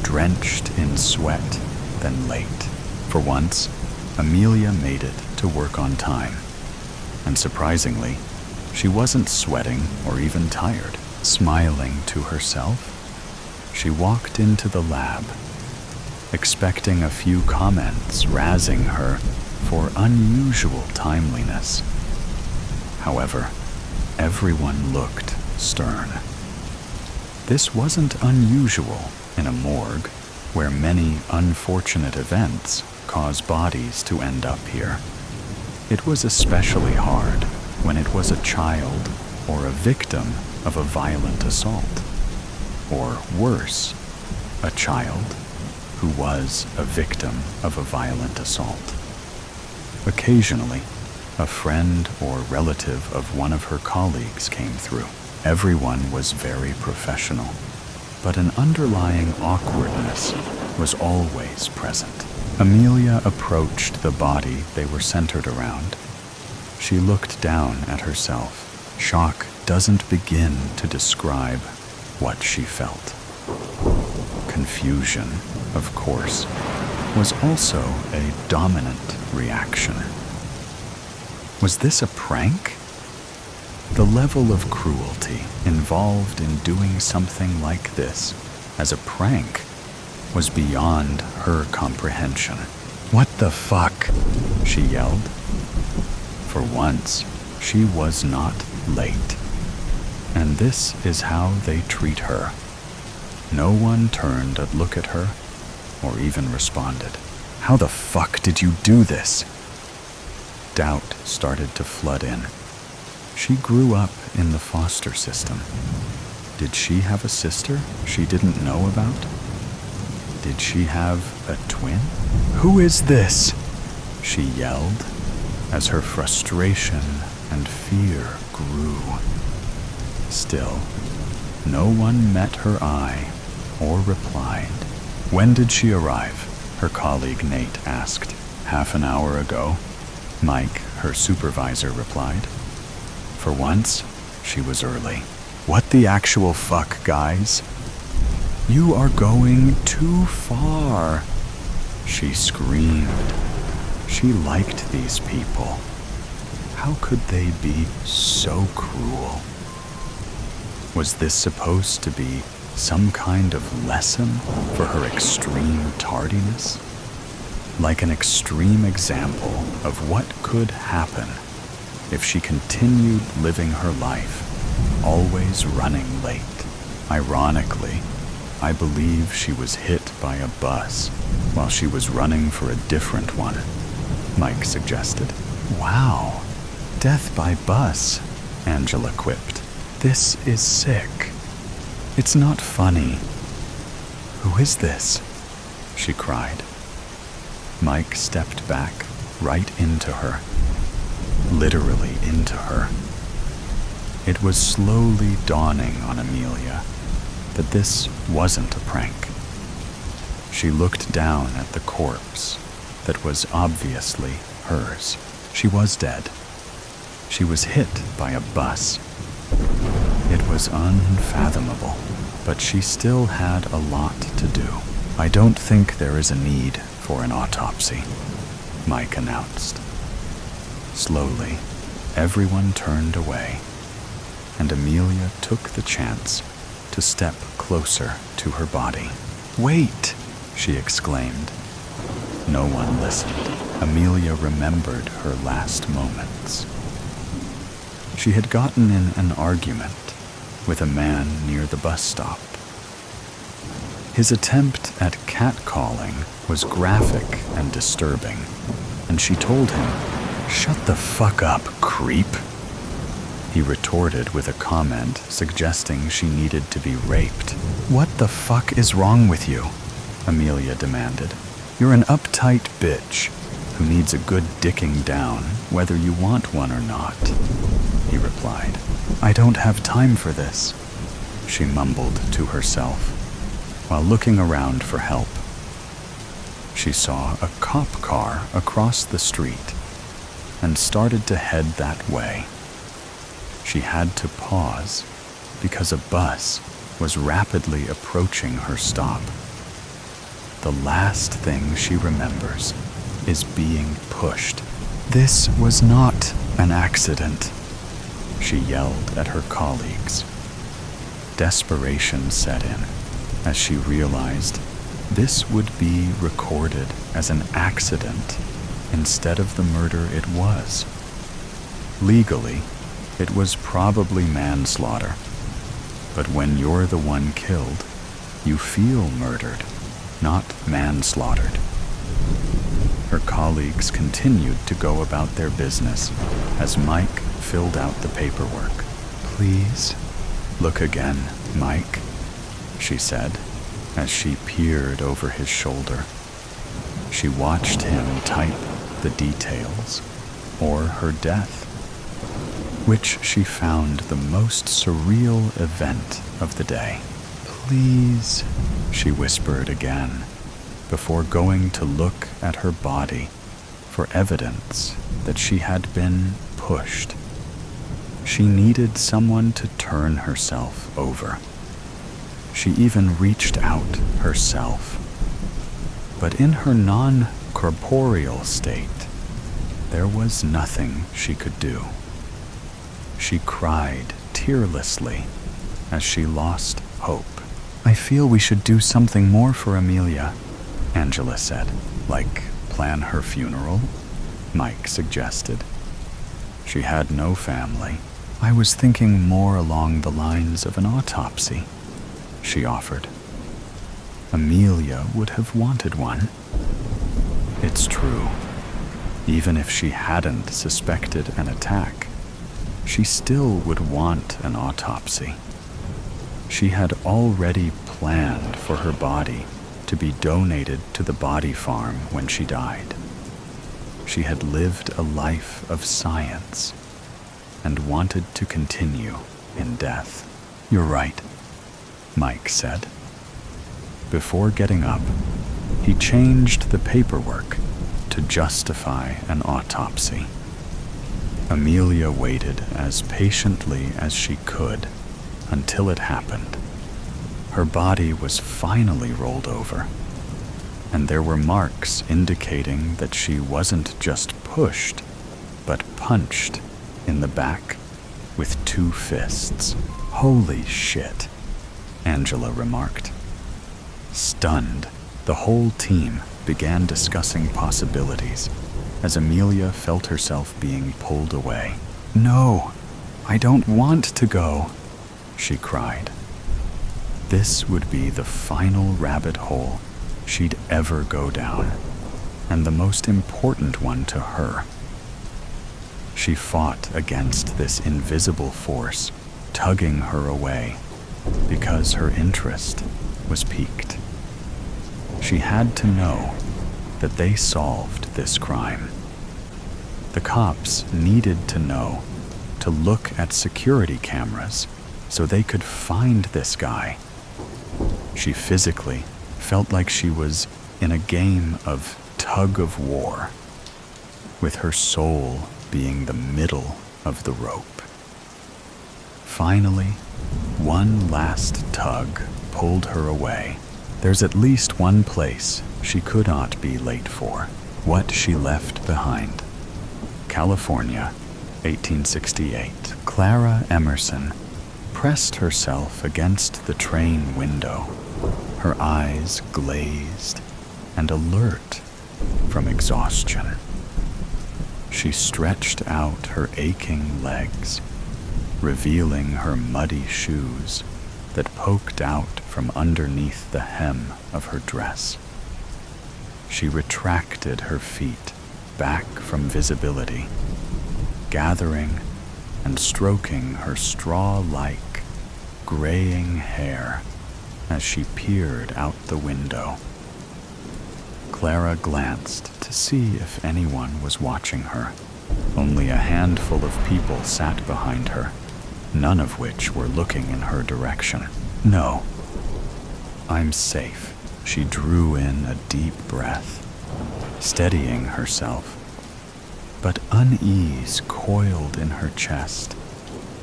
drenched in sweat than late. For once, Amelia made it to work on time, and surprisingly, she wasn't sweating or even tired. Smiling to herself, she walked into the lab, expecting a few comments razzing her for unusual timeliness. However, everyone looked stern. This wasn't unusual in a morgue where many unfortunate events cause bodies to end up here. It was especially hard when it was a child or a victim of a violent assault. Or worse, a child who was a victim of a violent assault. Occasionally, a friend or relative of one of her colleagues came through. Everyone was very professional, but an underlying awkwardness was always present. Amelia approached the body they were centered around. She looked down at herself. Shock doesn't begin to describe what she felt. confusion, of course, was also a dominant reaction. Was this a prank? The level of cruelty involved in doing something like this as a prank was beyond her comprehension. "What the fuck?" she yelled. For once, she was not late. And this is how they treat her. No one turned to look at her or even responded. "How the fuck did you do this?" Doubt started to flood in. She grew up in the foster system. Did she have a sister she didn't know about? Did she have a twin? "Who is this?" she yelled as her frustration and fear grew. Still, no one met her eye or replied. "When did she arrive?" her colleague Nate asked. "Half an hour ago," Mike, her supervisor, replied. For once, she was early. "What the actual fuck, guys? You are going too far," she screamed. She liked these people. How could they be so cruel? Was this supposed to be some kind of lesson for her extreme tardiness? Like an extreme example of what could happen if she continued living her life, always running late. Ironically, I believe she was hit by a bus while she was running for a different one, Mike suggested. "Wow, death by bus," Angela quipped. "This is sick. It's not funny." "Who is this?" she cried. Mike stepped back right into her, literally into her. It was slowly dawning on Amelia that this wasn't a prank. She looked down at the corpse that was obviously hers. She was dead. She was hit by a bus. It was unfathomable, but she still had a lot to do. "I don't think there is a need for an autopsy," Mike announced. Slowly, everyone turned away, and Amelia took the chance to step closer to her body. "Wait!" she exclaimed. No one listened. Amelia remembered her last moments. She had gotten in an argument with a man near the bus stop. His attempt at catcalling was graphic and disturbing, and she told him, "Shut the fuck up, creep." He retorted with a comment suggesting she needed to be raped. "What the fuck is wrong with you?" Amelia demanded. "You're an uptight bitch who needs a good dicking down, whether you want one or not," he replied. "I don't have time for this," she mumbled to herself while looking around for help. She saw a cop car across the street and started to head that way. She had to pause because a bus was rapidly approaching her stop. The last thing she remembers is being pushed. "This was not an accident," she yelled at her colleagues. Desperation set in as she realized this would be recorded as an accident instead of the murder it was. Legally, it was probably manslaughter, but when you're the one killed, you feel murdered, not manslaughtered. Her colleagues continued to go about their business as Mike filled out the paperwork. "Please, look again, Mike," she said as she peered over his shoulder. She watched him type the details, or her death, which she found the most surreal event of the day. "Please," she whispered again, before going to look at her body for evidence that she had been pushed. She needed someone to turn herself over. She even reached out herself. But in her non-corporeal state, there was nothing she could do. She cried tearlessly as she lost hope. "I feel we should do something more for Amelia," Angela said. "Like plan her funeral?" Mike suggested. "She had no family." "I was thinking more along the lines of an autopsy," she offered. "Amelia would have wanted one." It's true. Even if she hadn't suspected an attack, she still would want an autopsy. She had already planned for her body to be donated to the body farm when she died. She had lived a life of science and wanted to continue in death. "You're right," Mike said. Before getting up, he changed the paperwork to justify an autopsy. Amelia waited as patiently as she could until it happened. Her body was finally rolled over, and there were marks indicating that she wasn't just pushed, but punched in the back with 2 fists. "Holy shit," Angela remarked. Stunned, the whole team began discussing possibilities as Amelia felt herself being pulled away. "No, I don't want to go," she cried. This would be the final rabbit hole she'd ever go down, and the most important one to her. She fought against this invisible force, tugging her away, because her interest was piqued. She had to know that they solved this crime. The cops needed to know to look at security cameras so they could find this guy. She physically felt like she was in a game of tug of war, with her soul being the middle of the rope. Finally, one last tug pulled her away. There's at least one place she could not be late for. What she left behind. California, 1868. Clara Emerson pressed herself against the train window, her eyes glazed and alert from exhaustion. She stretched out her aching legs, revealing her muddy shoes that poked out from underneath the hem of her dress. She retracted her feet back from visibility, gathering and stroking her straw-like, graying hair as she peered out the window. Clara glanced to see if anyone was watching her. Only a handful of people sat behind her, none of which were looking in her direction. "No, I'm safe." She drew in a deep breath, steadying herself. But unease coiled in her chest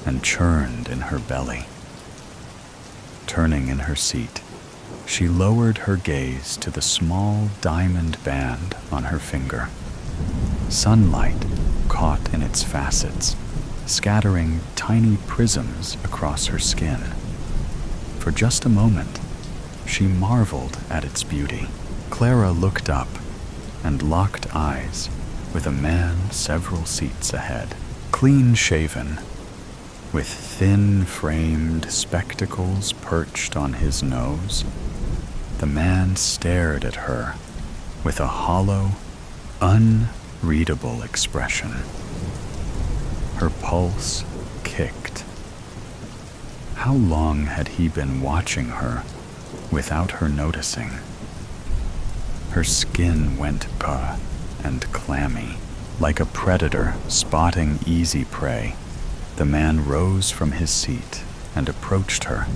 and churned in her belly. Turning in her seat, she lowered her gaze to the small diamond band on her finger. Sunlight caught in its facets, scattering tiny prisms across her skin. For just a moment, she marveled at its beauty. Clara looked up and locked eyes with a man several seats ahead, clean-shaven, with thin-framed spectacles perched on his nose. The man stared at her with a hollow, unreadable expression. Her pulse kicked. How long had he been watching her without her noticing? Her skin went pale and clammy, like a predator spotting easy prey. The man rose from his seat and approached her,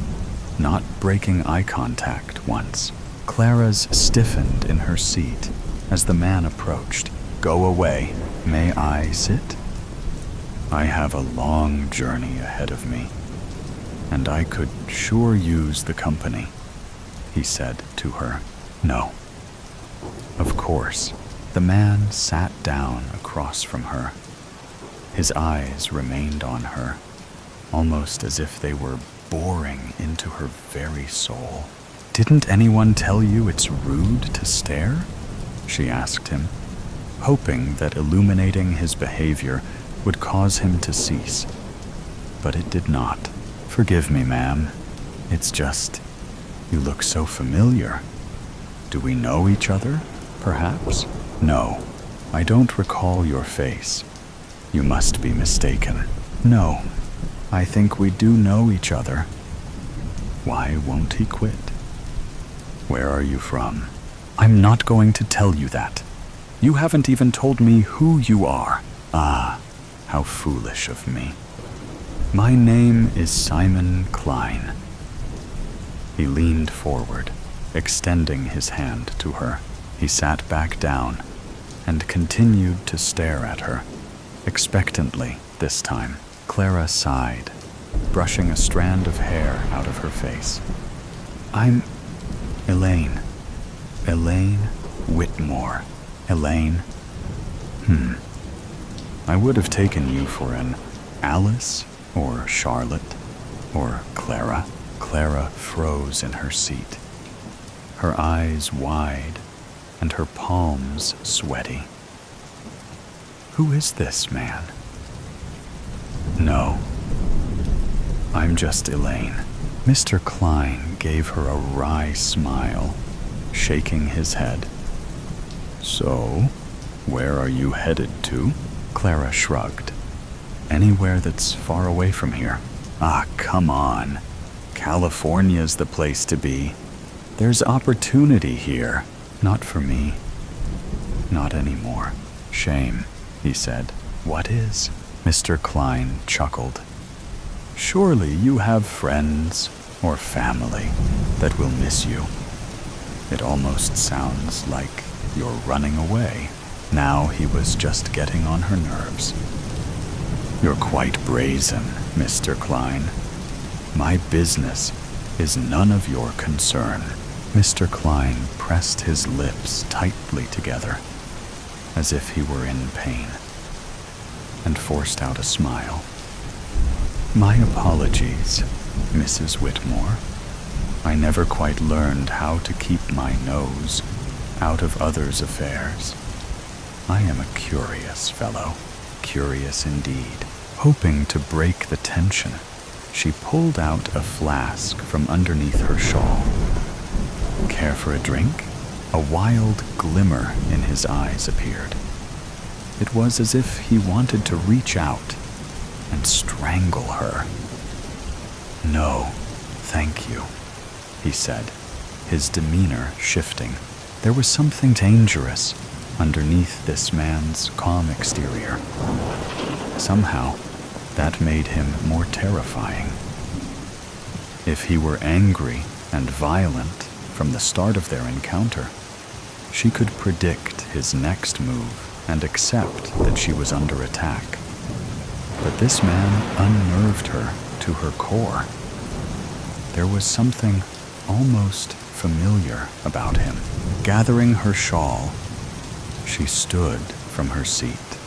not breaking eye contact once. Clara's stiffened in her seat as the man approached. "Go away. May I sit? I have a long journey ahead of me." and I could sure use the company, he said to her. No. Of course, the man sat down across from her. His eyes remained on her, almost as if they were boring into her very soul. Didn't anyone tell you it's rude to stare? She asked him, hoping that illuminating his behavior would cause him to cease. But it did not. Forgive me, ma'am. It's just, you look so familiar. Do we know each other, perhaps? No, I don't recall your face. You must be mistaken. No, I think we do know each other. Why won't he quit? Where are you from? I'm not going to tell you that. You haven't even told me who you are. Ah, how foolish of me. My name is Simon Klein. He leaned forward, extending his hand to her. He sat back down and continued to stare at her, expectantly this time. Clara sighed, brushing a strand of hair out of her face. I'm Elaine. Elaine Whitmore. Elaine? I would have taken you for an Alice or Charlotte or Clara. Clara froze in her seat, her eyes wide and her palms sweaty. Who is this man? No, I'm just Elaine. Mr. Klein gave her a wry smile, shaking his head. So, where are you headed to? Clara shrugged. Anywhere that's far away from here. Ah, come on. California's the place to be. There's opportunity here. Not for me. Not anymore. Shame, he said. What is? Mr. Klein chuckled. Surely you have friends or family that will miss you. It almost sounds like you're running away. Now he was just getting on her nerves. You're quite brazen, Mr. Klein. My business is none of your concern. Mr. Klein pressed his lips tightly together, as if he were in pain, and forced out a smile. My apologies, Mrs. Whitmore. I never quite learned how to keep my nose out of others' affairs. I am a curious fellow, curious indeed. Hoping to break the tension, she pulled out a flask from underneath her shawl. Care for a drink? A wild glimmer in his eyes appeared. It was as if he wanted to reach out and strangle her. No, thank you, he said, his demeanor shifting. There was something dangerous underneath this man's calm exterior. Somehow, that made him more terrifying. If he were angry and violent from the start of their encounter, she could predict his next move and accept that she was under attack. But this man unnerved her to her core. There was something almost familiar about him. Gathering her shawl, she stood from her seat,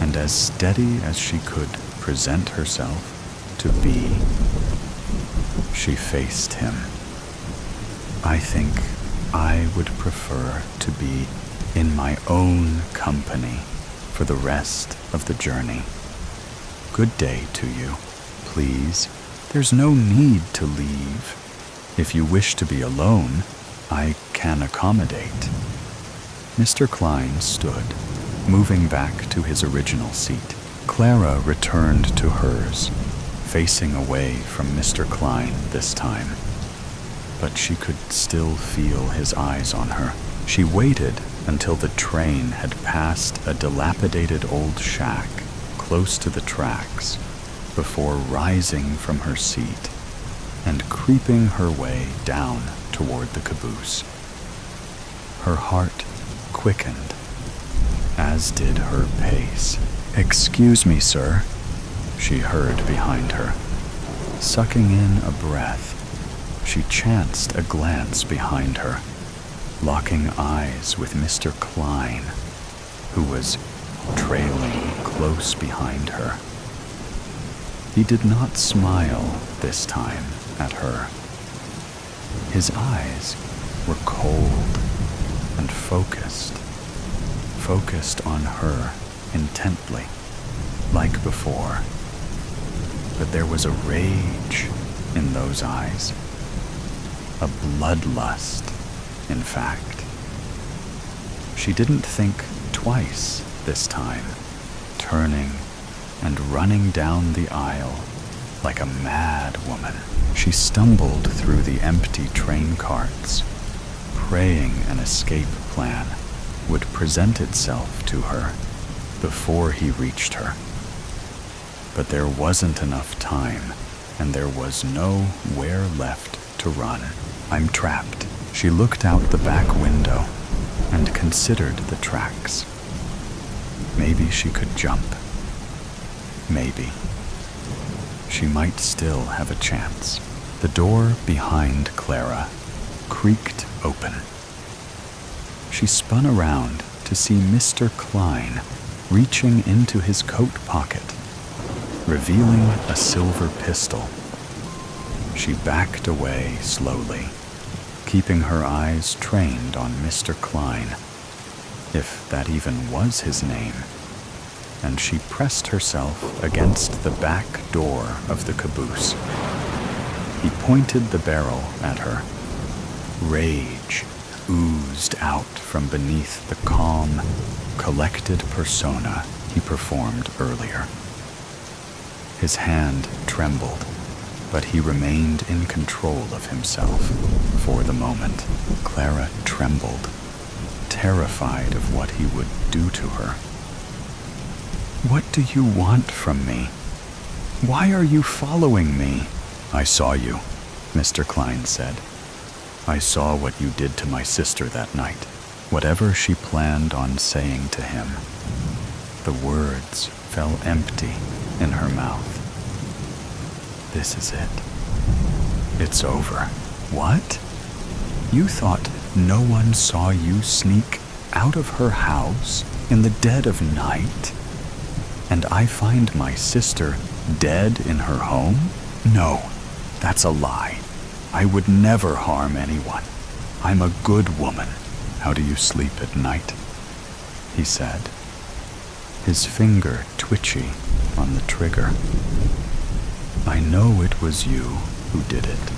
and as steady as she could present herself to be, she faced him. I think I would prefer to be in my own company for the rest of the journey. Good day to you. Please, there's no need to leave. If you wish to be alone, I can accommodate. Mr. Klein stood, moving back to his original seat. Clara returned to hers, facing away from Mr. Klein this time. But she could still feel his eyes on her. She waited until the train had passed a dilapidated old shack close to the tracks before rising from her seat and creeping her way down toward the caboose. Her heart quickened, as did her pace. Excuse me, sir, she heard behind her. Sucking in a breath, she chanced a glance behind her, locking eyes with Mr. Klein, who was trailing close behind her. He did not smile this time at her. His eyes were cold and focused on her intently, like before. But there was a rage in those eyes, a bloodlust, in fact. She didn't think twice this time, turning and running down the aisle like a mad woman. She stumbled through the empty train carts, praying an escape plan would present itself to her before he reached her. But there wasn't enough time, and there was nowhere left to run. I'm trapped. She looked out the back window and considered the tracks. Maybe she could jump. Maybe. She might still have a chance. The door behind Clara creaked open. She spun around to see Mr. Klein reaching into his coat pocket, revealing a silver pistol. She backed away slowly, keeping her eyes trained on Mr. Klein, if that even was his name, and she pressed herself against the back door of the caboose. He pointed the barrel at her. Rage oozed out from beneath the calm, collected persona he performed earlier. His hand trembled, but he remained in control of himself for the moment. Clara trembled, terrified of what he would do to her. "What do you want from me? Why are you following me?" "I saw you," Mr. Klein said. "I saw what you did to my sister that night." Whatever she planned on saying to him, the words fell empty in her mouth. This is it. It's over. What? You thought no one saw you sneak out of her house in the dead of night? And I find my sister dead in her home? No, that's a lie. I would never harm anyone. I'm a good woman. How do you sleep at night?" he said, his finger twitchy on the trigger. "I know it was you who did it.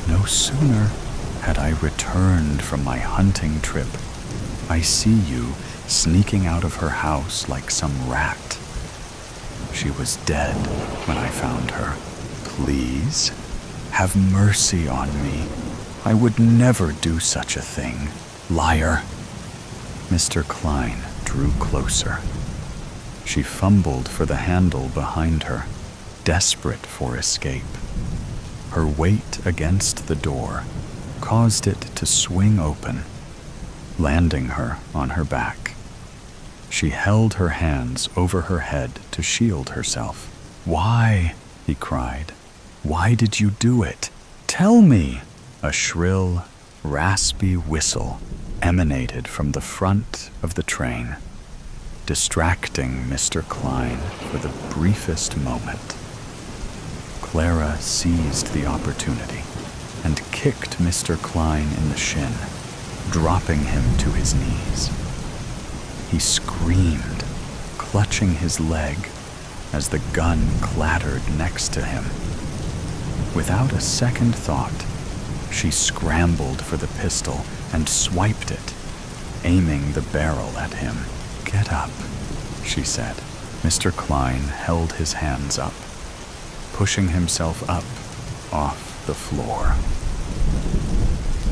No sooner had I returned from my hunting trip, I see you sneaking out of her house like some rat. She was dead when I found her. Please, have mercy on me. I would never do such a thing. Liar." Mr. Klein drew closer. She fumbled for the handle behind her, desperate for escape. Her weight against the door caused it to swing open, landing her on her back. She held her hands over her head to shield herself. "Why?" he cried. "Why did you do it? Tell me!" A shrill, raspy whistle emanated from the front of the train, distracting Mr. Klein for the briefest moment. Clara seized the opportunity and kicked Mr. Klein in the shin, dropping him to his knees. He screamed, clutching his leg as the gun clattered next to him. Without a second thought, she scrambled for the pistol and swiped it, aiming the barrel at him. "Get up," she said. Mr. Klein held his hands up, pushing himself up off the floor.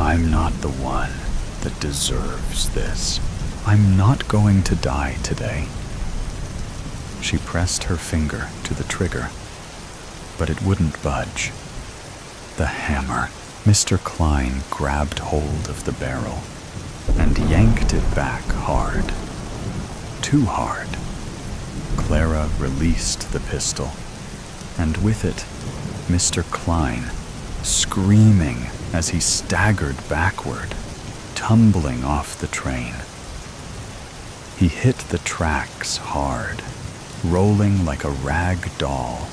"I'm not the one that deserves this. I'm not going to die today." She pressed her finger to the trigger, but it wouldn't budge. The hammer. Mr. Klein grabbed hold of the barrel and yanked it back hard. Too hard. Clara released the pistol, and with it, Mr. Klein, screaming as he staggered backward, tumbling off the train. He hit the tracks hard, rolling like a rag doll,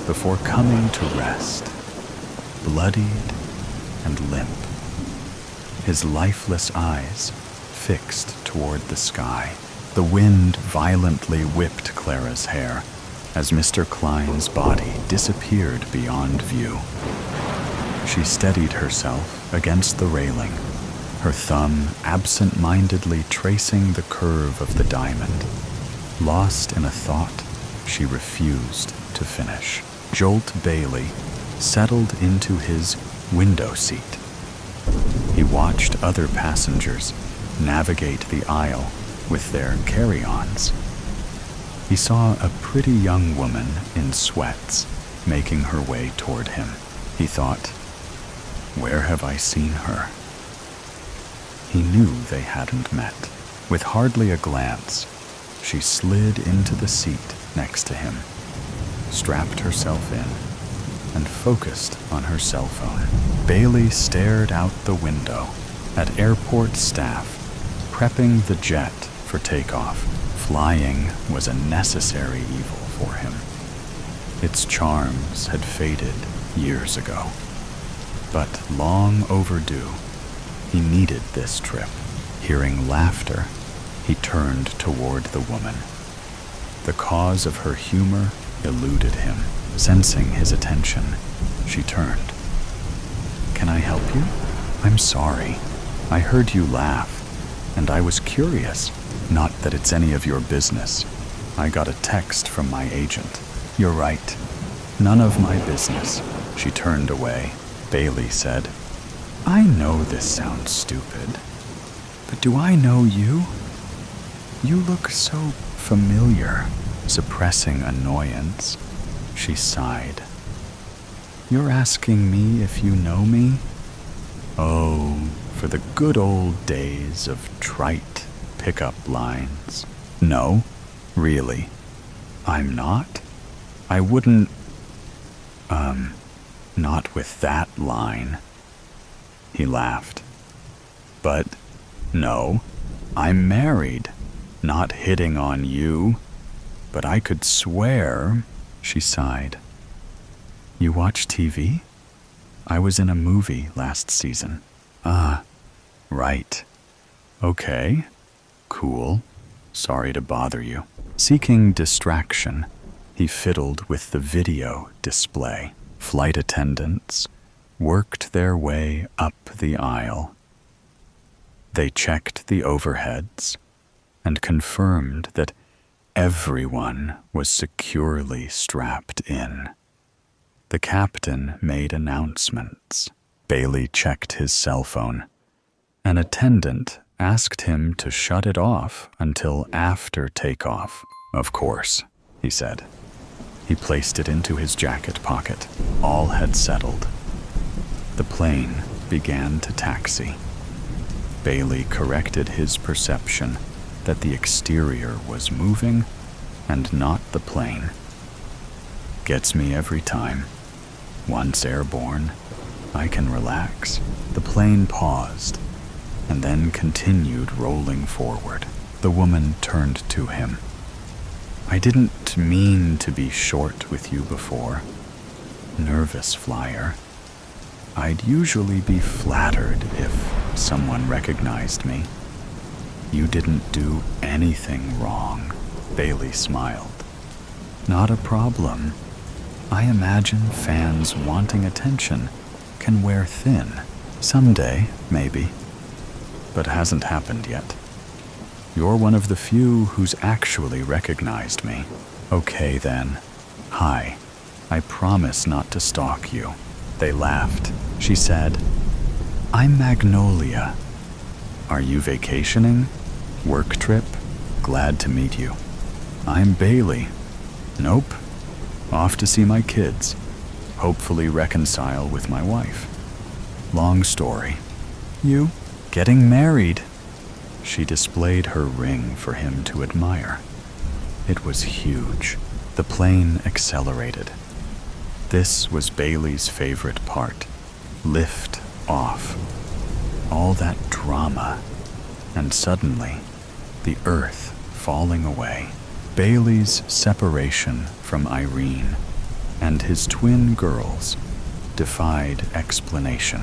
before coming to rest, bloodied and limp, his lifeless eyes fixed toward the sky. The wind violently whipped Clara's hair as Mr. Klein's body disappeared beyond view. She steadied herself against the railing, her thumb absent-mindedly tracing the curve of the diamond. Lost in a thought she refused to finish, Jolt Bailey settled into his window seat. He watched other passengers navigate the aisle with their carry-ons. He saw a pretty young woman in sweats making her way toward him. He thought, "Where have I seen her?" He knew they hadn't met. With hardly a glance, she slid into the seat next to him, strapped herself in, and focused on her cell phone. Bailey stared out the window at airport staff prepping the jet for takeoff. Flying was a necessary evil for him. Its charms had faded years ago, but long overdue. He needed this trip. Hearing laughter, he turned toward the woman. The cause of her humor eluded him. Sensing his attention, she turned. "Can I help you? I'm sorry. I heard you laugh, and I was curious. Not that it's any of your business. I got a text from my agent." "You're right. None of my business." She turned away. Bailey said, "I know this sounds stupid, but do I know you? You look so familiar." Suppressing annoyance, she sighed. "You're asking me if you know me? Oh, for the good old days of trite pickup lines. No, really, I'm not. I wouldn't, not with that line." He laughed. "But no, I'm married, not hitting on you, but I could swear." She sighed. "You watch TV? I was in a movie last season." "Ah, right. Okay, cool. Sorry to bother you." Seeking distraction, he fiddled with the video display. Flight attendants worked their way up the aisle. They checked the overheads and confirmed that everyone was securely strapped in. The captain made announcements. Bailey checked his cell phone. An attendant asked him to shut it off until after takeoff. "Of course," he said. He placed it into his jacket pocket. All had settled. The plane began to taxi. Bailey corrected his perception that the exterior was moving and not the plane. Gets me every time. Once airborne, I can relax. The plane paused and then continued rolling forward. The woman turned to him. "I didn't mean to be short with you before. Nervous flyer. I'd usually be flattered if someone recognized me. You didn't do anything wrong." Bailey smiled. "Not a problem. I imagine fans wanting attention can wear thin. Someday, maybe. But hasn't happened yet. You're one of the few who's actually recognized me." "Okay then. Hi. I promise not to stalk you." They laughed. She said, "I'm Magnolia. Are you vacationing? Work trip? Glad to meet you." "I'm Bailey." "Nope. Off to see my kids. Hopefully reconcile with my wife." "Long story." "You? Getting married?" She displayed her ring for him to admire. It was huge. The plane accelerated. This was Bailey's favorite part. Lift off. All that drama. And suddenly, the earth falling away. Bailey's separation from Irene and his twin girls defied explanation.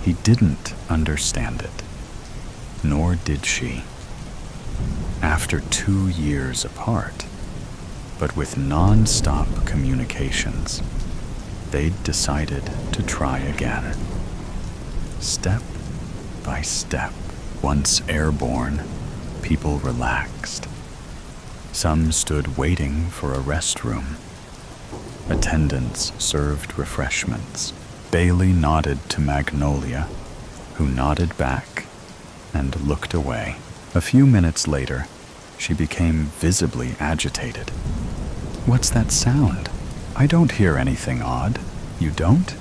He didn't understand it, nor did she. After 2 years apart, but with non-stop communications, they'd decided to try again. Step by step, once airborne, people relaxed. Some stood waiting for a restroom. Attendants served refreshments. Bailey nodded to Magnolia, who nodded back and looked away. A few minutes later, she became visibly agitated. "What's that sound? I don't hear anything odd." "You don't?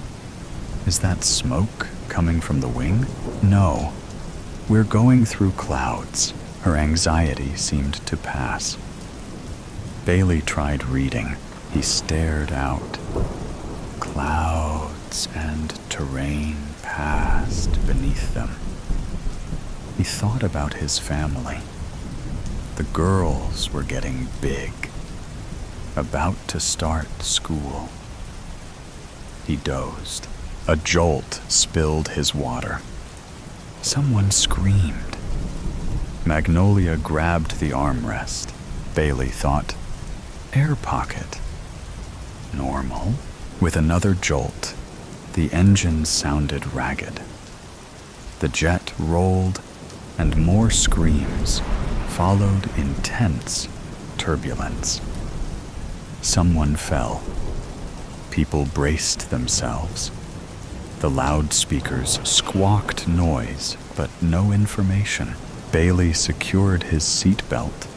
Is that smoke coming from the wing?" "No. We're going through clouds." Her anxiety seemed to pass. Bailey tried reading. He stared out. Clouds and terrain passed beneath them. He thought about his family. The girls were getting big, about to start school. He dozed. A jolt spilled his water. Someone screamed. Magnolia grabbed the armrest. Bailey thought, air pocket. Normal. With another jolt, the engine sounded ragged. The jet rolled, and more screams followed intense turbulence. Someone fell. People braced themselves. The loudspeakers squawked noise, but no information. Bailey secured his seatbelt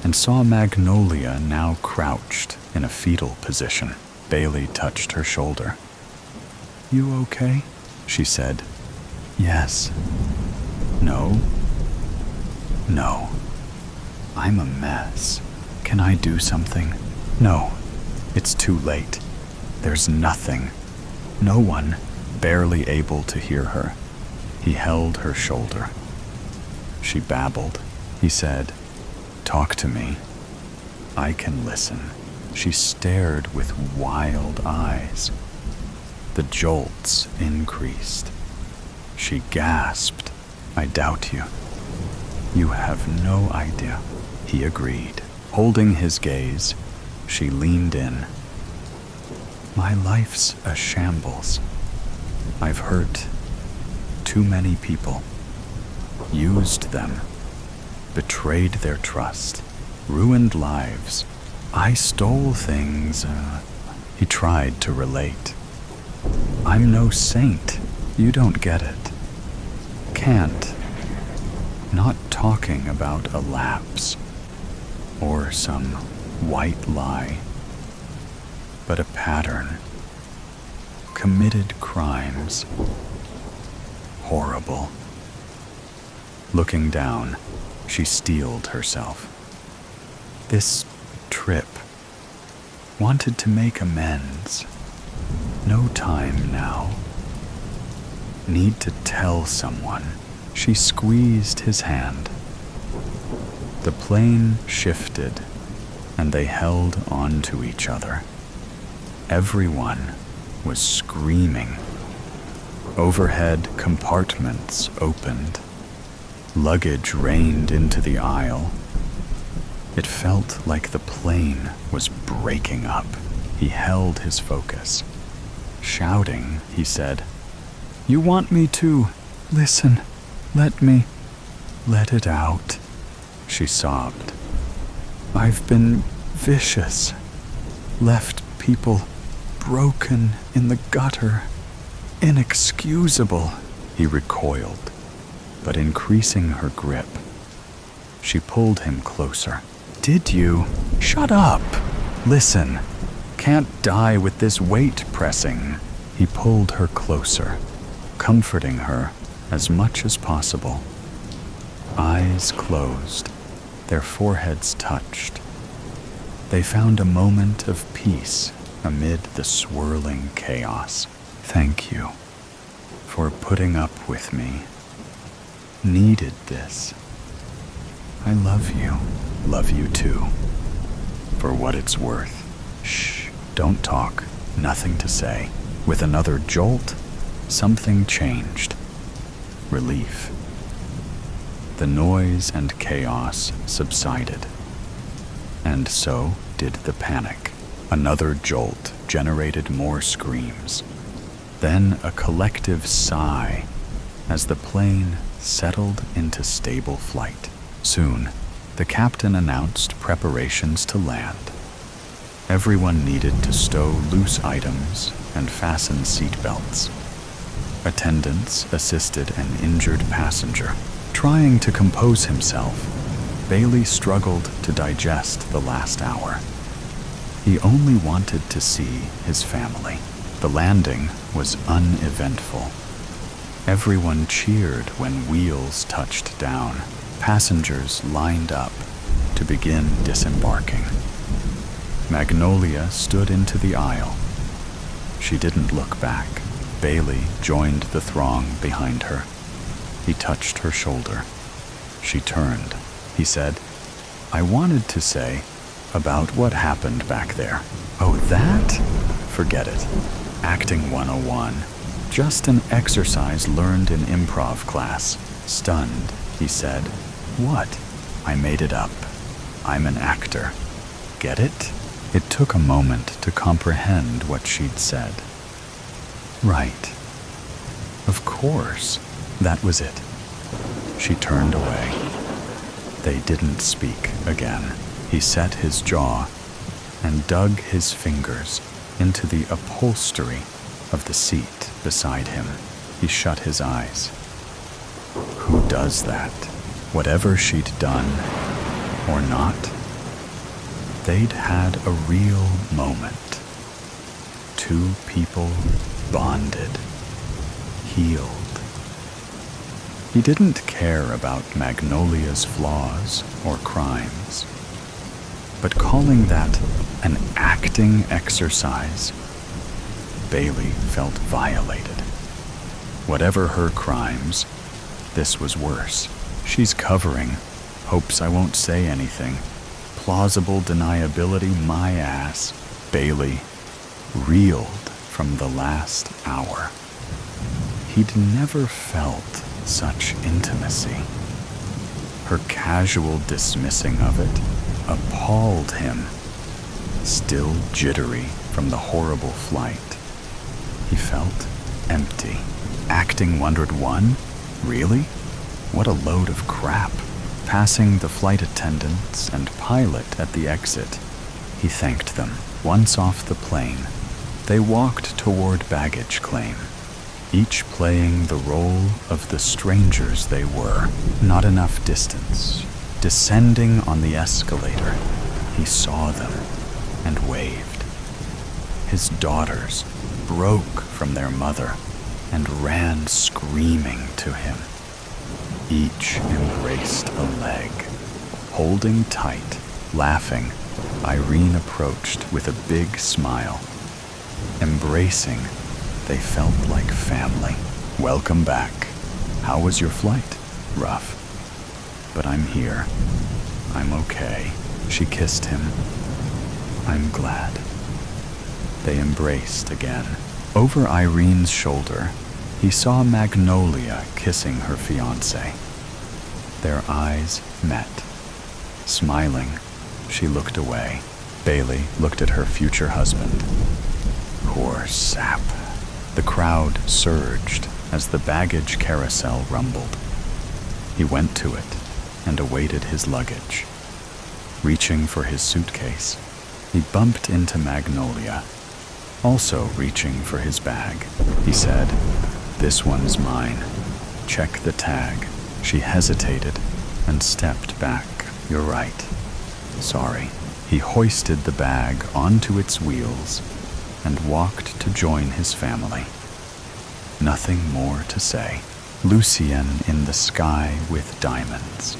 and saw Magnolia now crouched in a fetal position. Bailey touched her shoulder. "You okay?" she said. "Yes." "No." "No. I'm a mess. Can I do something?" "No. It's too late. There's nothing. No one." Barely able to hear her, he held her shoulder. She babbled. He said, "Talk to me. I can listen." She stared with wild eyes. The jolts increased. She gasped, "I doubt you." "You have no idea," he agreed. Holding his gaze, she leaned in. "My life's a shambles. I've hurt too many people, used them, betrayed their trust, ruined lives. I stole things." He tried to relate. "I'm no saint. You don't get it. Can't. Not talking about a lapse or some white lie, but a pattern. Committed crimes. Horrible." Looking down, she steeled herself. "This trip. Wanted to make amends. No time now. Need to tell someone." She squeezed his hand. The plane shifted, and they held on to each other. Everyone was screaming. Overhead compartments opened. Luggage rained into the aisle. It felt like the plane was breaking up. He held his focus. Shouting, he said, "You want me to listen. Let me. Let it out." She sobbed. "I've been vicious. Left people broken in the gutter. Inexcusable." He recoiled, but increasing her grip, she pulled him closer. "Did you? Shut up! Listen, can't die with this weight pressing." He pulled her closer, comforting her as much as possible. Eyes closed, their foreheads touched. They found a moment of peace amid the swirling chaos. Thank you for putting up with me. Needed this. I love you. Love you too. For what it's worth. Shh, don't talk. Nothing to say. With another jolt, something changed. Relief. The noise and chaos subsided. And so did the panic. Another jolt generated more screams. Then a collective sigh as the plane settled into stable flight. Soon, the captain announced preparations to land. Everyone needed to stow loose items and fasten seatbelts. Attendants assisted an injured passenger. Trying to compose himself, Bailey struggled to digest the last hour. He only wanted to see his family. The landing was uneventful. Everyone cheered when wheels touched down. Passengers lined up to begin disembarking. Magnolia stood into the aisle. She didn't look back. Bailey joined the throng behind her. He touched her shoulder. She turned. He said, I wanted to say about what happened back there. Oh, that? Forget it. Acting 101. Just an exercise learned in improv class. Stunned, he said, What? I made it up. I'm an actor. Get it? It took a moment to comprehend what she'd said. Right. Of course. That was it. She turned away. They didn't speak again. He set his jaw and dug his fingers into the upholstery of the seat beside him. He shut his eyes. Who does that? Whatever she'd done or not, they'd had a real moment. Two people bonded, healed. He didn't care about Magnolia's flaws or crimes, but calling that an acting exercise, Bailey felt violated. Whatever her crimes, this was worse. She's covering, hopes I won't say anything. Plausible deniability, my ass. Bailey reeled from the last hour. He'd never felt such intimacy. Her casual dismissing of it appalled him. Still jittery from the horrible flight, he felt empty. Acting 101? Really? What a load of crap. Passing the flight attendants and pilot at the exit, he thanked them. Once off the plane, they walked toward baggage claim, each playing the role of the strangers they were. Not enough distance. Descending on the escalator, he saw them and waved. His daughters broke from their mother and ran screaming to him. Each embraced a leg. Holding tight, laughing, Irene approached with a big smile. Embracing, they felt like family. Welcome back. How was your flight? Rough. But I'm here. I'm okay. She kissed him. I'm glad. They embraced again. Over Irene's shoulder, he saw Magnolia kissing her fiancé. Their eyes met. Smiling, she looked away. Bailey looked at her future husband. Poor sap. The crowd surged as the baggage carousel rumbled. He went to it and awaited his luggage. Reaching for his suitcase, he bumped into Magnolia, also reaching for his bag. He said, "This one's mine. Check the tag." She hesitated and stepped back. "You're right. Sorry." He hoisted the bag onto its wheels and walked to join his family. Nothing more to say. Lucien in the sky with diamonds.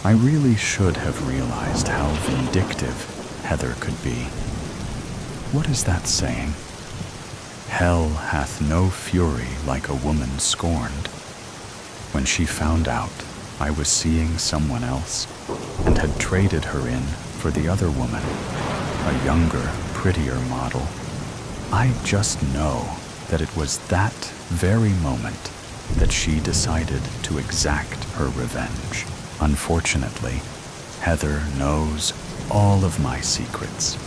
I really should have realized how vindictive Heather could be. what is that saying? Hell hath no fury like a woman scorned. When she found out I was seeing someone else and had traded her in for the other woman, a younger, prettier model, I just know that it was that very moment that she decided to exact her revenge. Unfortunately, Heather knows all of my secrets,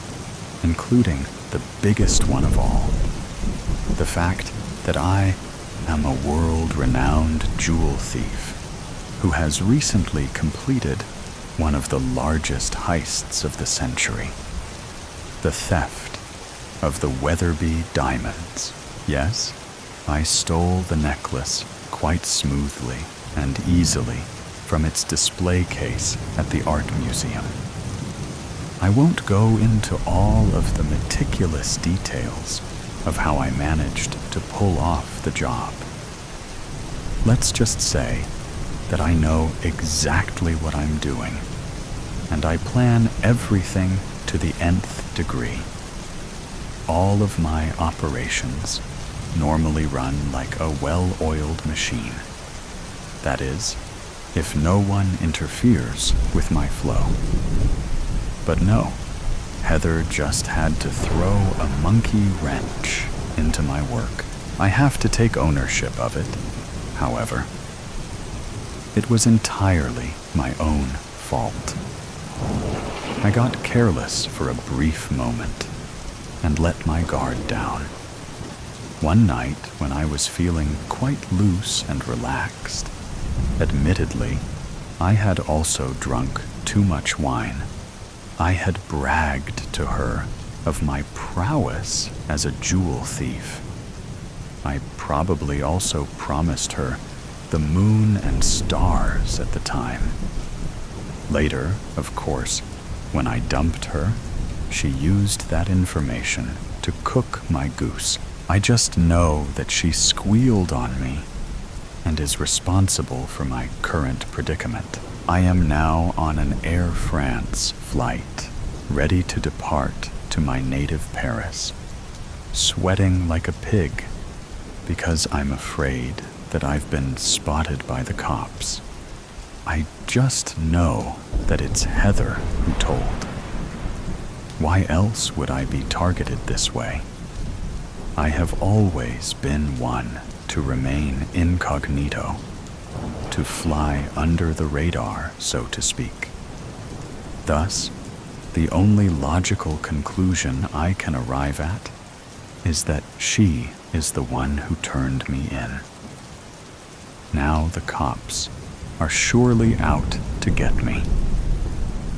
including the biggest one of all, the fact that I am a world-renowned jewel thief who has recently completed one of the largest heists of the century, the theft of the Weatherby diamonds. Yes, I stole the necklace quite smoothly and easily from its display case at the art museum. I won't go into all of the meticulous details of how I managed to pull off the job. Let's just say that I know exactly what I'm doing, and I plan everything to the nth degree. All of my operations normally run like a well-oiled machine. That is, if no one interferes with my flow. But no, Heather just had to throw a monkey wrench into my work. I have to take ownership of it, however. It was entirely my own fault. I got careless for a brief moment and let my guard down. One night, when I was feeling quite loose and relaxed, admittedly, I had also drunk too much wine. I had bragged to her of my prowess as a jewel thief. I probably also promised her the moon and stars at the time. Later, of course, when I dumped her, she used that information to cook my goose. I just know that she squealed on me and is responsible for my current predicament. I am now on an Air France flight, ready to depart to my native Paris, sweating like a pig because I'm afraid that I've been spotted by the cops. I just know that it's Heather who told. Why else would I be targeted this way? I have always been one to remain incognito, to fly under the radar, so to speak. Thus, the only logical conclusion I can arrive at is that she is the one who turned me in. Now the cops are surely out to get me.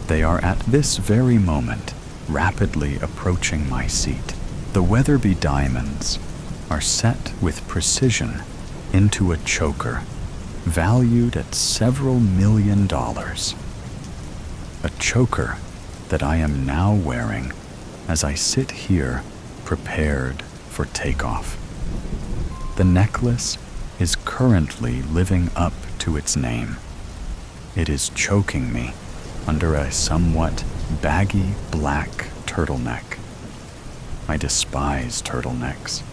They are at this very moment rapidly approaching my seat. The Weatherby diamonds are set with precision into a choker valued at several $1,000,000. A choker that I am now wearing as I sit here prepared for takeoff. The necklace is currently living up to its name. It is choking me under a somewhat baggy black turtleneck. I despise turtlenecks,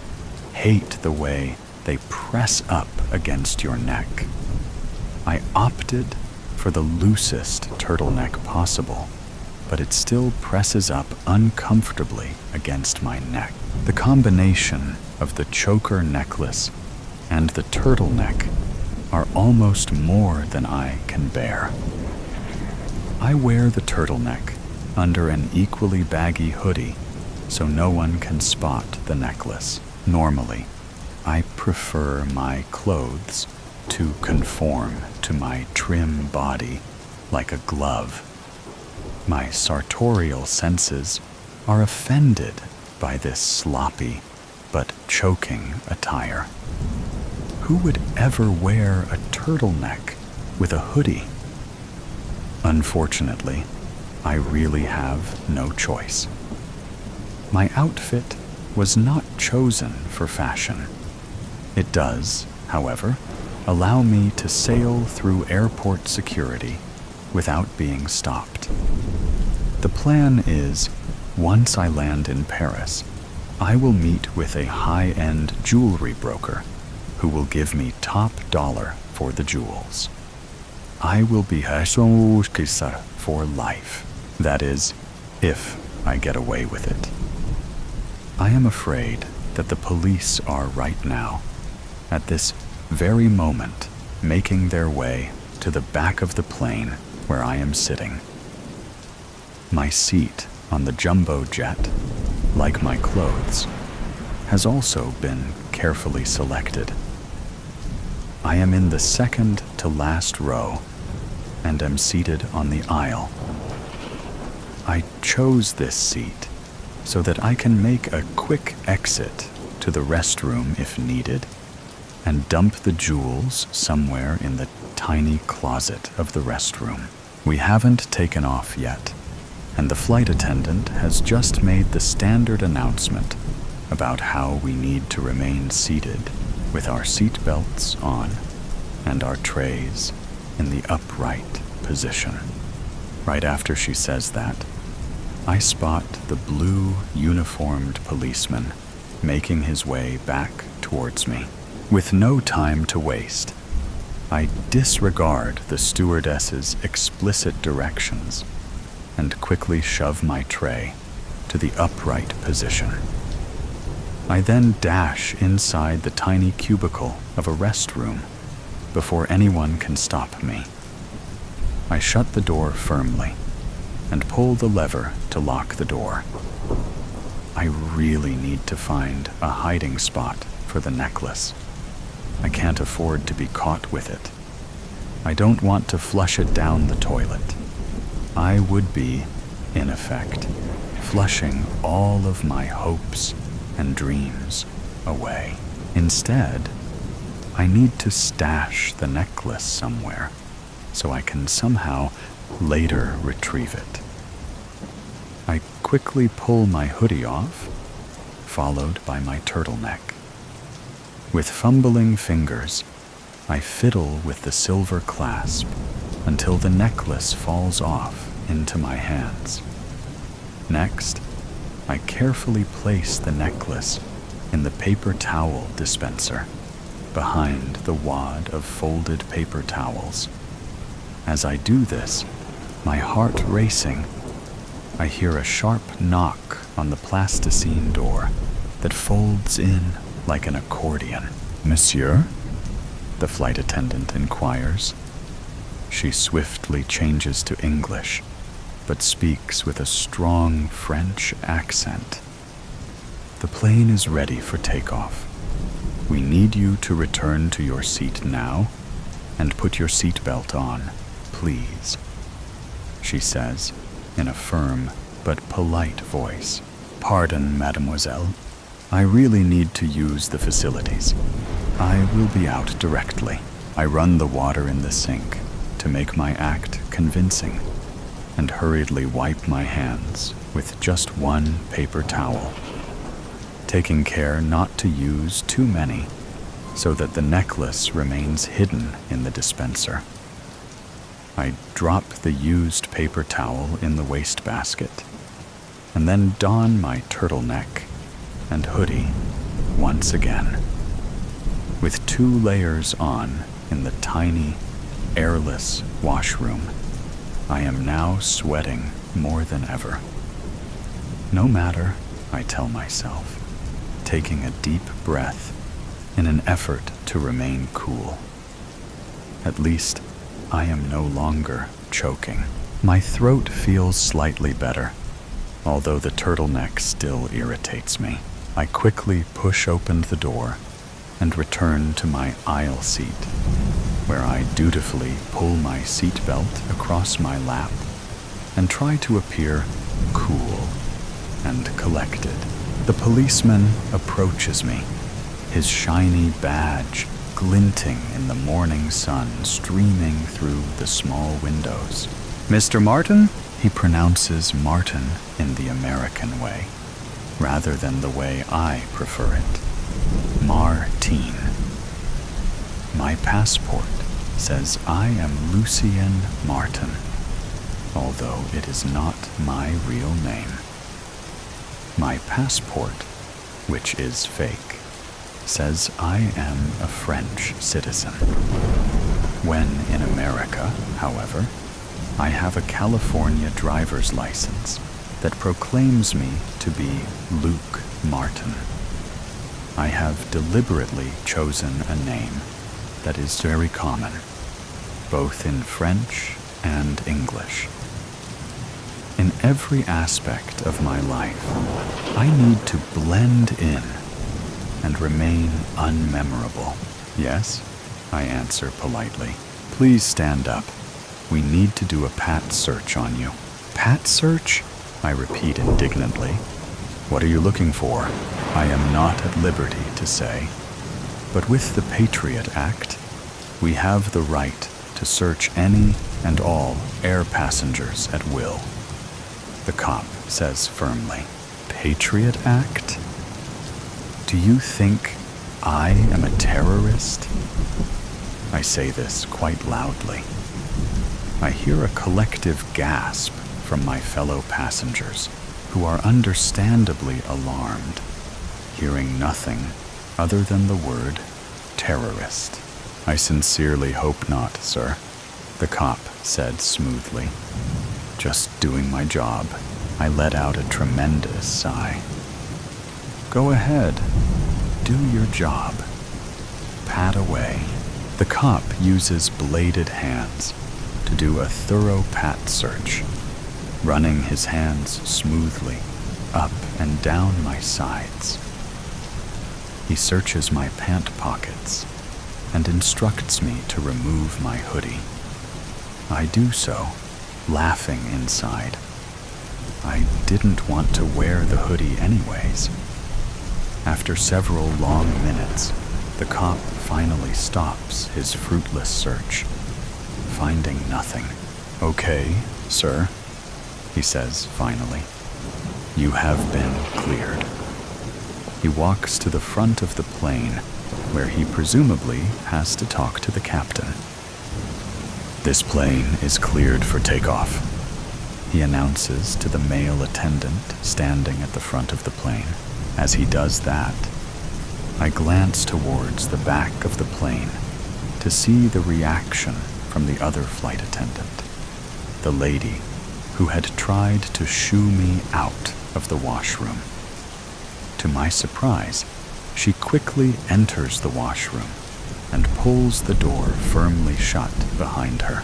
hate the way they press up against your neck. I opted for the loosest turtleneck possible, but it still presses up uncomfortably against my neck. The combination of the choker necklace and the turtleneck are almost more than I can bear. I wear the turtleneck under an equally baggy hoodie so no one can spot the necklace. Normally, I prefer my clothes to conform to my trim body like a glove. My sartorial senses are offended by this sloppy but choking attire. Who would ever wear a turtleneck with a hoodie? Unfortunately, I really have no choice. My outfit was not chosen for fashion. It does, however, allow me to sail through airport security without being stopped. The plan is Once I land in Paris, I will meet with a high-end jewelry broker who will give me top dollar for the jewels. I will be for life. That is, if I get away with it. I am afraid that the police are right now, at this very moment, making their way to the back of the plane where I am sitting. My seat on the jumbo jet, like my clothes, has also been carefully selected. I am in the second to last row and am seated on the aisle. I chose this seat so that I can make a quick exit to the restroom if needed and dump the jewels somewhere in the tiny closet of the restroom. We haven't taken off yet, and the flight attendant has just made the standard announcement about how we need to remain seated with our seat belts on and our trays in the upright position. Right after she says that, I spot the blue uniformed policeman making his way back towards me. With no time to waste, I disregard the stewardess's explicit directions and quickly shove my tray to the upright position. I then dash inside the tiny cubicle of a restroom before anyone can stop me. I shut the door firmly and pull the lever to lock the door. I really need to find a hiding spot for the necklace. I can't afford to be caught with it. I don't want to flush it down the toilet. I would be, in effect, flushing all of my hopes and dreams away. Instead, I need to stash the necklace somewhere so I can somehow later retrieve it. I quickly pull my hoodie off, followed by my turtleneck. With fumbling fingers, I fiddle with the silver clasp until the necklace falls off into my hands. Next, I carefully place the necklace in the paper towel dispenser behind the wad of folded paper towels. As I do this, my heart racing, I hear a sharp knock on the plasticine door that folds in like an accordion. "Monsieur?" the flight attendant inquires. She swiftly changes to English, but speaks with a strong French accent. "The plane is ready for takeoff. We need you to return to your seat now and put your seatbelt on, please," she says in a firm but polite voice. "Pardon, mademoiselle. I really need to use the facilities. I will be out directly." I run the water in the sink to make my act convincing and hurriedly wipe my hands with just one paper towel, taking care not to use too many so that the necklace remains hidden in the dispenser. I drop the used paper towel in the wastebasket and then don my turtleneck and hoodie once again. With 2 layers on in the tiny, airless washroom, I am now sweating more than ever. No matter, I tell myself, taking a deep breath in an effort to remain cool. At least, I am no longer choking. My throat feels slightly better, although the turtleneck still irritates me. I quickly push open the door and return to my aisle seat, where I dutifully pull my seatbelt across my lap and try to appear cool and collected. The policeman approaches me, his shiny badge glinting in the morning sun streaming through the small windows. "Mr. Martin?" He pronounces Martin in the American way, rather than the way I prefer it. Martine. My passport says I am Lucien Martin, although it is not my real name. My passport, which is fake, says I am a French citizen. When in America, however, I have a California driver's license that proclaims me to be Luke Martin. I have deliberately chosen a name that is very common, both in French and English. In every aspect of my life, I need to blend in and remain unmemorable. Yes, I answer politely. Please stand up. We need to do a pat search on you. Pat search? I repeat indignantly. What are you looking for? I am not at liberty to say. But with the Patriot Act, we have the right to search any and all air passengers at will. The cop says firmly. Patriot Act? Do you think I am a terrorist? I say this quite loudly. I hear a collective gasp from my fellow passengers, who are understandably alarmed, hearing nothing other than the word terrorist. I sincerely hope not, sir, the cop said smoothly. Just doing my job. I let out a tremendous sigh. Go ahead. Do your job. Pat away. The cop uses bladed hands to do a thorough pat search, running his hands smoothly up and down my sides. He searches my pant pockets and instructs me to remove my hoodie. I do so, laughing inside. I didn't want to wear the hoodie anyways. After several long minutes, the cop finally stops his fruitless search, finding nothing. Okay, sir, he says finally. You have been cleared. He walks to the front of the plane, where he presumably has to talk to the captain. This plane is cleared for takeoff, he announces to the male attendant standing at the front of the plane. As he does that, I glance towards the back of the plane to see the reaction from the other flight attendant, the lady who had tried to shoo me out of the washroom. To my surprise, she quickly enters the washroom and pulls the door firmly shut behind her.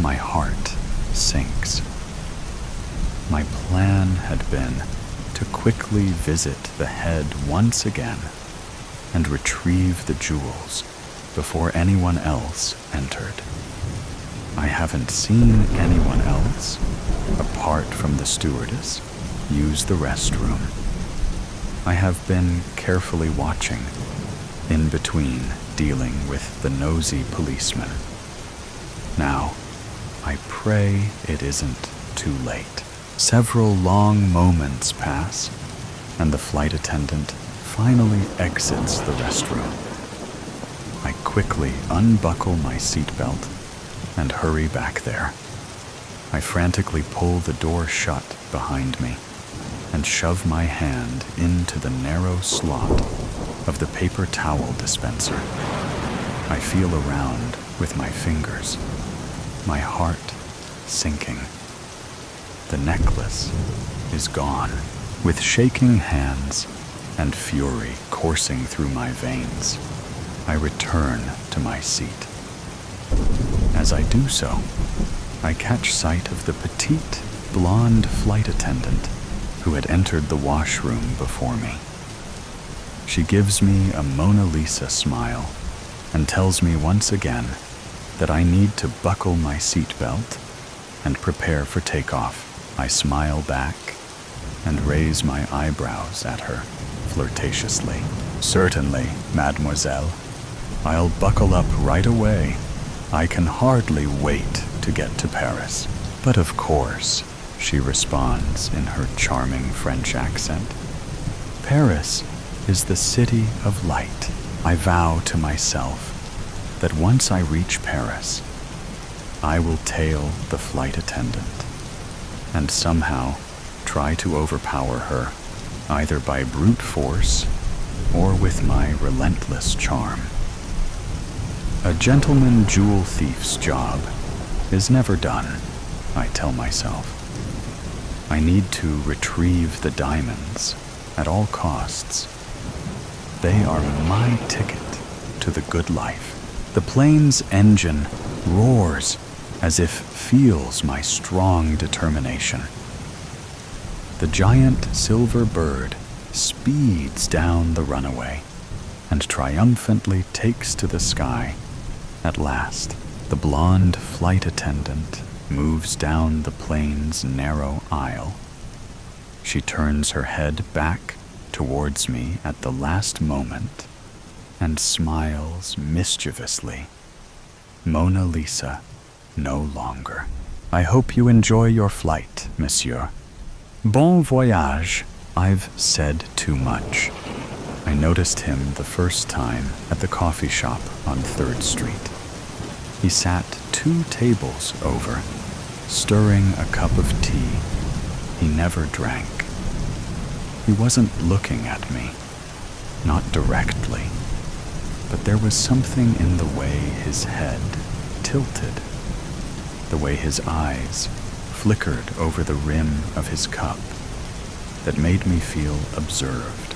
My heart sinks. My plan had been to quickly visit the head once again and retrieve the jewels before anyone else entered. I haven't seen anyone else, apart from the stewardess, use the restroom. I have been carefully watching, in between dealing with the nosy policeman. Now, I pray it isn't too late. Several long moments pass, and the flight attendant finally exits the restroom. I quickly unbuckle my seatbelt and hurry back there. I frantically pull the door shut behind me and shove my hand into the narrow slot of the paper towel dispenser. I feel around with my fingers, my heart sinking. The necklace is gone. With shaking hands and fury coursing through my veins, I return to my seat. As I do so, I catch sight of the petite, blonde flight attendant who had entered the washroom before me. She gives me a Mona Lisa smile and tells me once again that I need to buckle my seatbelt and prepare for takeoff. I smile back and raise my eyebrows at her flirtatiously. Certainly, mademoiselle. I'll buckle up right away. I can hardly wait to get to Paris. But of course, she responds in her charming French accent. Paris is the city of light. I vow to myself that once I reach Paris, I will tail the flight attendant and somehow try to overpower her either by brute force or with my relentless charm. A gentleman jewel thief's job is never done, I tell myself. I need to retrieve the diamonds at all costs. They are my ticket to the good life. The plane's engine roars as if feels my strong determination. The giant silver bird speeds down the runaway and triumphantly takes to the sky. At last, the blonde flight attendant moves down the plane's narrow aisle. She turns her head back towards me at the last moment and smiles mischievously. Mona Lisa no longer. I hope you enjoy your flight, monsieur. Bon voyage. I've said too much. I noticed him the first time at the coffee shop on 3rd Street. He sat 2 tables over, stirring a cup of tea. He never drank. He wasn't looking at me, not directly, but there was something in the way his head tilted, the way his eyes flickered over the rim of his cup, that made me feel observed.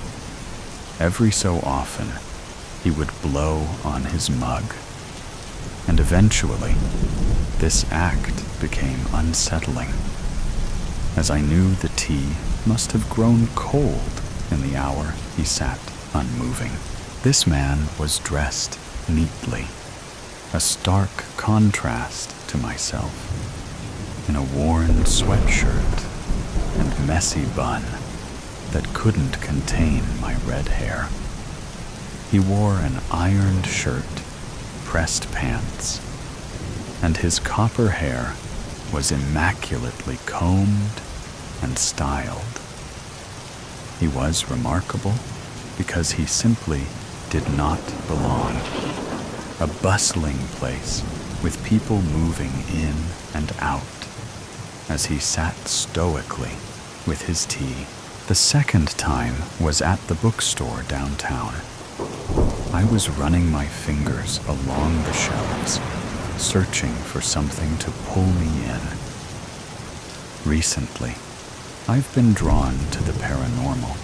Every so often, he would blow on his mug, and eventually, this act became unsettling, as I knew the tea must have grown cold in the hour he sat unmoving. This man was dressed neatly, a stark contrast to myself, in a worn sweatshirt and messy bun that couldn't contain my red hair. He wore an ironed shirt, pressed pants, and his copper hair was immaculately combed and styled. He was remarkable because he simply did not belong. A bustling place with people moving in and out as he sat stoically with his tea. The second time was at the bookstore downtown. I was running my fingers along the shelves, searching for something to pull me in. Recently, I've been drawn to the paranormal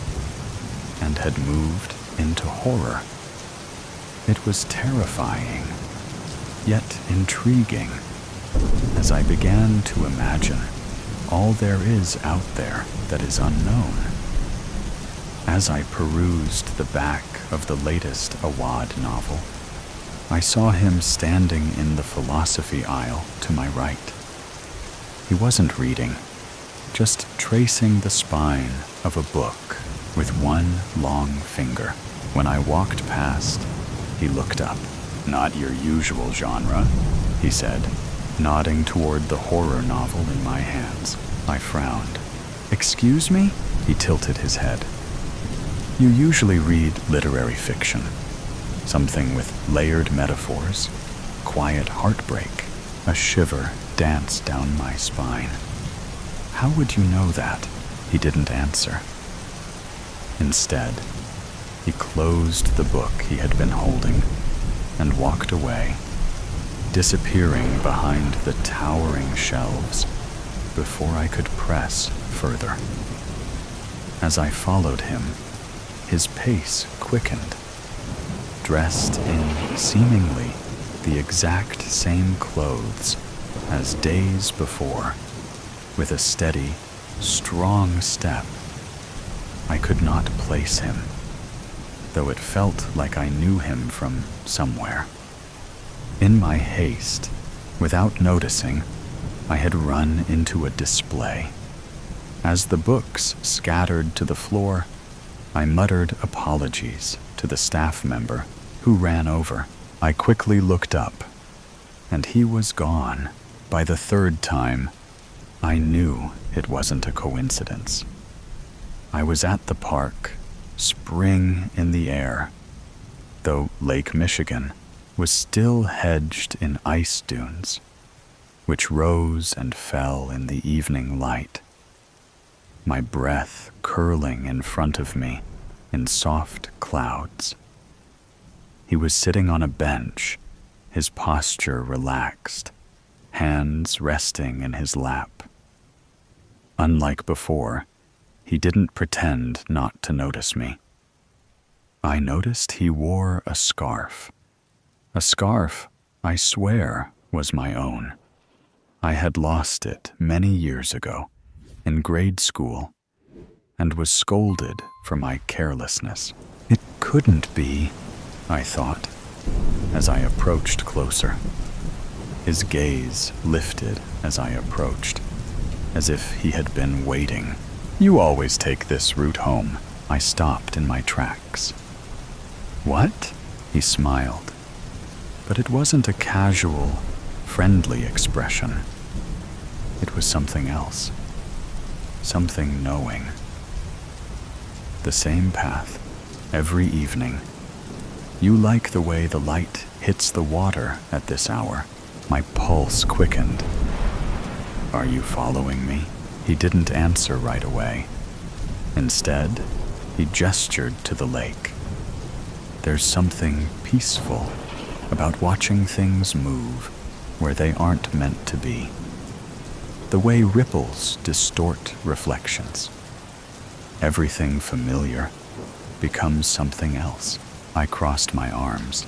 and had moved into horror. It was terrifying, yet intriguing, as I began to imagine all there is out there that is unknown. As I perused the back of the latest Awad novel, I saw him standing in the philosophy aisle to my right. He wasn't reading, just tracing the spine of a book with one long finger. When I walked past, he looked up. "Not your usual genre," he said, nodding toward the horror novel in my hands. I frowned. "Excuse me?" He tilted his head. "You usually read literary fiction, something with layered metaphors, quiet heartbreak." A shiver danced down my spine. "How would you know that?" He didn't answer. Instead, he closed the book he had been holding and walked away, disappearing behind the towering shelves before I could press further. As I followed him, his pace quickened, dressed in seemingly the exact same clothes as days before, with a steady, strong step. I could not place him, though it felt like I knew him from somewhere. In my haste, without noticing, I had run into a display. As the books scattered to the floor, I muttered apologies to the staff member who ran over. I quickly looked up, and he was gone. By the 3rd time, I knew it wasn't a coincidence. I was at the park, spring in the air, though Lake Michigan was still hedged in ice dunes, which rose and fell in the evening light. my breath curling in front of me in soft clouds. He was sitting on a bench, his posture relaxed, hands resting in his lap. Unlike before, he didn't pretend not to notice me. I noticed he wore a scarf. A scarf, I swear, was my own. I had lost it many years ago, in grade school, and was scolded for my carelessness. It couldn't be, I thought, as I approached closer. His gaze lifted as I approached, as if he had been waiting. "You always take this route home." I stopped in my tracks. "What?" He smiled, but it wasn't a casual, friendly expression. It was something else, something knowing. "The same path, every evening. You like the way the light hits the water at this hour." My pulse quickened. "Are you following me?" He didn't answer right away. Instead, he gestured to the lake. There's something peaceful about watching things move where they aren't meant to be. The way ripples distort reflections. Everything familiar becomes something else. I crossed my arms.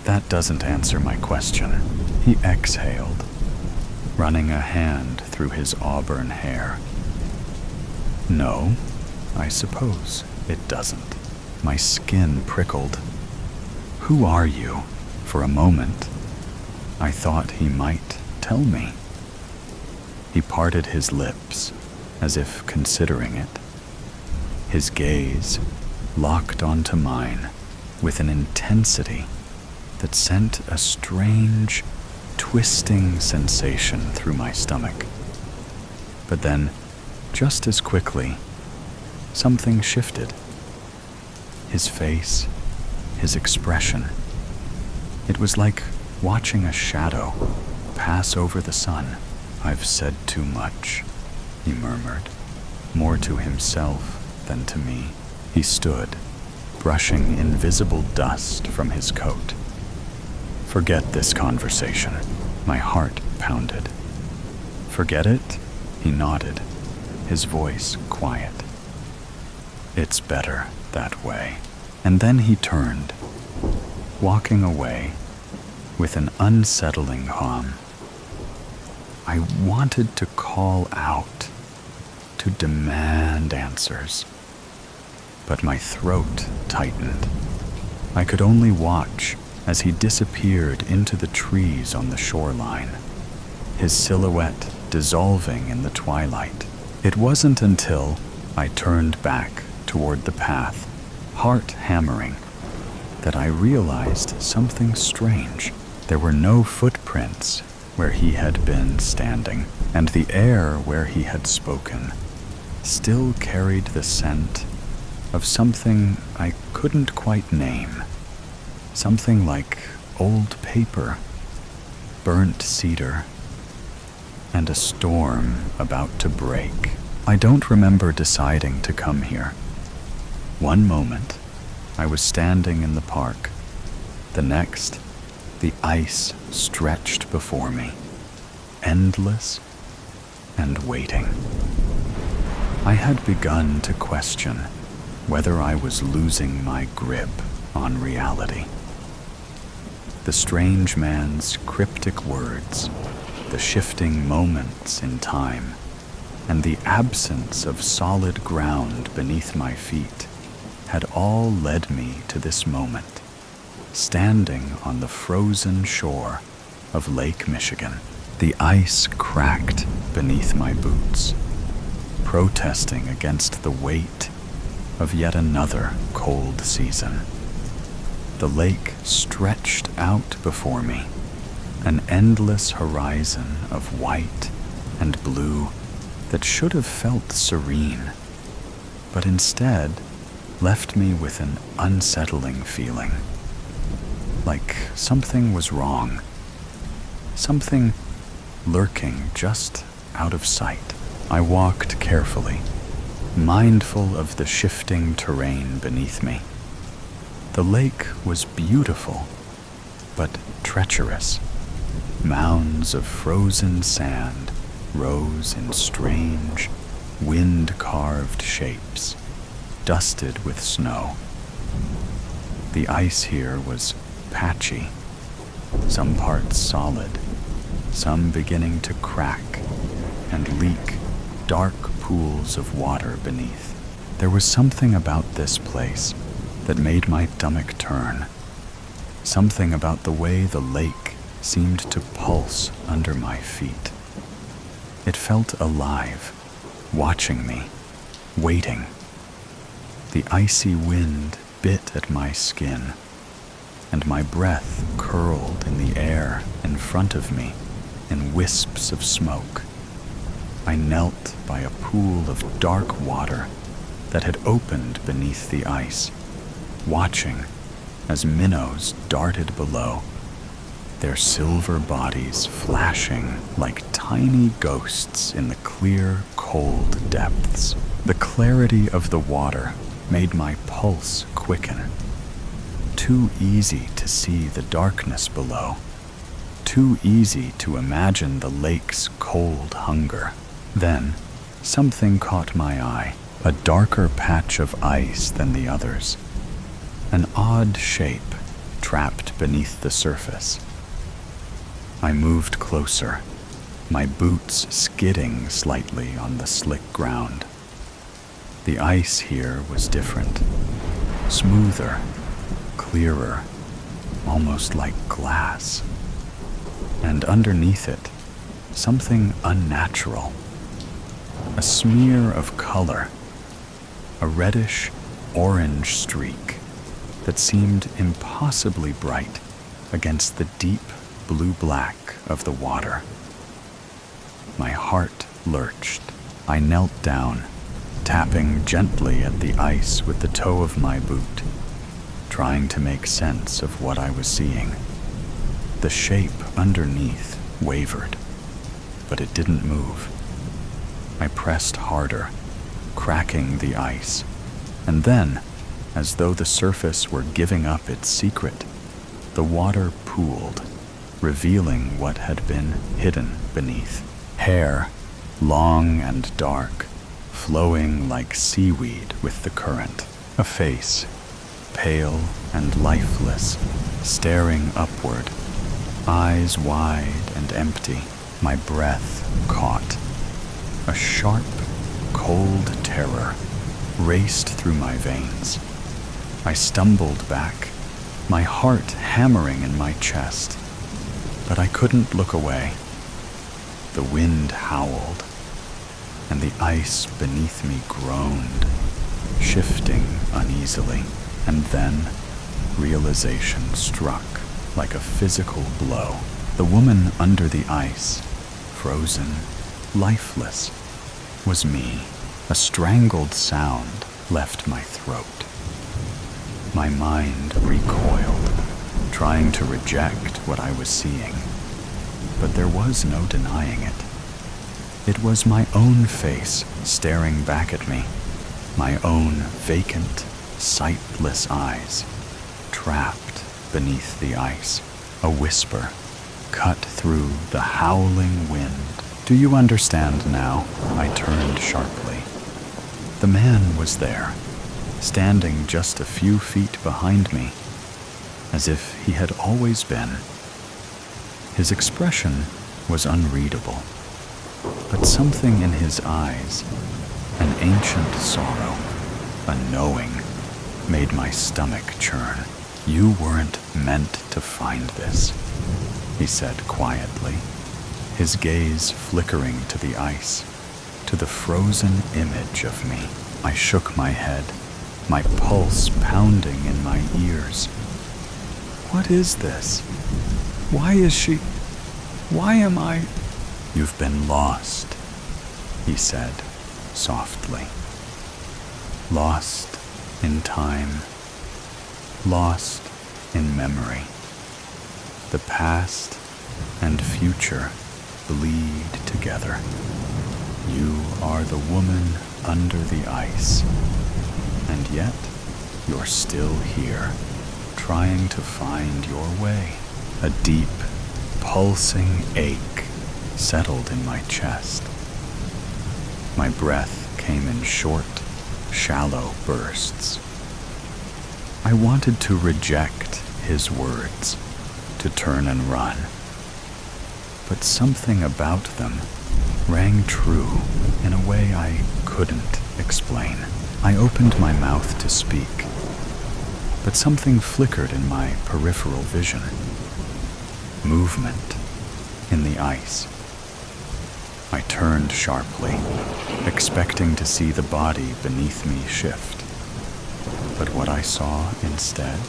"That doesn't answer my question." He exhaled, running a hand through his auburn hair. "No, I suppose it doesn't." My skin prickled. "Who are you?" For a moment, I thought he might tell me. He parted his lips, as if considering it. His gaze locked onto mine with an intensity that sent a strange, twisting sensation through my stomach. But then, just as quickly, something shifted. His face, his expression. It was like watching a shadow pass over the sun. "I've said too much," he murmured, more to himself than to me. He stood, brushing invisible dust from his coat. "Forget this conversation." My heart pounded. "Forget it?" He nodded, his voice quiet. "It's better that way." And then he turned, walking away with an unsettling hum. I wanted to call out, to demand answers, but my throat tightened. I could only watch as he disappeared into the trees on the shoreline, his silhouette dissolving in the twilight. It wasn't until I turned back toward the path, heart hammering, that I realized something strange. There were no footprints where he had been standing, and the air where he had spoken still carried the scent of something I couldn't quite name. Something like old paper, burnt cedar, and a storm about to break. I don't remember deciding to come here. One moment, I was standing in the park. The next, the ice stretched before me, endless and waiting. I had begun to question whether I was losing my grip on reality. The strange man's cryptic words, the shifting moments in time, and the absence of solid ground beneath my feet had all led me to this moment, standing on the frozen shore of Lake Michigan. The ice cracked beneath my boots, protesting against the weight of yet another cold season. The lake stretched out before me, an endless horizon of white and blue that should have felt serene, but instead left me with an unsettling feeling, like something was wrong, something lurking just out of sight. I walked carefully, mindful of the shifting terrain beneath me. The lake was beautiful, but treacherous. Mounds of frozen sand rose in strange, wind-carved shapes, dusted with snow. The ice here was patchy, some parts solid, some beginning to crack and leak dark pools of water beneath. There was something about this place that made my stomach turn, something about the way the lake seemed to pulse under my feet. It felt alive, watching me, waiting. The icy wind bit at my skin, and my breath curled in the air in front of me in wisps of smoke. I knelt by a pool of dark water that had opened beneath the ice, watching as minnows darted below, their silver bodies flashing like tiny ghosts in the clear, cold depths. The clarity of the water made my pulse quicken. Too easy to see the darkness below. Too easy to imagine the lake's cold hunger. Then, something caught my eye, a darker patch of ice than the others. An odd shape trapped beneath the surface. I moved closer, my boots skidding slightly on the slick ground. The ice here was different, smoother, clearer, almost like glass. And underneath it, something unnatural. A smear of color, a reddish-orange streak that seemed impossibly bright against the deep blue-black of the water. My heart lurched. I knelt down, tapping gently at the ice with the toe of my boot, trying to make sense of what I was seeing. The shape underneath wavered, but it didn't move. I pressed harder, cracking the ice, and then, as though the surface were giving up its secret, the water pooled, revealing what had been hidden beneath. Hair, long and dark, flowing like seaweed with the current. A face, pale and lifeless, staring upward, eyes wide and empty. My breath caught. A sharp, cold terror raced through my veins. I stumbled back, my heart hammering in my chest, but I couldn't look away. The wind howled, and the ice beneath me groaned, shifting uneasily, and then realization struck like a physical blow. The woman under the ice, frozen, lifeless, was me. A strangled sound left my throat. My mind recoiled, trying to reject what I was seeing, but there was no denying it. It was my own face staring back at me, my own vacant, sightless eyes, trapped beneath the ice. A whisper cut through the howling wind. "Do you understand now?" I turned sharply. The man was there, standing just a few feet behind me, as if he had always been. His expression was unreadable, but something in his eyes, an ancient sorrow, a knowing, made my stomach churn. "You weren't meant to find this," he said quietly, his gaze flickering to the ice, to the frozen image of me. I shook my head, my pulse pounding in my ears. "What is this? Why is she? Why am I?" "You've been lost," he said softly. "Lost in time, lost in memory. The past and future bleed together. You are the woman under the ice, and yet you're still here, trying to find your way. A deep, pulsing ache settled in my chest. My breath came in short, shallow bursts. I wanted to reject his words, to turn and run. But something about them rang true in a way I couldn't explain. I opened my mouth to speak, but something flickered in my peripheral vision. Movement in the ice. I turned sharply, expecting to see the body beneath me shift. But what I saw instead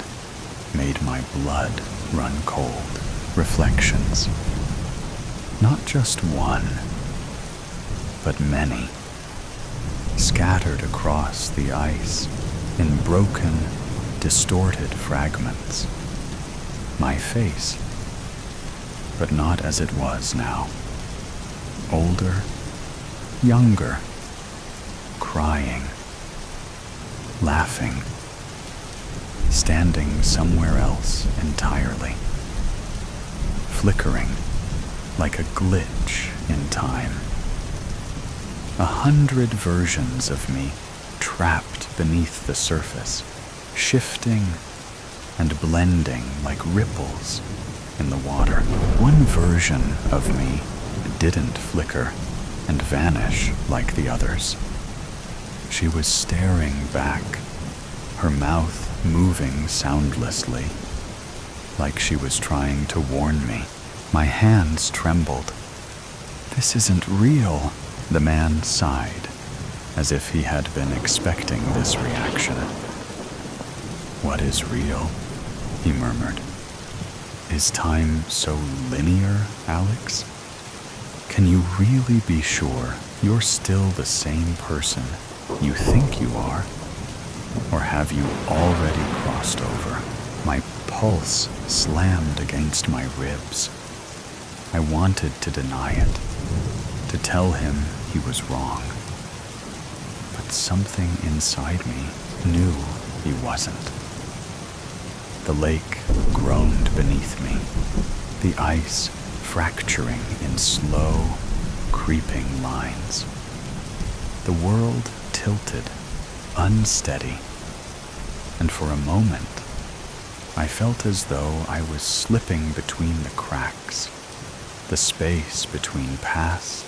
made my blood run cold. Reflections. Not just one, but many, scattered across the ice in broken, distorted fragments. My face, but not as it was now. Older, younger, crying, laughing, standing somewhere else entirely, flickering like a glitch in time. 100 versions of me trapped beneath the surface, shifting and blending like ripples in the water. One version of me didn't flicker and vanish like the others. She was staring back, her mouth moving soundlessly, like she was trying to warn me. My hands trembled. "This isn't real," the man sighed, as if he had been expecting this reaction. "What is real?" he murmured. "Is time so linear, Alex? Can you really be sure you're still the same person you think you are? Or have you already crossed over?" My pulse slammed against my ribs. I wanted to deny it, to tell him he was wrong. But something inside me knew he wasn't. The lake groaned beneath me, the ice fracturing in slow, creeping lines. The world tilted, unsteady, and for a moment, I felt as though I was slipping between the cracks, the space between past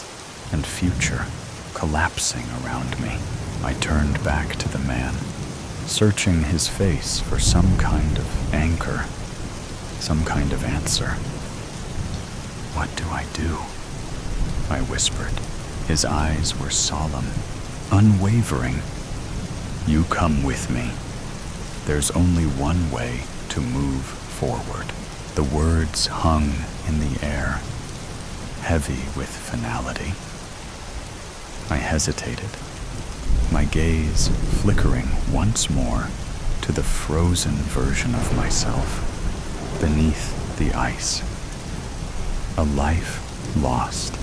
and future collapsing around me. I turned back to the man, searching his face for some kind of anchor, some kind of answer. "What do I do?" I whispered. His eyes were solemn, unwavering. "You come with me. There's only one way to move forward." The words hung in the air, heavy with finality. I hesitated, my gaze flickering once more to the frozen version of myself beneath the ice. A life lost,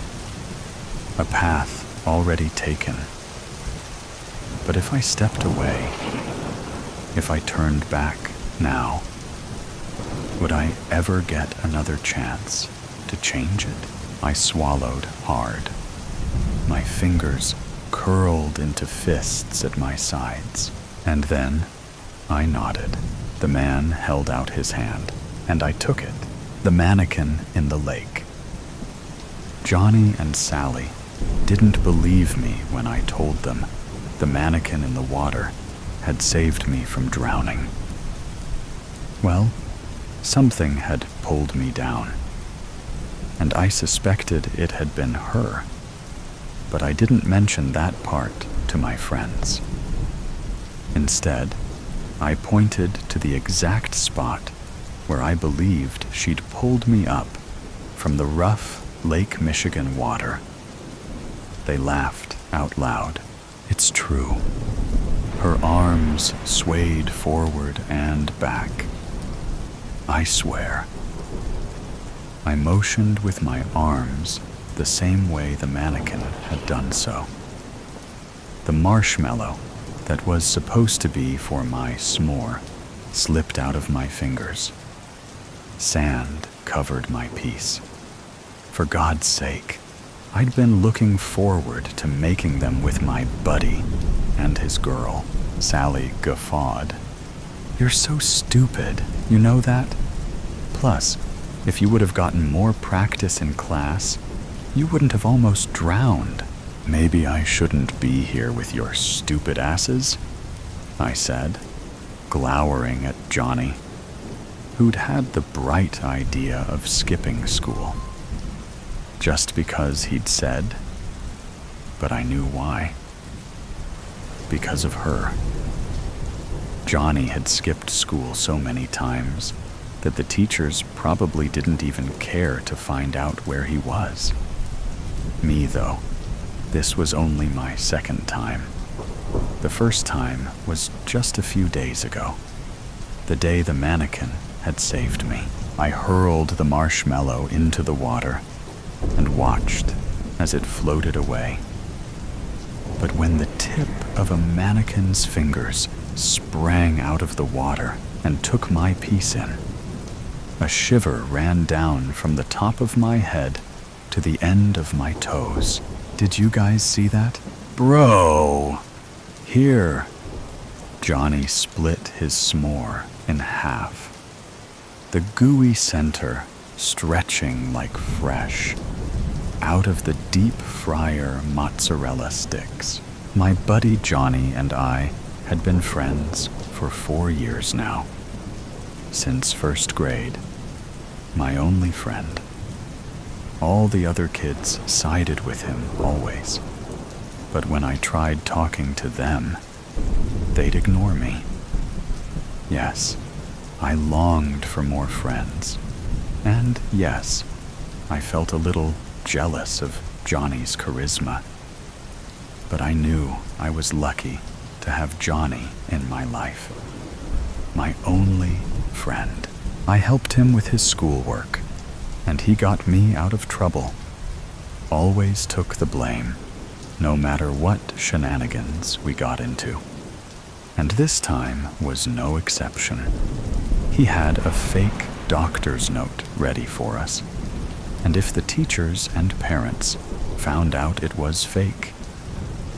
a path already taken. But if I stepped away, if I turned back now, would I ever get another chance to change it? I swallowed hard. My fingers curled into fists at my sides. And then I nodded. The man held out his hand, and I took it. The mannequin in the lake. Johnny and Sally didn't believe me when I told them the mannequin in the water had saved me from drowning. Well, something had pulled me down, and I suspected it had been her, but I didn't mention that part to my friends. Instead, I pointed to the exact spot where I believed she'd pulled me up from the rough Lake Michigan water. They laughed out loud. It's true. Her arms swayed forward and back. I swear. I motioned with my arms the same way the mannequin had done so. The marshmallow that was supposed to be for my s'more slipped out of my fingers. Sand covered my piece. For God's sake, I'd been looking forward to making them with my buddy and his girl. Sally guffawed. "You're so stupid, you know that? Plus, if you would have gotten more practice in class, you wouldn't have almost drowned." "Maybe I shouldn't be here with your stupid asses," I said, glowering at Johnny, who'd had the bright idea of skipping school. Just because he'd said, but I knew why. Because of her. Johnny had skipped school so many times that the teachers probably didn't even care to find out where he was. Me, though, this was only my second time. The first time was just a few days ago, the day the mannequin had saved me. I hurled the marshmallow into the water and watched as it floated away. But when the tip of a mannequin's fingers sprang out of the water and took my piece in, a shiver ran down from the top of my head to the end of my toes. Did you guys see that? Bro! Here. Johnny split his s'more in half. The gooey center stretching like fresh out of the deep fryer mozzarella sticks. My buddy Johnny and I had been friends for 4 years now. Since first grade. My only friend. All the other kids sided with him always. But when I tried talking to them, they'd ignore me. Yes, I longed for more friends. And yes, I felt a little jealous of Johnny's charisma. But I knew I was lucky to have Johnny in my life. My only friend. I helped him with his schoolwork, and he got me out of trouble. Always took the blame, no matter what shenanigans we got into. And this time was no exception. He had a fake doctor's note ready for us, and if the teachers and parents found out it was fake,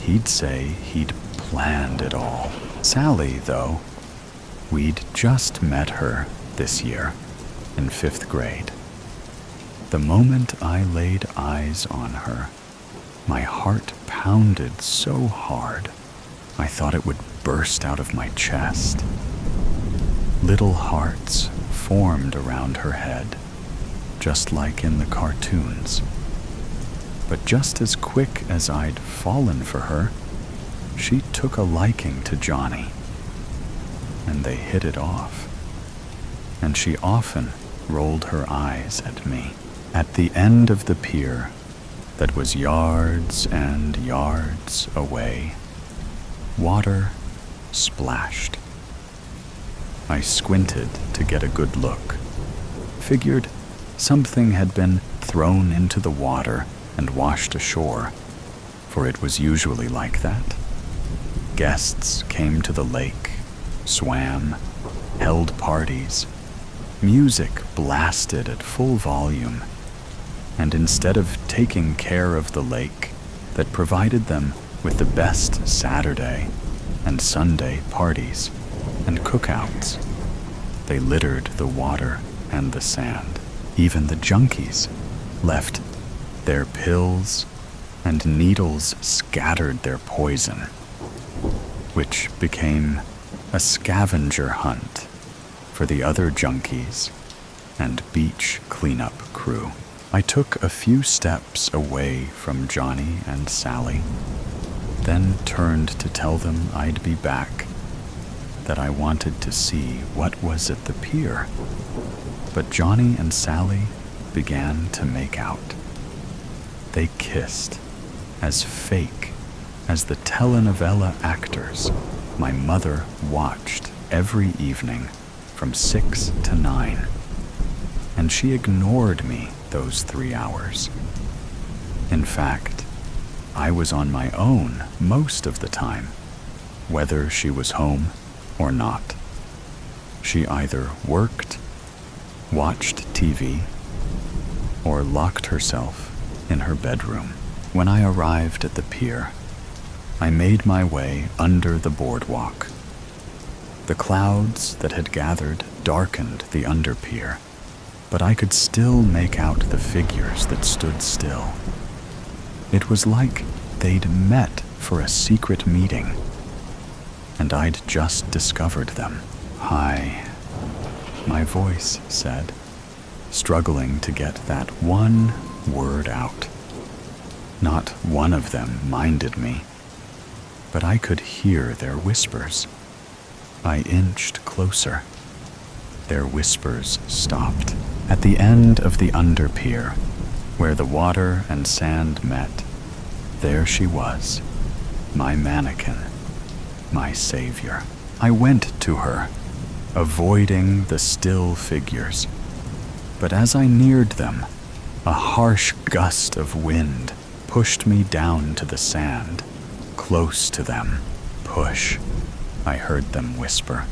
he'd say he'd planned it all. Sally, though, we'd just met her this year in 5th grade. The moment I laid eyes on her, my heart pounded so hard I thought it would burst out of my chest. Little hearts formed around her head, just like in the cartoons. But just as quick as I'd fallen for her, she took a liking to Johnny, and they hit it off. And she often rolled her eyes at me. At the end of the pier, that was yards and yards away, water splashed. I squinted to get a good look. Figured something had been thrown into the water and washed ashore, for it was usually like that. Guests came to the lake, swam, held parties. Music blasted at full volume, and instead of taking care of the lake that provided them with the best Saturday and Sunday parties and cookouts, they littered the water and the sand. Even the junkies left their pills, and needles scattered their poison, which became a scavenger hunt for the other junkies and beach cleanup crew. I took a few steps away from Johnny and Sally, then turned to tell them I'd be back, that I wanted to see what was at the pier. But Johnny and Sally began to make out. They kissed, as fake as the telenovela actors my mother watched every evening from 6 to 9, and she ignored me those 3 hours. In fact, I was on my own most of the time, whether she was home or not. She either worked, watched TV, or locked herself in her bedroom. When I arrived at the pier, I made my way under the boardwalk. The clouds that had gathered darkened the underpier, but I could still make out the figures that stood still. It was like they'd met for a secret meeting, and I'd just discovered them. "Hi," my voice said, struggling to get that one word out. Not one of them minded me, but I could hear their whispers. I inched closer. Their whispers stopped. At the end of the underpier, where the water and sand met, there she was, my mannequin, my savior. I went to her, avoiding the still figures. But as I neared them, a harsh gust of wind pushed me down to the sand, close to them. "Push," I heard them whisper.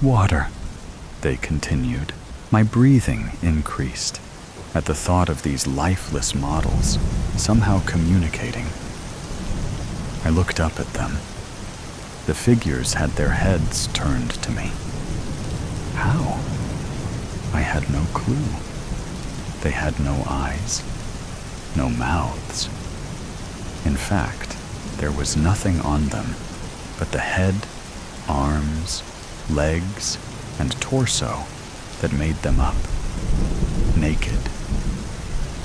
"Water," they continued. My breathing increased at the thought of these lifeless models somehow communicating. I looked up at them. The figures had their heads turned to me. How? I had no clue. They had no eyes, no mouths. In fact, there was nothing on them but the head, arms, legs, and torso that made them up. Naked,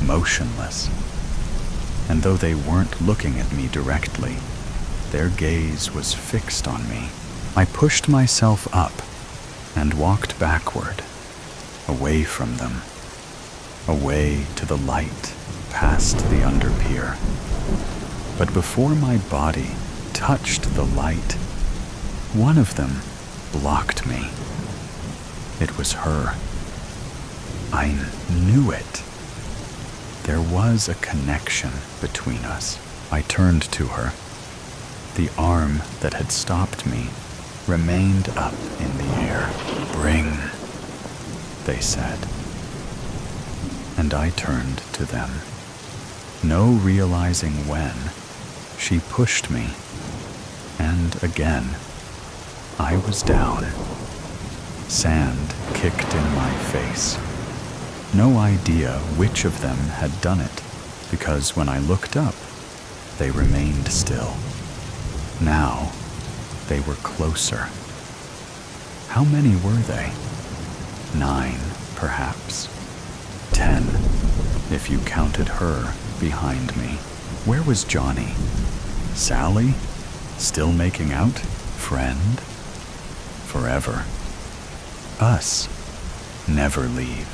motionless. And though they weren't looking at me directly, their gaze was fixed on me. I pushed myself up and walked backward, away from them, away to the light past the underpier. But before my body touched the light, one of them blocked me. It was her. I knew it. There was a connection between us. I turned to her. The arm that had stopped me remained up in the air. "Bring," they said. And I turned to them. No realizing when, she pushed me, and again, I was down. Sand kicked in my face. No idea which of them had done it, because when I looked up, they remained still. Now, they were closer. How many were they? 9, perhaps. 10, if you counted her behind me. Where was Johnny? Sally? Still making out? Friend? Forever. Us? Never leave.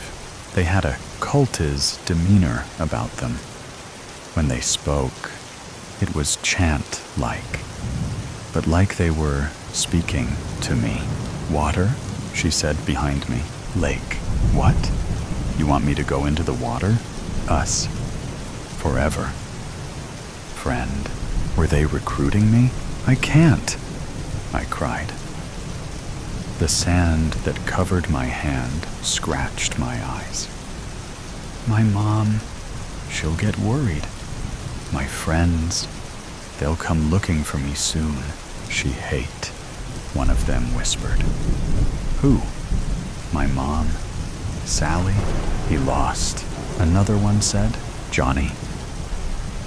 They had a cultish demeanor about them. When they spoke, it was chant-like, but like they were speaking to me. "Water?" she said behind me. "Lake." "What? You want me to go into the water?" "Us. Forever." Friend. Were they recruiting me? "I can't," I cried. The sand that covered my hand scratched my eyes. "My mom, she'll get worried. My friends, they'll come looking for me soon. She hate," one of them whispered. "Who?" "My mom. Sally, he lost," another one said. "Johnny."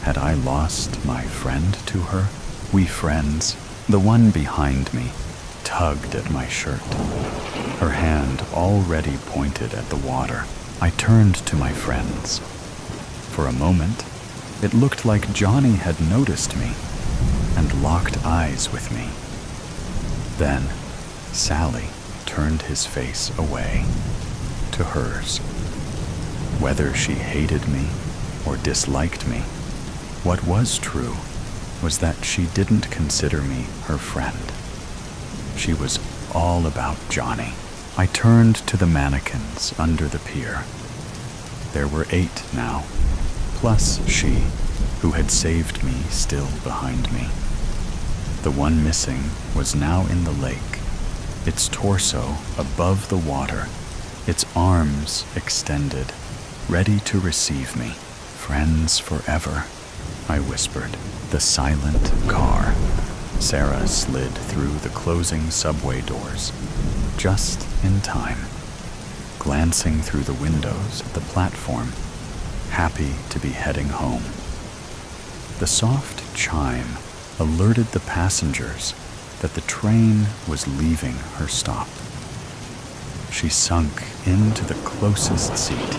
Had I lost my friend to her? We friends. The one behind me tugged at my shirt, her hand already pointed at the water. I turned to my friends. For a moment, it looked like Johnny had noticed me and locked eyes with me. Then, Sally turned his face away to hers. Whether she hated me or disliked me, what was true was that she didn't consider me her friend. She was all about Johnny. I turned to the mannequins under the pier. There were 8 now, plus she, who had saved me, still behind me. The one missing was now in the lake, its torso above the water, its arms extended, ready to receive me. Friends forever, I whispered. The silent car. Sarah slid through the closing subway doors, just in time, glancing through the windows at the platform, happy to be heading home. The soft chime alerted the passengers that the train was leaving her stop. She sunk into the closest seat,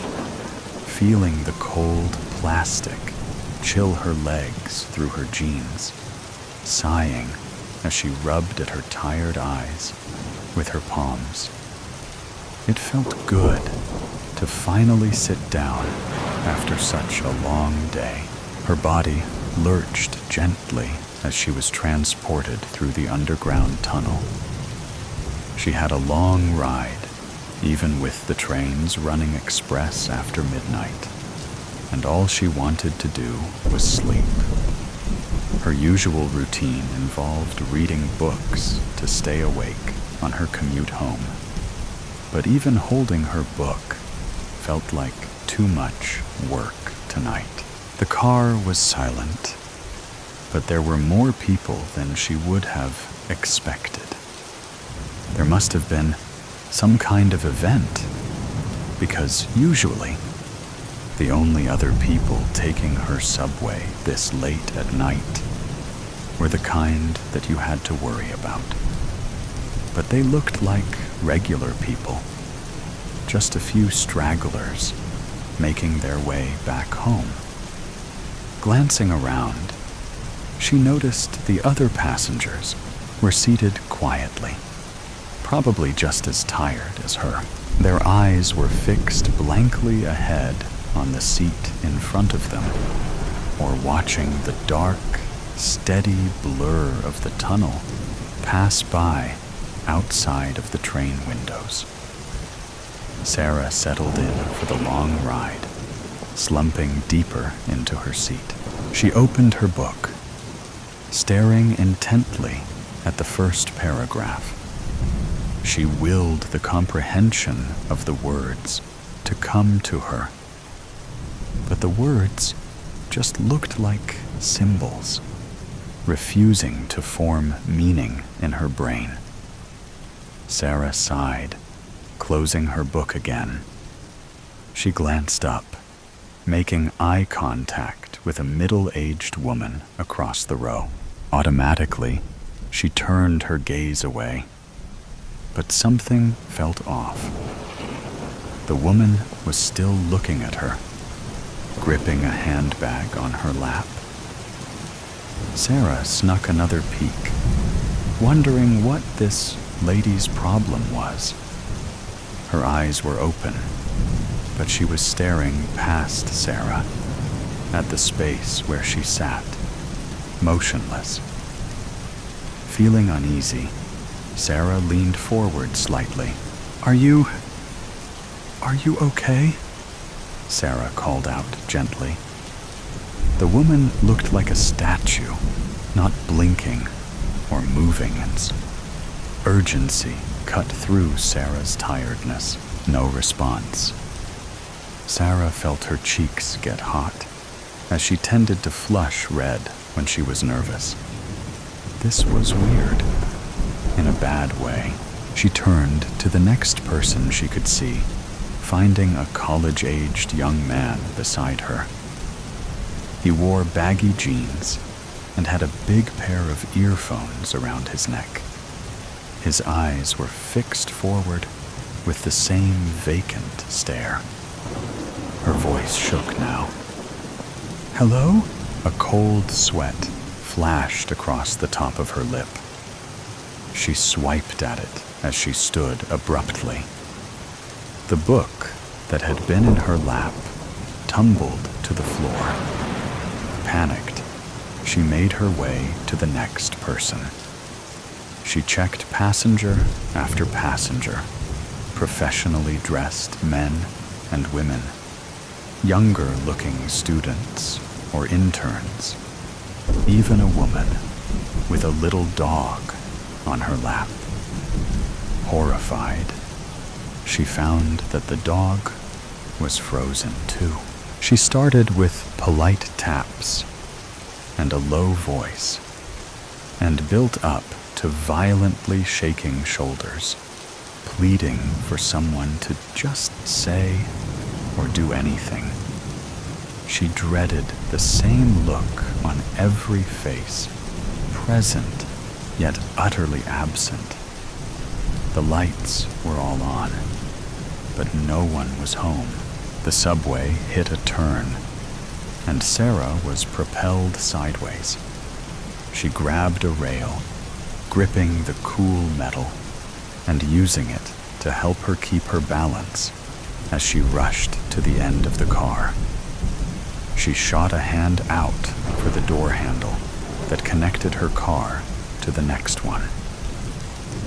feeling the cold plastic chill her legs through her jeans, sighing as she rubbed at her tired eyes with her palms. It felt good to finally sit down after such a long day. Her body lurched gently as she was transported through the underground tunnel. She had a long ride, even with the trains running express after midnight, and all she wanted to do was sleep. Her usual routine involved reading books to stay awake on her commute home. But even holding her book felt like too much work tonight. The car was silent, but there were more people than she would have expected. There must have been some kind of event, because usually the only other people taking her subway this late at night were the kind that you had to worry about. But they looked like regular people, just a few stragglers making their way back home. Glancing around, she noticed the other passengers were seated quietly, probably just as tired as her. Their eyes were fixed blankly ahead on the seat in front of them, or watching the dark, steady blur of the tunnel pass by outside of the train windows. Sarah settled in for the long ride, slumping deeper into her seat. She opened her book, staring intently at the first paragraph. She willed the comprehension of the words to come to her. But the words just looked like symbols, refusing to form meaning in her brain. Sarah sighed, closing her book again. She glanced up, making eye contact with a middle-aged woman across the row. Automatically, she turned her gaze away, but something felt off. The woman was still looking at her, gripping a handbag on her lap. Sarah snuck another peek, wondering what this lady's problem was. Her eyes were open, but she was staring past Sarah, at the space where she sat, motionless. Feeling uneasy, Sarah leaned forward slightly. Are you okay?" Sarah called out gently. The woman looked like a statue, not blinking or moving, and urgency cut through Sarah's tiredness. No response. Sarah felt her cheeks get hot, as she tended to flush red when she was nervous. This was weird, in a bad way. She turned to the next person she could see, finding a college-aged young man beside her. He wore baggy jeans and had a big pair of earphones around his neck. His eyes were fixed forward with the same vacant stare. Her voice shook now. "Hello?" A cold sweat flashed across the top of her lip. She swiped at it as she stood abruptly. The book that had been in her lap tumbled to the floor. Panicked, she made her way to the next person. She checked passenger after passenger, professionally dressed men and women. younger-looking students or interns, even a woman with a little dog on her lap. Horrified, she found that the dog was frozen too. She started with polite taps and a low voice, and built up to violently shaking shoulders, pleading for someone to just say or do anything. She dreaded the same look on every face, present yet utterly absent. The lights were all on, but no one was home. The subway hit a turn, and Sarah was propelled sideways. She grabbed a rail, gripping the cool metal and using it to help her keep her balance as she rushed to the end of the car. She shot a hand out for the door handle that connected her car to the next one.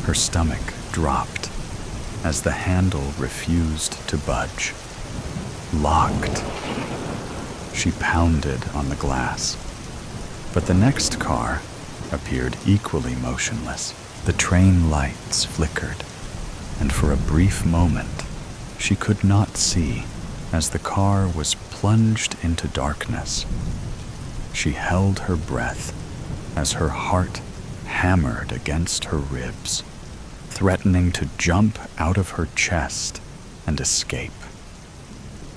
Her stomach dropped as the handle refused to budge. Locked. She pounded on the glass, but the next car appeared equally motionless. The train lights flickered, and for a brief moment, she could not see as the car was plunged into darkness. She held her breath as her heart hammered against her ribs, threatening to jump out of her chest and escape.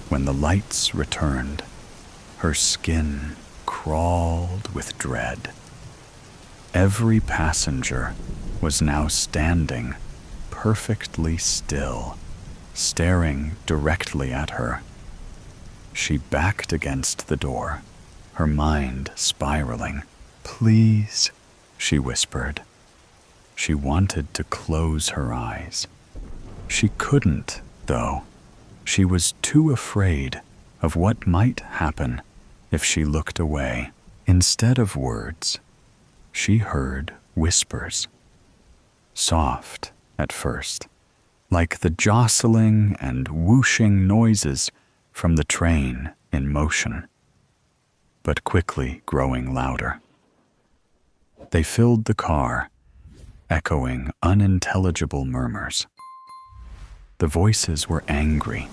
When the lights returned, her skin crawled with dread. Every passenger was now standing perfectly still, staring directly at her. She backed against the door, her mind spiraling. "Please," she whispered. She wanted to close her eyes. She couldn't, though. She was too afraid of what might happen if she looked away. Instead of words, she heard whispers. Soft at first, like the jostling and whooshing noises from the train in motion, but quickly growing louder. They filled the car, echoing unintelligible murmurs. The voices were angry,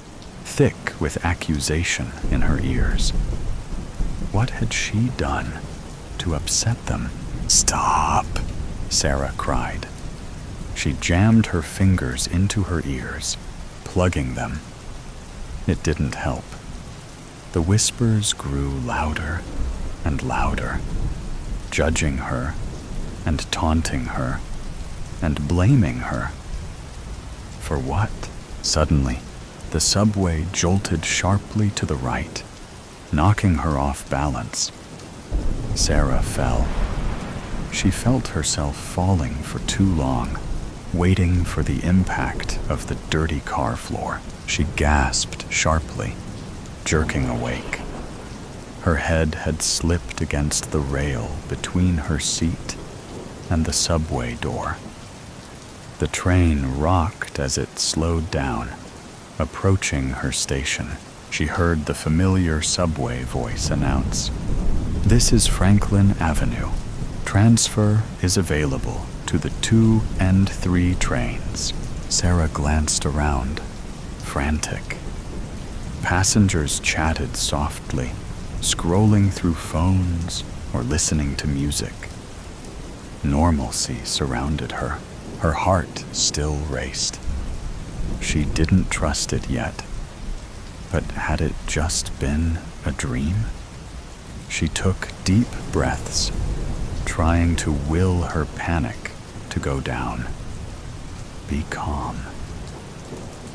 thick with accusation in her ears. What had she done to upset them? "Stop!" Sarah cried. She jammed her fingers into her ears, plugging them. It didn't help. The whispers grew louder and louder, judging her and taunting her and blaming her. For what? Suddenly, the subway jolted sharply to the right, knocking her off balance. Sarah fell. She felt herself falling for too long, waiting for the impact of the dirty car floor. She gasped sharply, jerking awake. Her head had slipped against the rail between her seat and the subway door. The train rocked as it slowed down, approaching her station. She heard the familiar subway voice announce, "This is Franklin Avenue. Transfer is available to the 2 and 3 trains." Sarah glanced around, frantic. Passengers chatted softly, scrolling through phones or listening to music. Normalcy surrounded her. Her heart still raced. She didn't trust it yet. But had it just been a dream? She took deep breaths, trying to will her panic to go down. Be calm.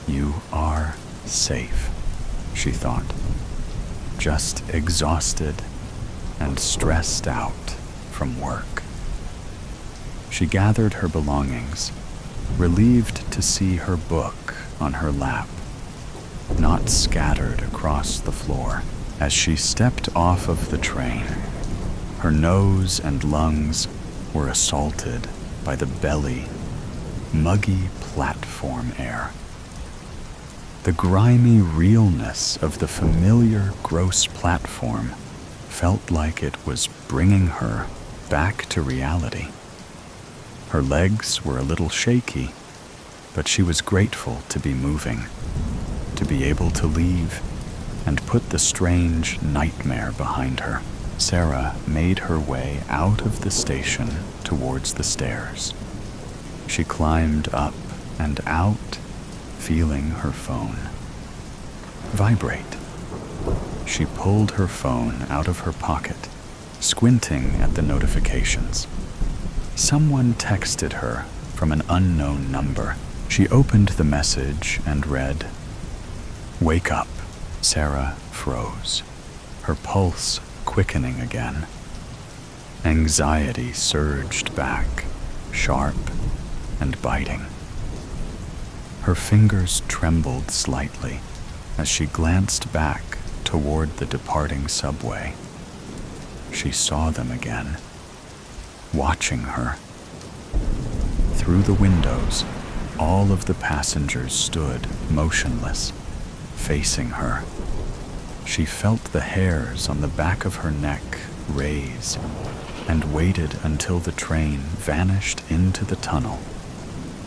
You are safe, she thought, just exhausted and stressed out from work. She gathered her belongings, relieved to see her book on her lap, not scattered across the floor. As she stepped off of the train, her nose and lungs were assaulted by the belly, muggy platform air. The grimy realness of the familiar gross platform felt like it was bringing her back to reality. Her legs were a little shaky, but she was grateful to be moving, to be able to leave and put the strange nightmare behind her. Sarah made her way out of the station towards the stairs. She climbed up and out, feeling her phone vibrate. She pulled her phone out of her pocket, squinting at the notifications. Someone texted her from an unknown number. She opened the message and read, "Wake up." Sarah froze, her pulse quickening again. Anxiety surged back, sharp and biting. Her fingers trembled slightly as she glanced back toward the departing subway. She saw them again, watching her. Through the windows, all of the passengers stood motionless, facing her. She felt the hairs on the back of her neck raise and waited until the train vanished into the tunnel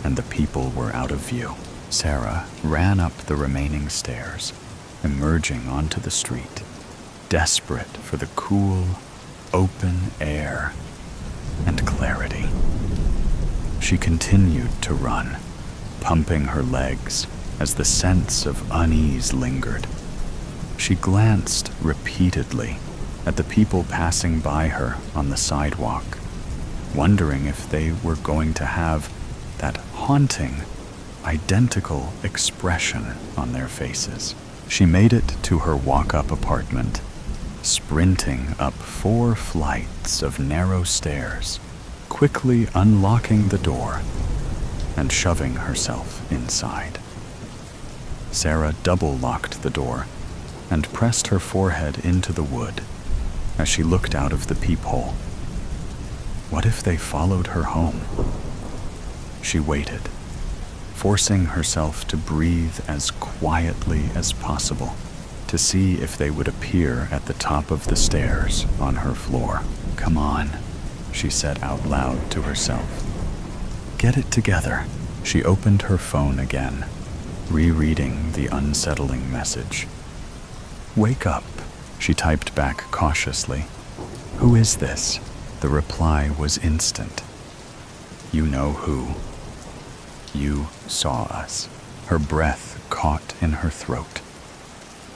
and the people were out of view. Sarah ran up the remaining stairs, emerging onto the street, desperate for the cool, open air and clarity. She continued to run, pumping her legs as the sense of unease lingered. She glanced repeatedly at the people passing by her on the sidewalk, wondering if they were going to have that haunting, identical expression on their faces. She made it to her walk-up apartment, sprinting up 4 flights of narrow stairs, quickly unlocking the door and shoving herself inside. Sarah double-locked the door and pressed her forehead into the wood as she looked out of the peephole. What if they followed her home? She waited, forcing herself to breathe as quietly as possible, to see if they would appear at the top of the stairs on her floor. "Come on," she said out loud to herself. "Get it together." She opened her phone again, rereading the unsettling message. "Wake up," she typed back cautiously. "Who is this?" The reply was instant. "You know who. You saw us." Her breath caught in her throat,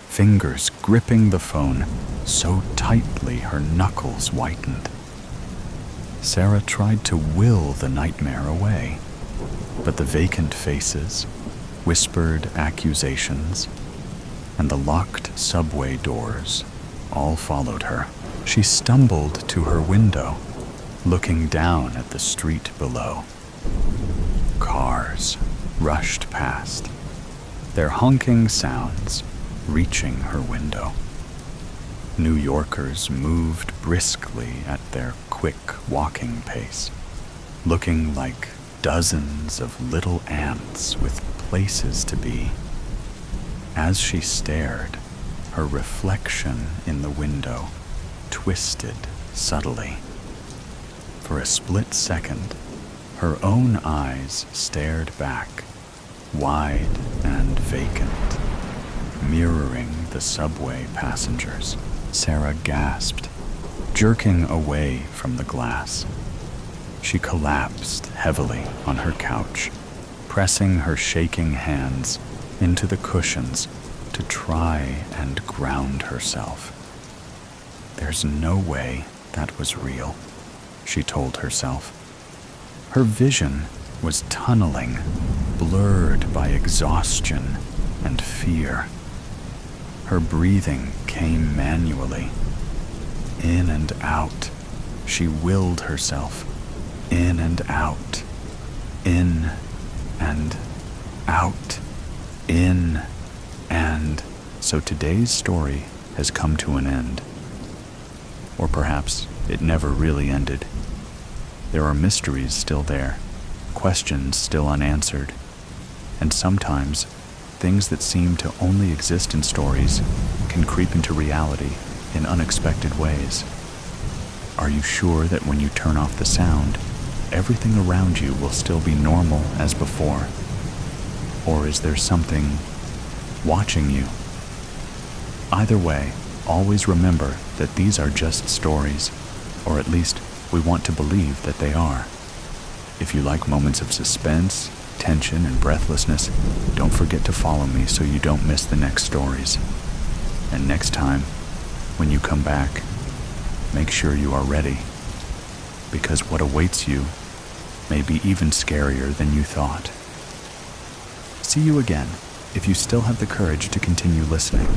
fingers gripping the phone so tightly her knuckles whitened. Sarah tried to will the nightmare away, but the vacant faces, whispered accusations, and the locked subway doors all followed her. She stumbled to her window, looking down at the street below. Cars rushed past, their honking sounds reaching her window. New Yorkers moved briskly at their quick walking pace, looking like dozens of little ants with places to be. As she stared, her reflection in the window twisted subtly. For a split second, her own eyes stared back, wide and vacant, mirroring the subway passengers. Sarah gasped, jerking away from the glass. She collapsed heavily on her couch, pressing her shaking hands into the cushions to try and ground herself. There's no way that was real, she told herself. Her vision was tunneling, blurred by exhaustion and fear. Her breathing came manually. In and out, she willed herself. In and out. In and out. In and... So today's story has come to an end. Or perhaps it never really ended. There are mysteries still there, questions still unanswered, and sometimes things that seem to only exist in stories can creep into reality in unexpected ways. Are you sure that when you turn off the sound, everything around you will still be normal as before? Or is there something watching you? Either way, always remember that these are just stories, or at least we want to believe that they are. If you like moments of suspense, tension, and breathlessness, don't forget to follow me so you don't miss the next stories. And next time, when you come back, make sure you are ready, because what awaits you may be even scarier than you thought. See you again if you still have the courage to continue listening.